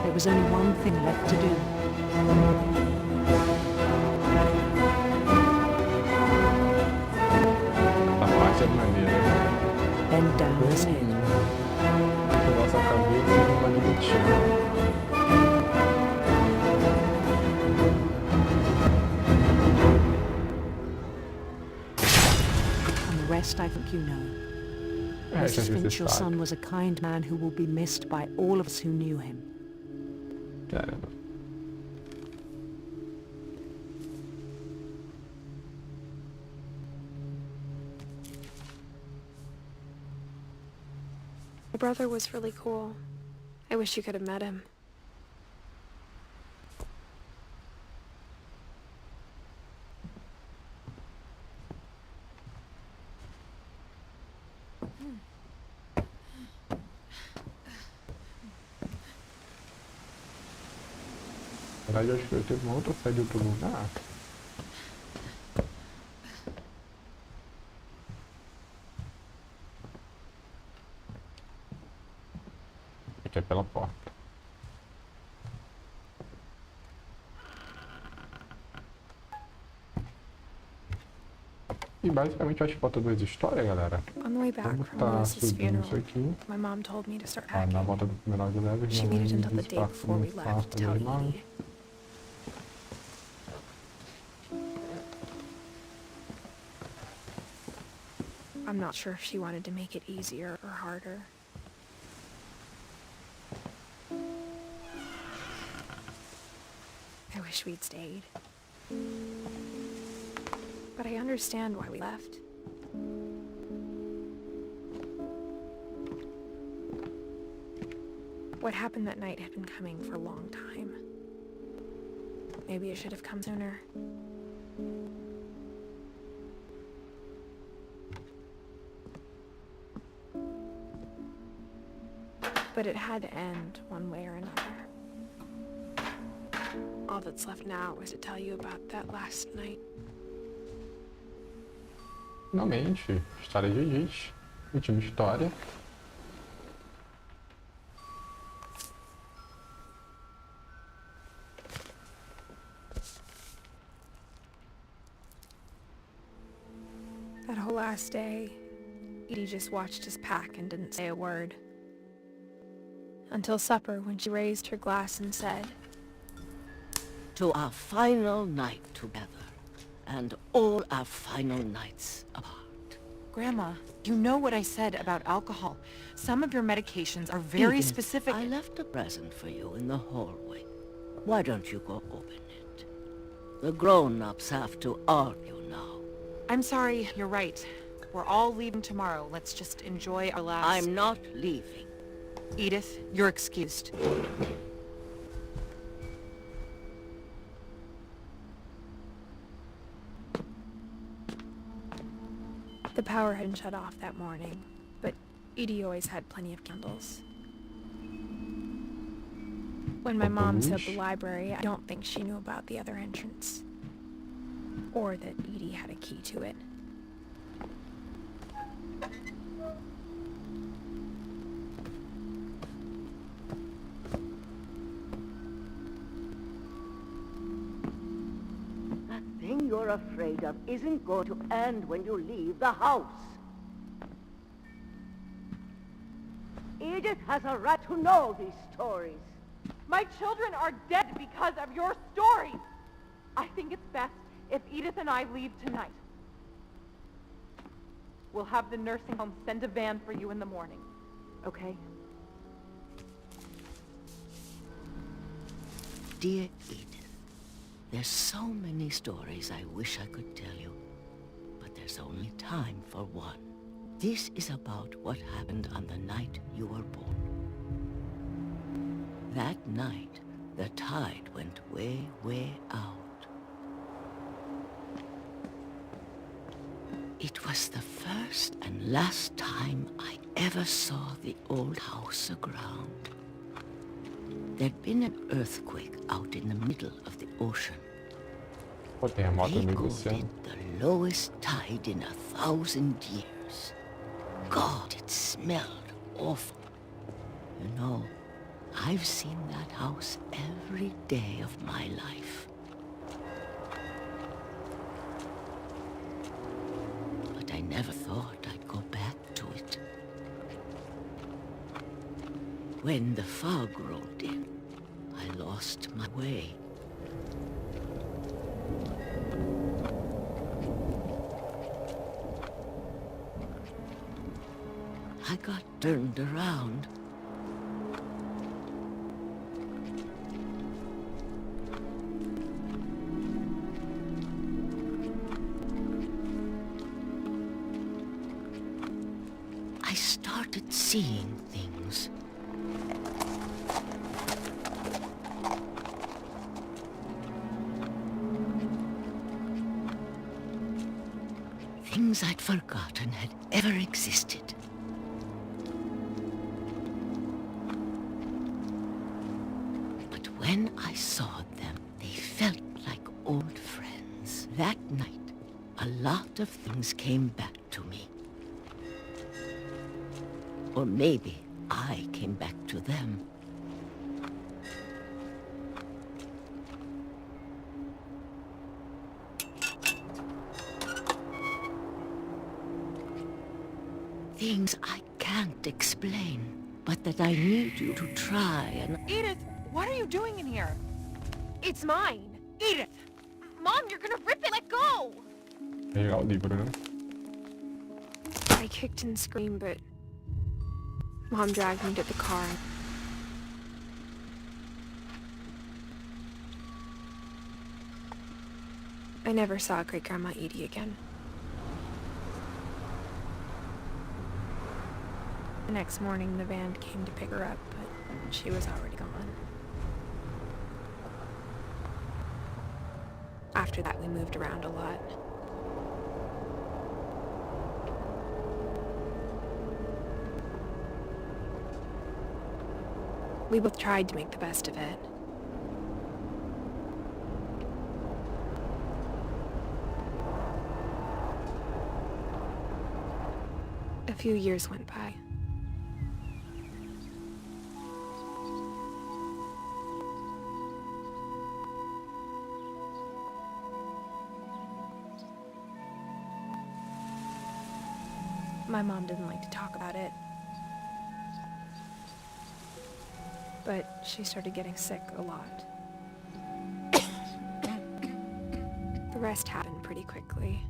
There was only one thing left to do. Bend down his head. Nossa cabeça e uma língua de chão. rest I think you know. Mrs. Finch, your son was a kind man who will be missed by all of us who knew him. Caramba. My brother was really cool. I wish you could have met him. Na verdade, eu acho que eu tenho uma outra saída para o lugar. Aqui é pela porta. E basicamente eu acho que falta duas histórias, galera. On the way back Vamos from tá Lewis's subindo funeral, isso aqui. my mom told me to start Na packing. volta do primeiro de leve, She minha mãe waited until the disse day para before we começar a left to fazer tell as malas. Edie. I'm not sure if she wanted to make it easier or harder. I wish we'd stayed. But I understand why we left. What happened that night had been coming for a long time. Maybe it should have come sooner. But it had to end one way or another. All that's left now is to tell you about that last night. Finalmente, história de Edith. Última história. That whole last day, Edie just watched us pack and didn't say a word. Until supper, when she raised her glass and said, "To our final night together, and all our final nights apart." Grandma, you know what I said about alcohol. Some of your medications are very Edith, specific. I left a present for you in the hallway. Why don't you go open it? The grown-ups have to argue now. I'm sorry, you're right. We're all leaving tomorrow. Let's just enjoy our last... I'm not leaving. Edith, you're excused. the power had been shut off that morning, but Edie always had plenty of candles. When my mom set up the library, I don't think she knew about the other entrance. Or that Edie had a key to it. That thing you're afraid of isn't going to end when you leave the house. Edith has a right to know these stories. My children are dead because of your stories. I think it's best if Edith and I leave tonight. We'll have the nursing home send a van for you in the morning, okay? Dear Edith, there's so many stories I wish I could tell you, but there's only time for one. This is about what happened on the night you were born. That night, the tide went way, way out. It was the first and last time I ever saw the old house aground. There'd been an earthquake out in the middle of the ocean. They called it the lowest tide in 1,000 years. God, it smelled awful. You know, I've seen that house every day of my life. But I never thought I'd go back to it. When the fog rolled in, I lost my way. I got turned around. I started seeing things. Things I'd forgotten had ever existed. But when I saw them, they felt like old friends. That night, a lot of things came back to me. Or maybe I came back to them. Things I can't explain, but that I need you to try and... Edith, what are you doing in here? It's mine. Edith! Mom, you're gonna rip it. Let go! I kicked and screamed, but Mom dragged me to the car. I never saw Great-Grandma Edie again. The next morning, the van came to pick her up, but she was already gone. After that, we moved around a lot. We both tried to make the best of it. A few years went by. My mom didn't like to talk about it. But she started getting sick a lot. The rest happened pretty quickly.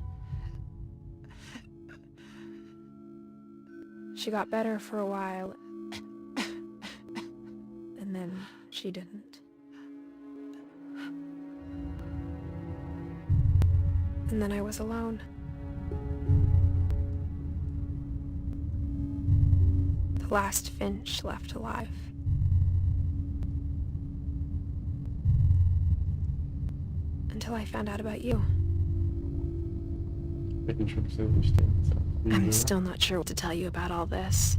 She got better for a while, and then she didn't. And then I was alone. The last Finch left alive. Until I found out about you. I'm still not sure what to tell you about all this.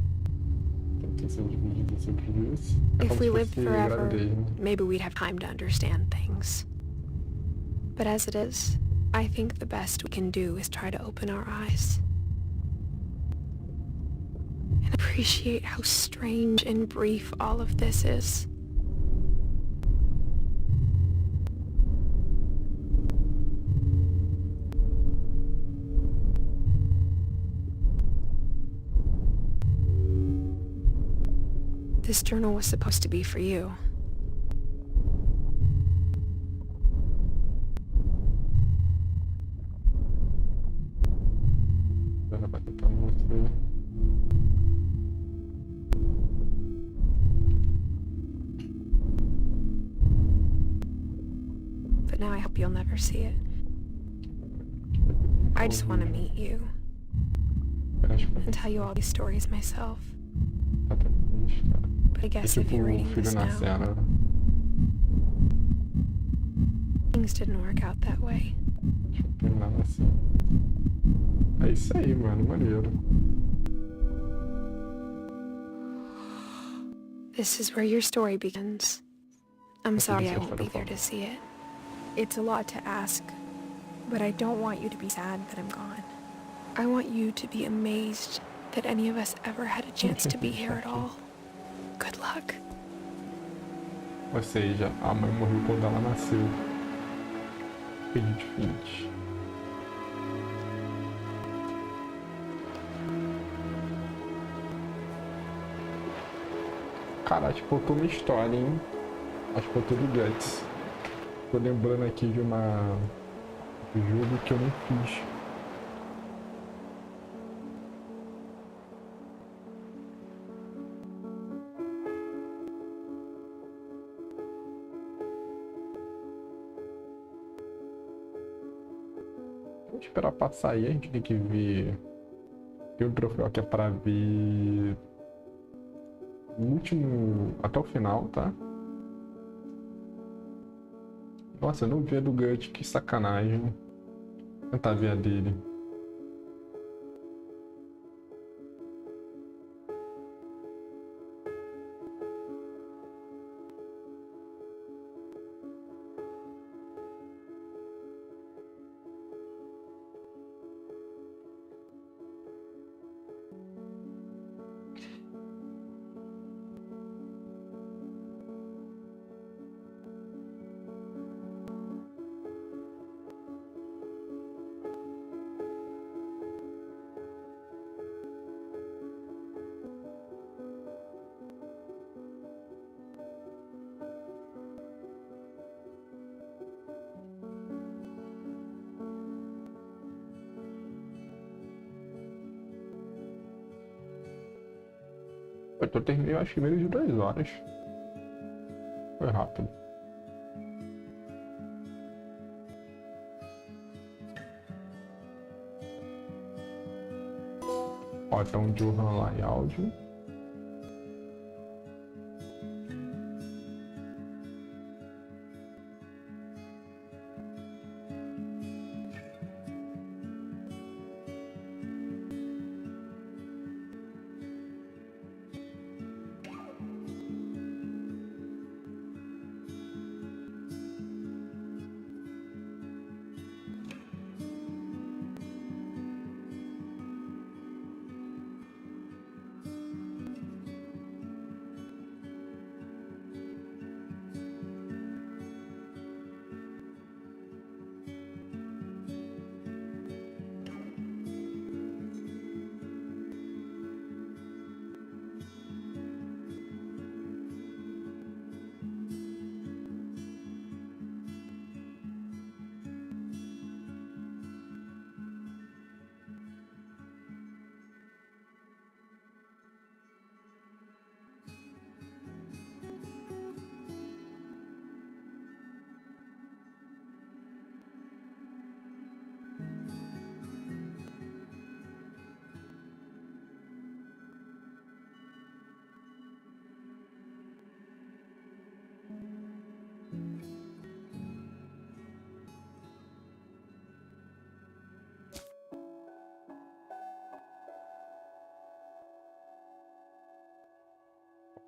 If we lived forever, maybe we'd have time to understand things. But as it is, I think the best we can do is try to open our eyes. And appreciate how strange and brief all of this is. This journal was supposed to be for you. But now I hope you'll never see it. I just want to meet you and tell you all these stories myself. But I guess if you're reading this now, things didn't work out that way. É isso aí, mano, maneiro. This is where your story begins. I'm sorry I won't be there to see it. It's a lot to ask, but I don't want you to be sad that I'm gone. I want you to be amazed that any of us ever had a chance to be here at all. Good luck. Ou seja, a mãe morreu quando ela nasceu. Finch. Cara, acho que faltou uma história, hein? Acho que faltou do Guts. Tô lembrando aqui de um jogo que eu não fiz. Vamos esperar passar aí, a gente tem que ver. Tem um troféu que é pra ver o último até o final, tá? Nossa, eu não vi a do Gut, que sacanagem. Vou tentar ver a dele. Eu terminei, acho que menos de 2 horas. Foi rápido. Ó, tem um Johan lá em áudio.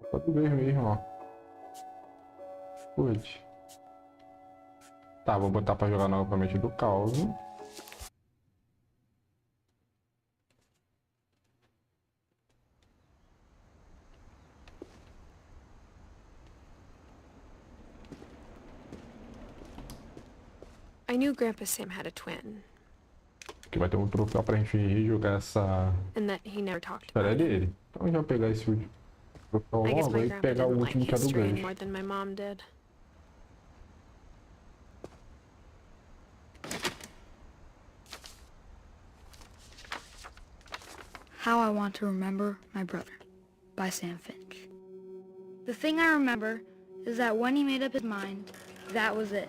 Todo vermelho, ó. Escute. Tá, vou botar pra jogar novamente do caos. I knew Grandpa Sam had a twin. Aqui vai ter um troféu pra gente jogar essa história dele. Então a gente vai pegar esse último troféu logo e pegar o último que é do gancho. More than my mom did. How I Want to Remember My Brother by Sam Finch. The thing I remember is that when he made up his mind, that was it.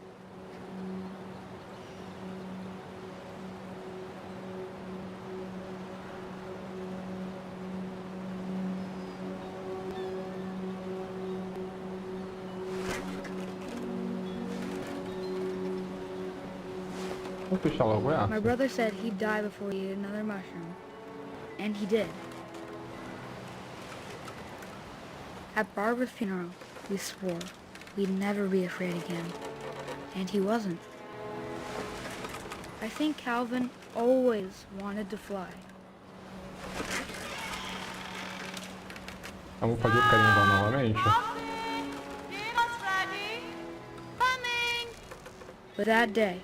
My brother said he'd die before he ate another mushroom. And he did. At Barbara's funeral, we swore we'd never be afraid again. And he wasn't. I think Calvin always wanted to fly. Vamos fazer o carimbo novamente. But that day,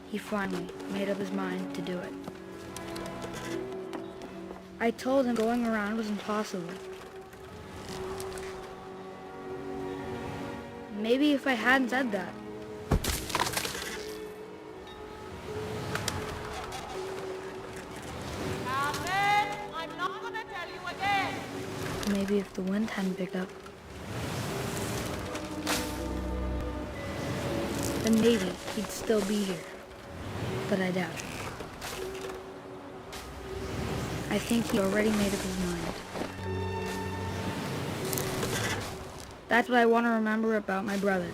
he finally made up his mind to do it. I told him going around was impossible. Maybe if I hadn't said that. Calvin, I'm not gonna tell you again. Maybe if the wind hadn't picked up. Then maybe he'd still be here. But I doubt it. I think he already made up his mind. That's what I want to remember about my brother.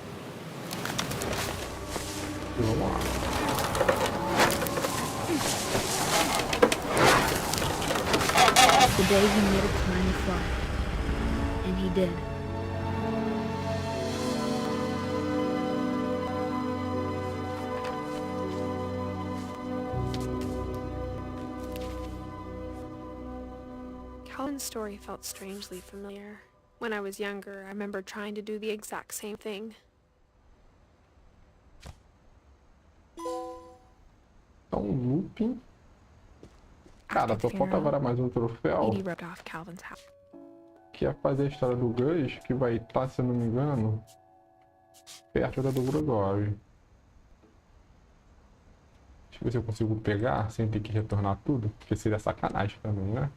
The day he made up his mind to fly. And he did. Calvin's story felt strangely familiar. When I was younger, I remember trying to do the exact same thing. Looping. Cara, só falta agora mais um troféu. Que é fazer a história do Gus, que vai estar, se eu não me engano, perto da do Gregory. Deixa eu ver se eu consigo pegar sem ter que retornar tudo, porque seria sacanagem também, né?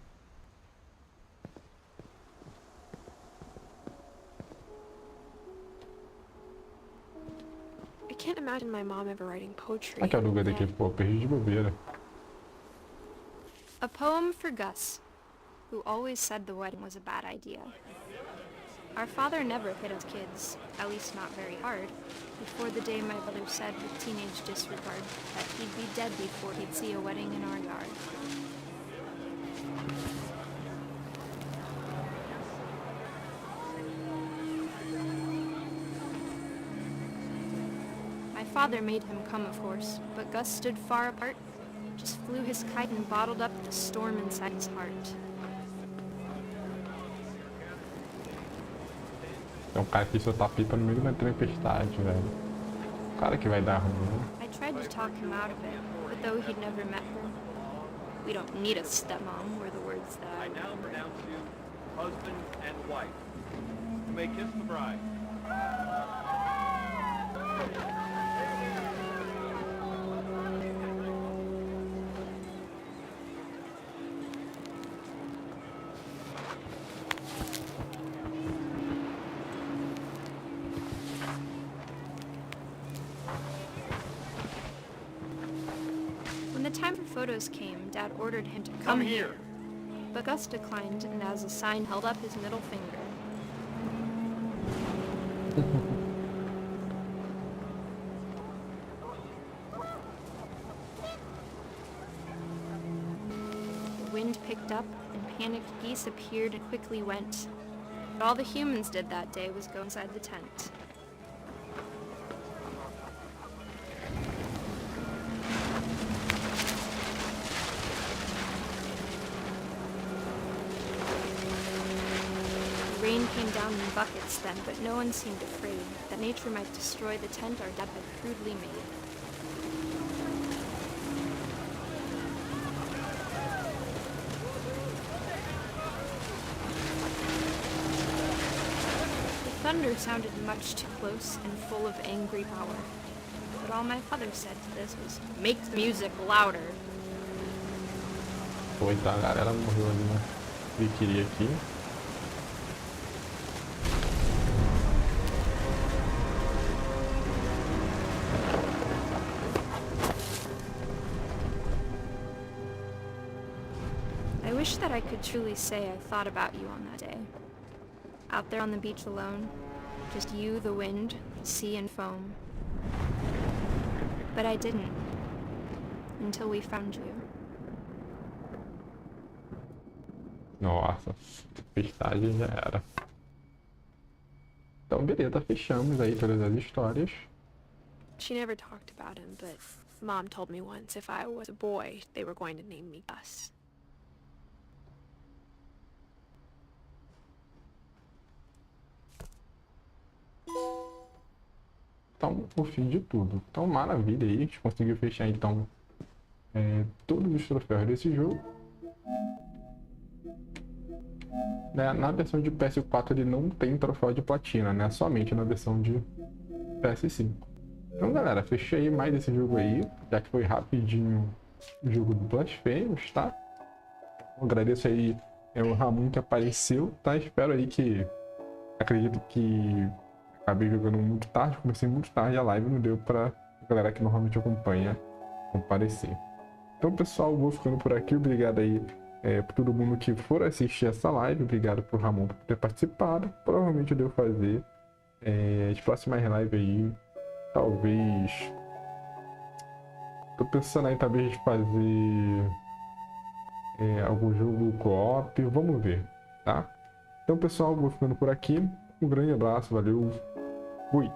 I can't imagine my mom ever writing poetry. Aqui é o do Gus daqui, pô, perdi de bobeira. A poem for Gus, who always said the wedding was a bad idea. Our father never hit his kids, at least not very hard, before the day my brother said with teenage disregard that he'd be dead before he'd see a wedding in our yard. My father made him come, of course, but Gus stood far apart, just flew his kite and bottled up the storm inside his heart. É um cara que solta pipa no meio da tempestade, velho. O cara que vai dar ruim, né? I tried to talk him out of it, but though he'd never met her, we don't need a stepmom were the words that I now pronounce you husband and wife. You may kiss the bride. When the time for photos came, Dad ordered him to come here. But Gus declined, and as a sign held up his middle finger. The wind picked up, and panicked geese appeared and quickly went. But all the humans did that day was go inside the tent. The rain came down in buckets then, but no one seemed afraid that nature might destroy the tent our dad had crudely made. The thunder sounded much too close and full of angry power. But all my father said to this was, "Make the music louder." Pô, então a galera morreu ali na biqueria aqui. I wish that I could truly say I thought about you on that day. Out there on the beach alone, just you, the wind, the sea and foam. But I didn't, until we found you. Nossa, tempestade já era. Então beleza, fechamos aí todas as histórias. She never talked about him, but Mom told me once if I was a boy, they were going to name me Gus. Então, o fim de tudo. Então, maravilha aí. A gente conseguiu fechar, então, todos os troféus desse jogo. Na versão de PS4 ele não tem troféu de platina, né? Somente na versão de PS5. Então, galera, fechei aí mais esse jogo aí, já que foi rapidinho o jogo do Blasphemous, tá? Eu agradeço aí o Ramon que apareceu, tá? Espero aí que... Acredito que... Acabei jogando muito tarde, comecei muito tarde a live, não deu pra galera que normalmente acompanha comparecer. Então, pessoal, vou ficando por aqui. Obrigado aí Por todo mundo que for assistir essa live. Obrigado por Ramon por ter participado. Provavelmente eu devo fazer as próximas lives aí. Talvez... Tô pensando aí talvez de fazer algum jogo co-op. Vamos ver, tá? Então pessoal, vou ficando por aqui. Um grande abraço, valeu, fui!